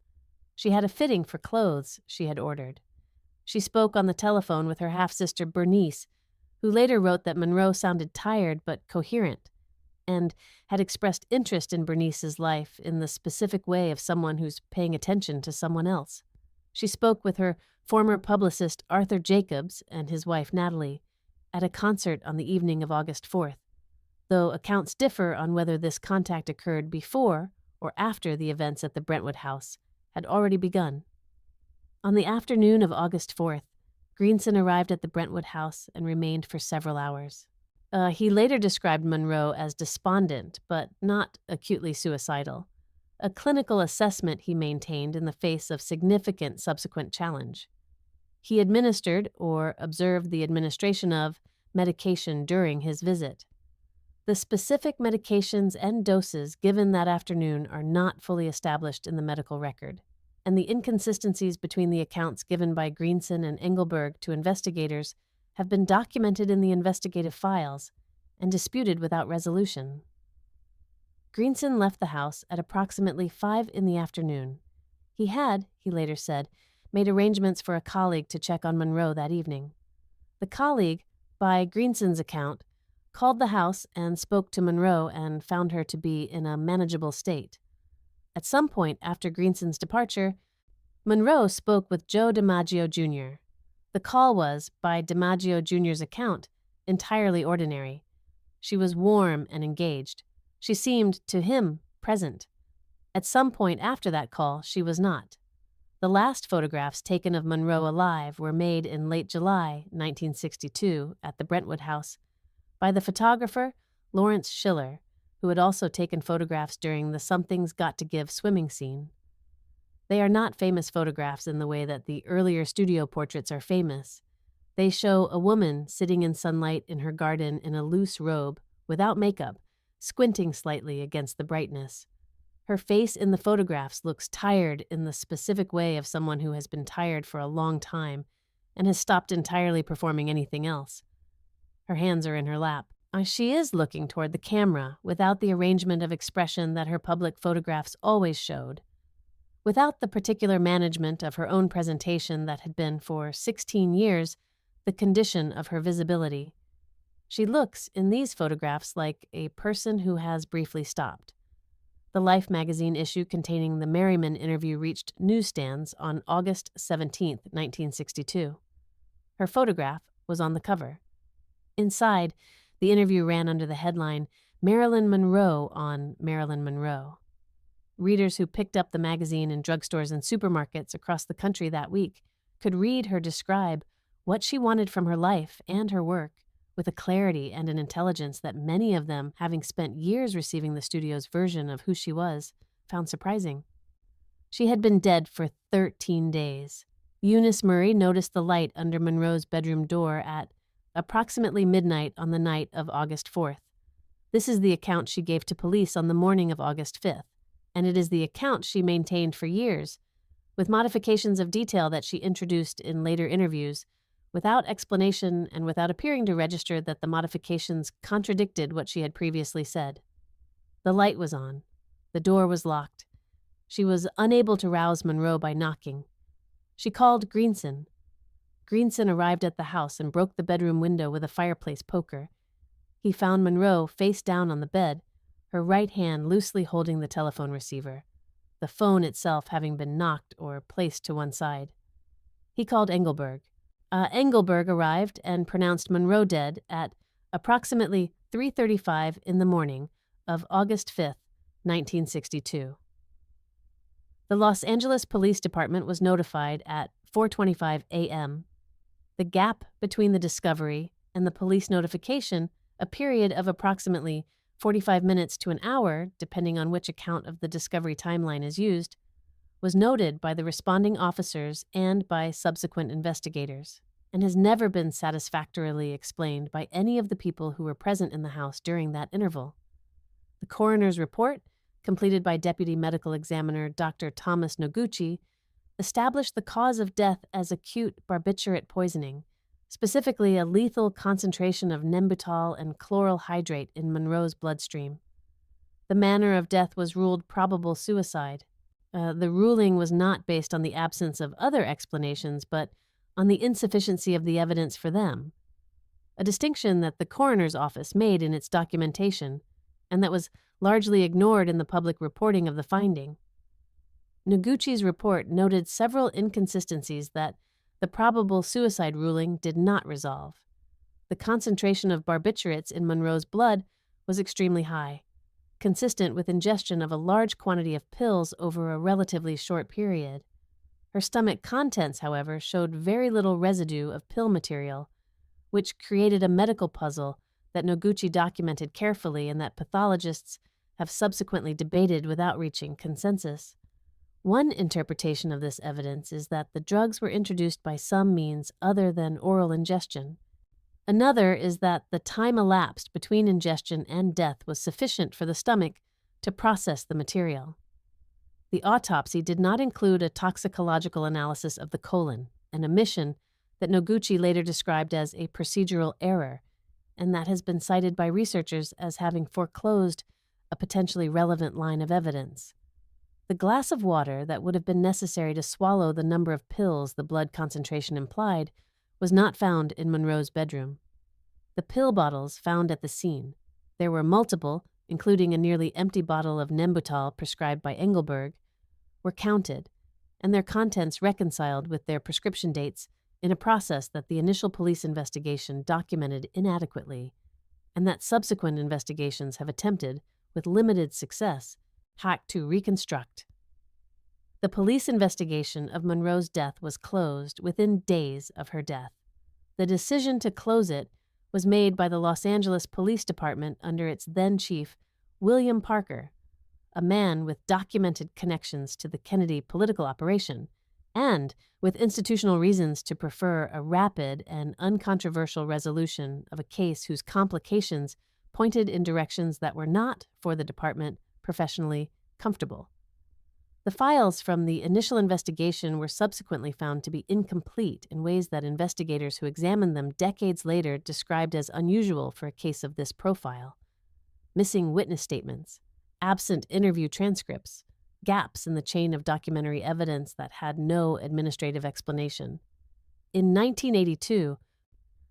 She had a fitting for clothes she had ordered. She spoke on the telephone with her half-sister Bernice, who later wrote that Monroe sounded tired but coherent, and had expressed interest in Bernice's life in the specific way of someone who's paying attention to someone else. She spoke with her former publicist Arthur Jacobs and his wife Natalie at a concert on the evening of August 4th, though accounts differ on whether this contact occurred before or after the events at the Brentwood house had already begun. On the afternoon of August 4th, Greenson arrived at the Brentwood house and remained for several hours. He later described Monroe as despondent, but not acutely suicidal, a clinical assessment he maintained in the face of significant subsequent challenge. He administered, or observed the administration of, medication during his visit. The specific medications and doses given that afternoon are not fully established in the medical record, and the inconsistencies between the accounts given by Greenson and Engelberg to investigators have been documented in the investigative files and disputed without resolution. Greenson left the house at approximately 5 p.m. He had, he later said, made arrangements for a colleague to check on Monroe that evening. The colleague, by Greenson's account, called the house and spoke to Monroe and found her to be in a manageable state. At some point after Greenson's departure, Monroe spoke with Joe DiMaggio Jr. The call was, by DiMaggio Jr.'s account, entirely ordinary. She was warm and engaged. She seemed, to him, present. At some point after that call, she was not. The last photographs taken of Monroe alive were made in late July 1962 at the Brentwood house by the photographer Lawrence Schiller, who had also taken photographs during the Something's Got to Give swimming scene. They are not famous photographs in the way that the earlier studio portraits are famous. They show a woman sitting in sunlight in her garden in a loose robe, without makeup, squinting slightly against the brightness. Her face in the photographs looks tired in the specific way of someone who has been tired for a long time and has stopped entirely performing anything else. Her hands are in her lap. She is looking toward the camera without the arrangement of expression that her public photographs always showed. Without the particular management of her own presentation that had been, for 16 years, the condition of her visibility. She looks, in these photographs, like a person who has briefly stopped. The Life magazine issue containing the Merriman interview reached newsstands on August 17, 1962. Her photograph was on the cover. Inside, the interview ran under the headline, Marilyn Monroe on Marilyn Monroe. Readers who picked up the magazine in drugstores and supermarkets across the country that week could read her describe what she wanted from her life and her work with a clarity and an intelligence that many of them, having spent years receiving the studio's version of who she was, found surprising. She had been dead for 13 days. Eunice Murray noticed the light under Monroe's bedroom door at approximately midnight on the night of August 4th. This is the account she gave to police on the morning of August 5th. and it is the account she maintained for years, with modifications of detail that she introduced in later interviews, without explanation and without appearing to register that the modifications contradicted what she had previously said. The light was on. The door was locked. She was unable to rouse Monroe by knocking. She called Greenson. Greenson arrived at the house and broke the bedroom window with a fireplace poker. He found Monroe face down on the bed, her right hand loosely holding the telephone receiver, the phone itself having been knocked or placed to one side. He called Engelberg. Engelberg arrived and pronounced Monroe dead at approximately 3:35 in the morning of August 5th, 1962. The Los Angeles Police Department was notified at 4:25 a.m. The gap between the discovery and the police notification, a period of approximately 45 minutes to an hour, depending on which account of the discovery timeline is used, was noted by the responding officers and by subsequent investigators, and has never been satisfactorily explained by any of the people who were present in the house during that interval. The coroner's report, completed by Deputy Medical Examiner Dr. Thomas Noguchi, established the cause of death as acute barbiturate poisoning, specifically a lethal concentration of nembutal and chloral hydrate in Monroe's bloodstream. The manner of death was ruled probable suicide. The ruling was not based on the absence of other explanations, but on the insufficiency of the evidence for them, a distinction that the coroner's office made in its documentation, and that was largely ignored in the public reporting of the finding. Noguchi's report noted several inconsistencies that the probable suicide ruling did not resolve. The concentration of barbiturates in Monroe's blood was extremely high, consistent with ingestion of a large quantity of pills over a relatively short period. Her stomach contents, however, showed very little residue of pill material, which created a medical puzzle that Noguchi documented carefully and that pathologists have subsequently debated without reaching consensus. One interpretation of this evidence is that the drugs were introduced by some means other than oral ingestion. Another is that the time elapsed between ingestion and death was sufficient for the stomach to process the material. The autopsy did not include a toxicological analysis of the colon, an omission that Noguchi later described as a procedural error, and that has been cited by researchers as having foreclosed a potentially relevant line of evidence. The glass of water that would have been necessary to swallow the number of pills the blood concentration implied was not found in Monroe's bedroom. The pill bottles found at the scene, there were multiple, including a nearly empty bottle of nembutal prescribed by Engelberg, were counted, and their contents reconciled with their prescription dates in a process that the initial police investigation documented inadequately, and that subsequent investigations have attempted, with limited success, to reconstruct. The police investigation of Monroe's death was closed within days of her death. The decision to close it was made by the Los Angeles Police Department under its then-chief, William Parker, a man with documented connections to the Kennedy political operation, and with institutional reasons to prefer a rapid and uncontroversial resolution of a case whose complications pointed in directions that were not, for the department, professionally comfortable. The files from the initial investigation were subsequently found to be incomplete in ways that investigators who examined them decades later described as unusual for a case of this profile. Missing witness statements, absent interview transcripts, gaps in the chain of documentary evidence that had no administrative explanation. In 1982,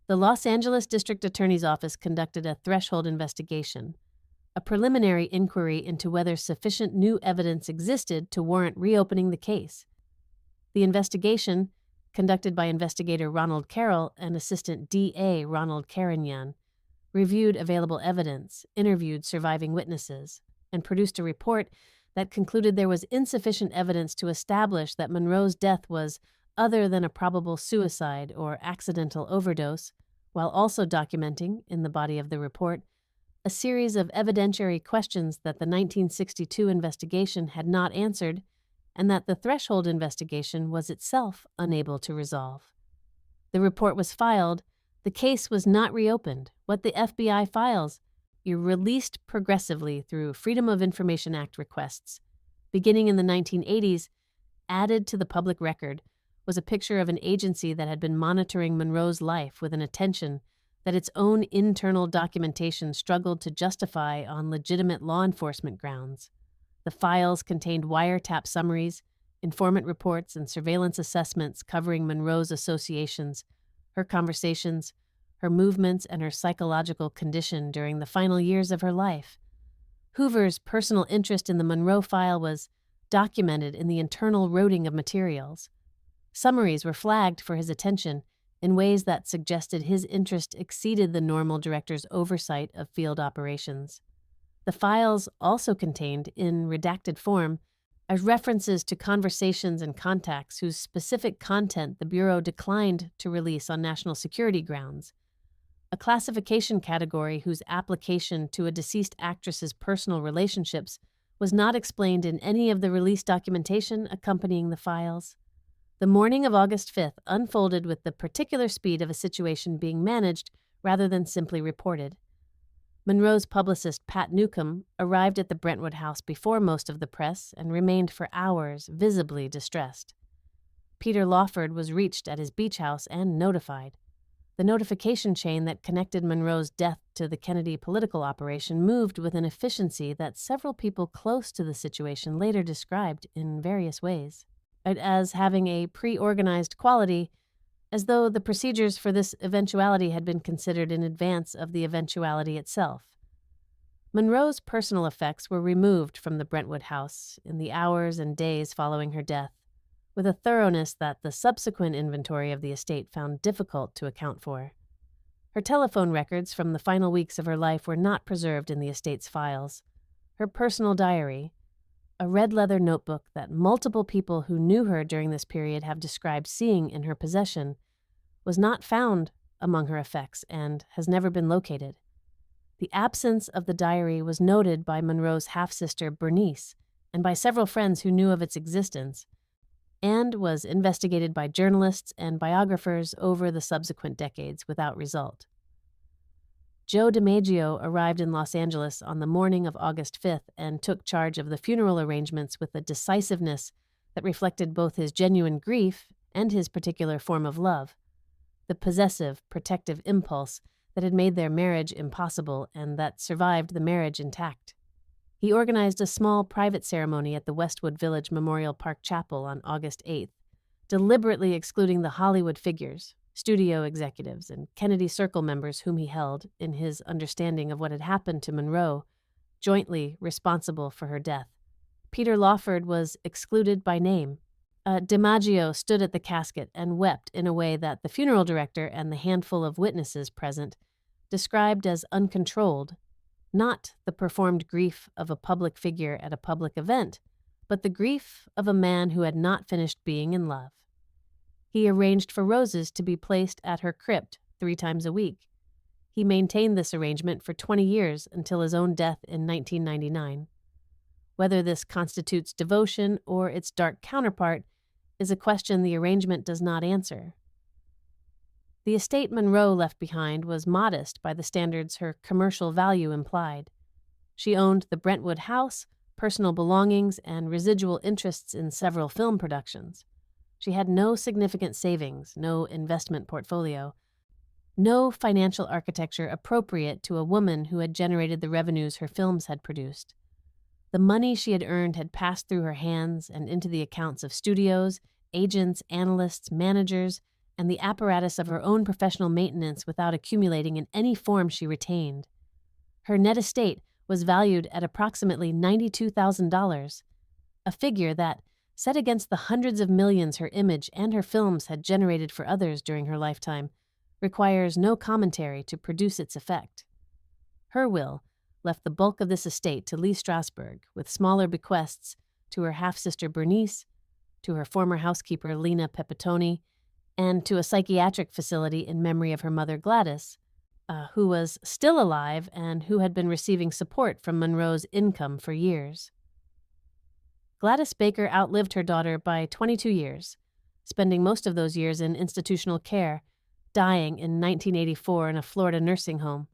the Los Angeles District Attorney's Office conducted a threshold investigation, a preliminary inquiry into whether sufficient new evidence existed to warrant reopening the case. The investigation, conducted by investigator Ronald Carroll and assistant DA Ronald Carignan, reviewed available evidence, interviewed surviving witnesses, and produced a report that concluded there was insufficient evidence to establish that Monroe's death was other than a probable suicide or accidental overdose, while also documenting, in the body of the report, a series of evidentiary questions that the 1962 investigation had not answered, and that the threshold investigation was itself unable to resolve. The report was filed. The case was not reopened. What the FBI files, you're released progressively through Freedom of Information Act requests. Beginning in the 1980s, added to the public record was a picture of an agency that had been monitoring Monroe's life with an attention that its own internal documentation struggled to justify on legitimate law enforcement grounds. The files contained wiretap summaries, informant reports, and surveillance assessments covering Monroe's associations, her conversations, her movements, and her psychological condition during the final years of her life. Hoover's personal interest in the Monroe file was documented in the internal routing of materials. Summaries were flagged for his attention in ways that suggested his interest exceeded the normal director's oversight of field operations. The files also contained, in redacted form, as references to conversations and contacts whose specific content the Bureau declined to release on national security grounds, a classification category whose application to a deceased actress's personal relationships was not explained in any of the release documentation accompanying the files. The morning of August 5th unfolded with the particular speed of a situation being managed rather than simply reported. Monroe's publicist, Pat Newcomb, arrived at the Brentwood house before most of the press and remained for hours, visibly distressed. Peter Lawford was reached at his beach house and notified. The notification chain that connected Monroe's death to the Kennedy political operation moved with an efficiency that several people close to the situation later described in various ways. As having a pre-organized quality, as though the procedures for this eventuality had been considered in advance of the eventuality itself. Monroe's personal effects were removed from the Brentwood house in the hours and days following her death, with a thoroughness that the subsequent inventory of the estate found difficult to account for. Her telephone records from the final weeks of her life were not preserved in the estate's files. Her personal diary, a red leather notebook that multiple people who knew her during this period have described seeing in her possession, was not found among her effects and has never been located. The absence of the diary was noted by Monroe's half-sister Bernice and by several friends who knew of its existence, and was investigated by journalists and biographers over the subsequent decades without result. Joe DiMaggio arrived in Los Angeles on the morning of August 5th and took charge of the funeral arrangements with a decisiveness that reflected both his genuine grief and his particular form of love, the possessive, protective impulse that had made their marriage impossible and that survived the marriage intact. He organized a small private ceremony at the Westwood Village Memorial Park Chapel on August 8th, deliberately excluding the Hollywood figures, studio executives, and Kennedy Circle members whom he held, in his understanding of what had happened to Monroe, jointly responsible for her death. Peter Lawford was excluded by name. DiMaggio stood at the casket and wept in a way that the funeral director and the handful of witnesses present described as uncontrolled, not the performed grief of a public figure at a public event, but the grief of a man who had not finished being in love. He arranged for roses to be placed at her crypt 3 times a week. He maintained this arrangement for 20 years until his own death in 1999. Whether this constitutes devotion or its dark counterpart is a question the arrangement does not answer. The estate Monroe left behind was modest by the standards her commercial value implied. She owned the Brentwood house, personal belongings, and residual interests in several film productions. She had no significant savings, no investment portfolio, no financial architecture appropriate to a woman who had generated the revenues her films had produced. The money she had earned had passed through her hands and into the accounts of studios, agents, analysts, managers, and the apparatus of her own professional maintenance without accumulating in any form she retained. Her net estate was valued at approximately $92,000, a figure that, set against the hundreds of millions her image and her films had generated for others during her lifetime, requires no commentary to produce its effect. Her will left the bulk of this estate to Lee Strasberg, with smaller bequests to her half-sister Bernice, to her former housekeeper Lena Pepitone, and to a psychiatric facility in memory of her mother Gladys, who was still alive and who had been receiving support from Monroe's income for years. Gladys Baker outlived her daughter by 22 years, spending most of those years in institutional care, dying in 1984 in a Florida nursing home.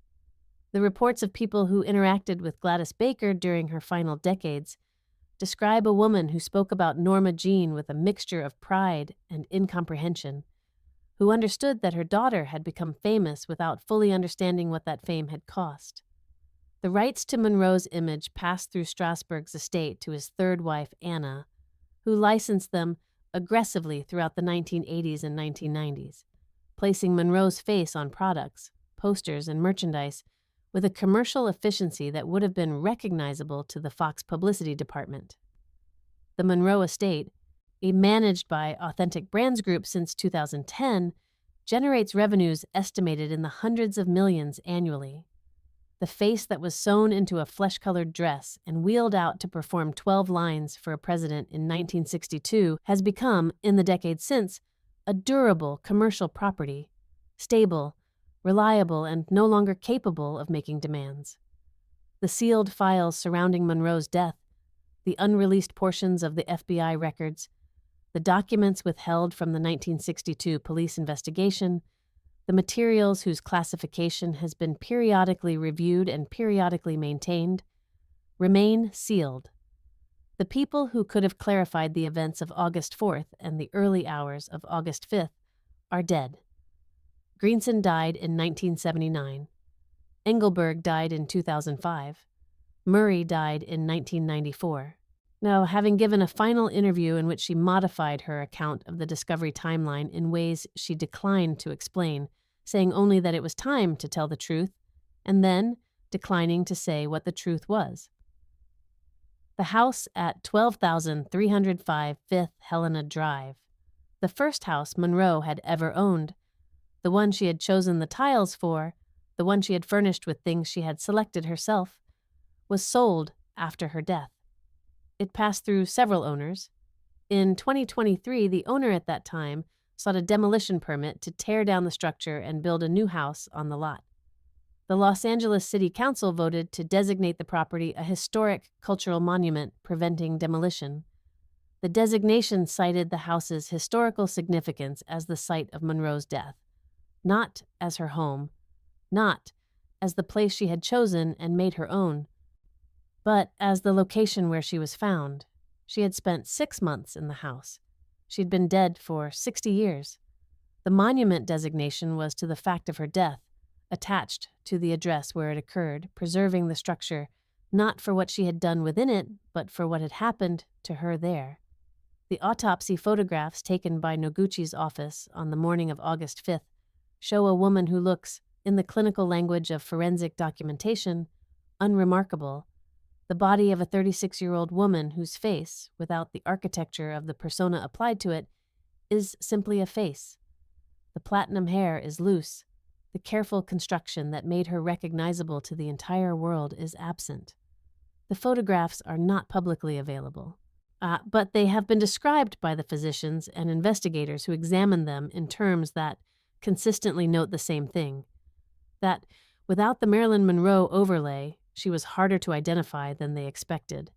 The reports of people who interacted with Gladys Baker during her final decades describe a woman who spoke about Norma Jean with a mixture of pride and incomprehension, who understood that her daughter had become famous without fully understanding what that fame had cost. The rights to Monroe's image passed through Strasberg's estate to his third wife, Anna, who licensed them aggressively throughout the 1980s and 1990s, placing Monroe's face on products, posters, and merchandise with a commercial efficiency that would have been recognizable to the Fox publicity department. The Monroe estate, managed by Authentic Brands Group since 2010, generates revenues estimated in the hundreds of millions annually. The face that was sewn into a flesh-colored dress and wheeled out to perform 12 lines for a president in 1962 has become, in the decades since, a durable commercial property, stable, reliable, and no longer capable of making demands. The sealed files surrounding Monroe's death, the unreleased portions of the FBI records, the documents withheld from the 1962 police investigation, the materials whose classification has been periodically reviewed and periodically maintained, remain sealed. The people who could have clarified the events of August 4th and the early hours of August 5th are dead. Greenson died in 1979. Engelberg died in 2005. Murray died in 1994. Now, having given a final interview in which she modified her account of the discovery timeline in ways she declined to explain, saying only that it was time to tell the truth, and then declining to say what the truth was. The house at 12,305 Fifth Helena Drive, the first house Monroe had ever owned, the one she had chosen the tiles for, the one she had furnished with things she had selected herself, was sold after her death. It passed through several owners. In 2023, the owner at that time sought a demolition permit to tear down the structure and build a new house on the lot. The Los Angeles City Council voted to designate the property a historic cultural monument preventing demolition. The designation cited the house's historical significance as the site of Monroe's death, not as her home, not as the place she had chosen and made her own, but as the location where she was found. She had spent 6 months in the house. She had been dead for 60 years. The monument designation was to the fact of her death, attached to the address where it occurred, preserving the structure not for what she had done within it, but for what had happened to her there. The autopsy photographs taken by Noguchi's office on the morning of August 5th show a woman who looks, in the clinical language of forensic documentation, unremarkable. The body of a 36-year-old woman whose face, without the architecture of the persona applied to it, is simply a face. The platinum hair is loose. The careful construction that made her recognizable to the entire world is absent. The photographs are not publicly available, but they have been described by the physicians and investigators who examined them in terms that consistently note the same thing, that without the Marilyn Monroe overlay, she was harder to identify than they expected.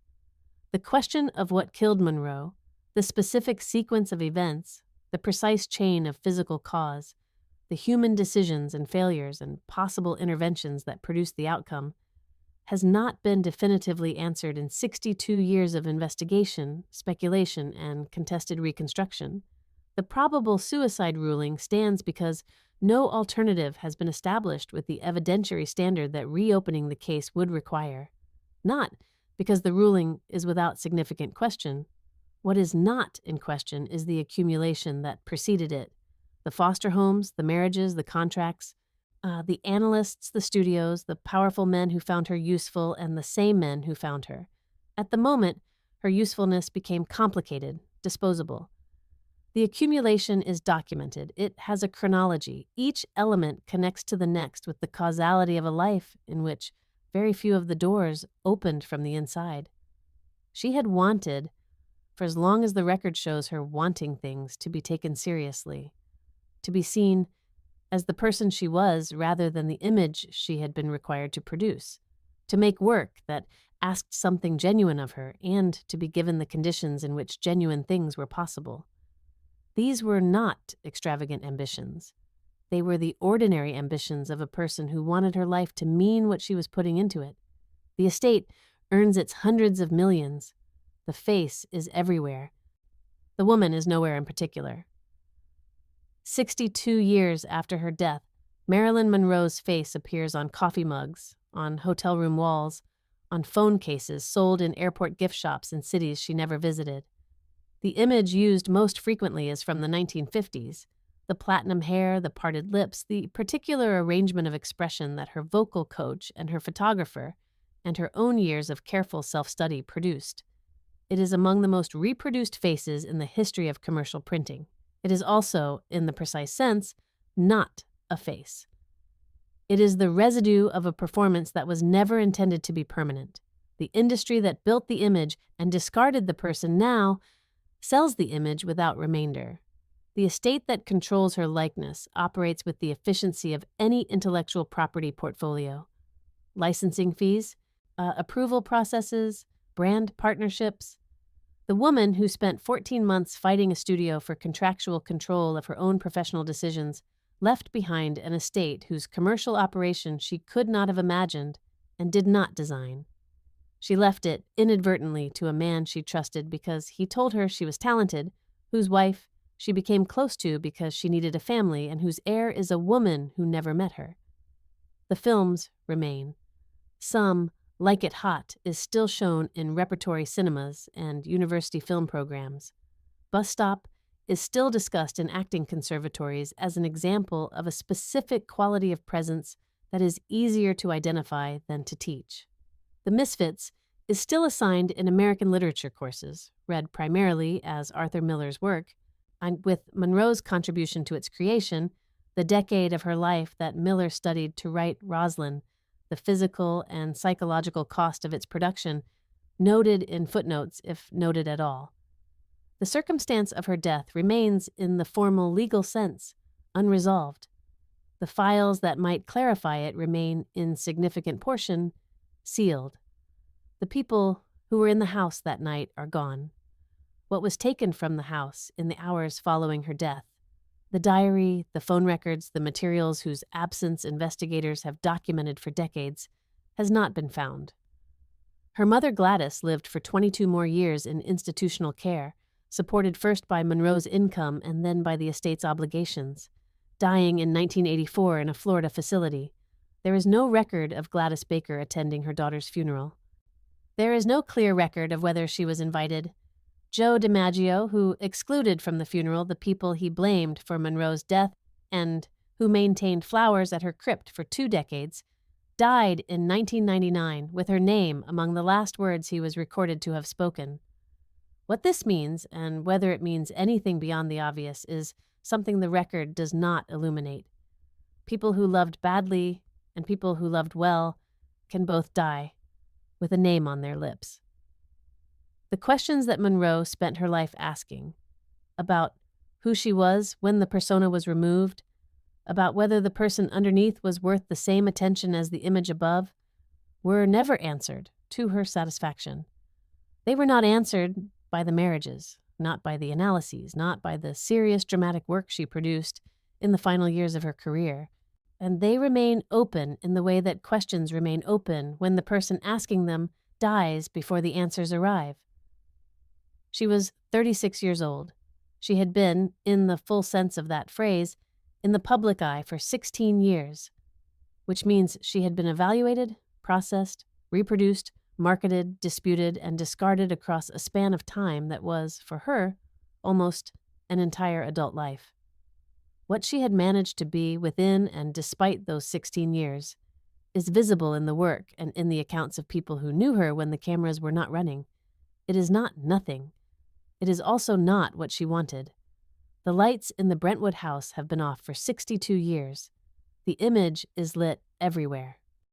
The question of what killed Monroe, the specific sequence of events, the precise chain of physical cause, the human decisions and failures and possible interventions that produced the outcome, has not been definitively answered in 62 years of investigation, speculation, and contested reconstruction. The probable suicide ruling stands because no alternative has been established with the evidentiary standard that reopening the case would require. Not because the ruling is without significant question. What is not in question is the accumulation that preceded it. The foster homes, the marriages, the contracts, the analysts, the studios, the powerful men who found her useful, and the same men who found her. At the moment, her usefulness became complicated, disposable. The accumulation is documented. It has a chronology. Each element connects to the next with the causality of a life in which very few of the doors opened from the inside. She had wanted, for as long as the record shows her wanting things, to be taken seriously, to be seen as the person she was rather than the image she had been required to produce, to make work that asked something genuine of her, and to be given the conditions in which genuine things were possible. These were not extravagant ambitions. They were the ordinary ambitions of a person who wanted her life to mean what she was putting into it. The estate earns its hundreds of millions. The face is everywhere. The woman is nowhere in particular. 62 years after her death, Marilyn Monroe's face appears on coffee mugs, on hotel room walls, on phone cases sold in airport gift shops in cities she never visited. The image used most frequently is from the 1950s. The platinum hair, the parted lips, the particular arrangement of expression that her vocal coach and her photographer and her own years of careful self-study produced. It is among the most reproduced faces in the history of commercial printing. It is also, in the precise sense, not a face. It is the residue of a performance that was never intended to be permanent. The industry that built the image and discarded the person now sells the image without remainder. The estate that controls her likeness operates with the efficiency of any intellectual property portfolio. Licensing fees, approval processes, brand partnerships. The woman who spent 14 months fighting a studio for contractual control of her own professional decisions left behind an estate whose commercial operation she could not have imagined and did not design. She left it inadvertently to a man she trusted because he told her she was talented, whose wife she became close to because she needed a family, and whose heir is a woman who never met her. The films remain. Some, Like It Hot, is still shown in repertory cinemas and university film programs. Bus Stop is still discussed in acting conservatories as an example of a specific quality of presence that is easier to identify than to teach. The Misfits is still assigned in American literature courses, read primarily as Arthur Miller's work, and with Monroe's contribution to its creation, the decade of her life that Miller studied to write Rosalind, the physical and psychological cost of its production, noted in footnotes if noted at all. The circumstance of her death remains in the formal legal sense, unresolved. The files that might clarify it remain in significant portion sealed. The people who were in the house that night are gone. What was taken from the house in the hours following her death, the diary, the phone records, the materials whose absence investigators have documented for decades, has not been found. Her mother Gladys lived for 22 more years in institutional care, supported first by Monroe's income and then by the estate's obligations, dying in 1984 in a Florida facility. There is no record of Gladys Baker attending her daughter's funeral. There is no clear record of whether she was invited. Joe DiMaggio, who excluded from the funeral the people he blamed for Monroe's death and who maintained flowers at her crypt for 2 decades, died in 1999 with her name among the last words he was recorded to have spoken. What this means, and whether it means anything beyond the obvious, is something the record does not illuminate. People who loved badly and people who loved well can both die with a name on their lips. The questions that Monroe spent her life asking, about who she was when the persona was removed, about whether the person underneath was worth the same attention as the image above, were never answered to her satisfaction. They were not answered by the marriages, not by the analyses, not by the serious dramatic work she produced in the final years of her career, and they remain open in the way that questions remain open when the person asking them dies before the answers arrive. She was 36 years old. She had been, in the full sense of that phrase, in the public eye for 16 years, which means she had been evaluated, processed, reproduced, marketed, disputed, and discarded across a span of time that was, for her, almost an entire adult life. What she had managed to be within and despite those 16 years is visible in the work and in the accounts of people who knew her when the cameras were not running. It is not nothing. It is also not what she wanted. The lights in the Brentwood house have been off for 62 years. The image is lit everywhere.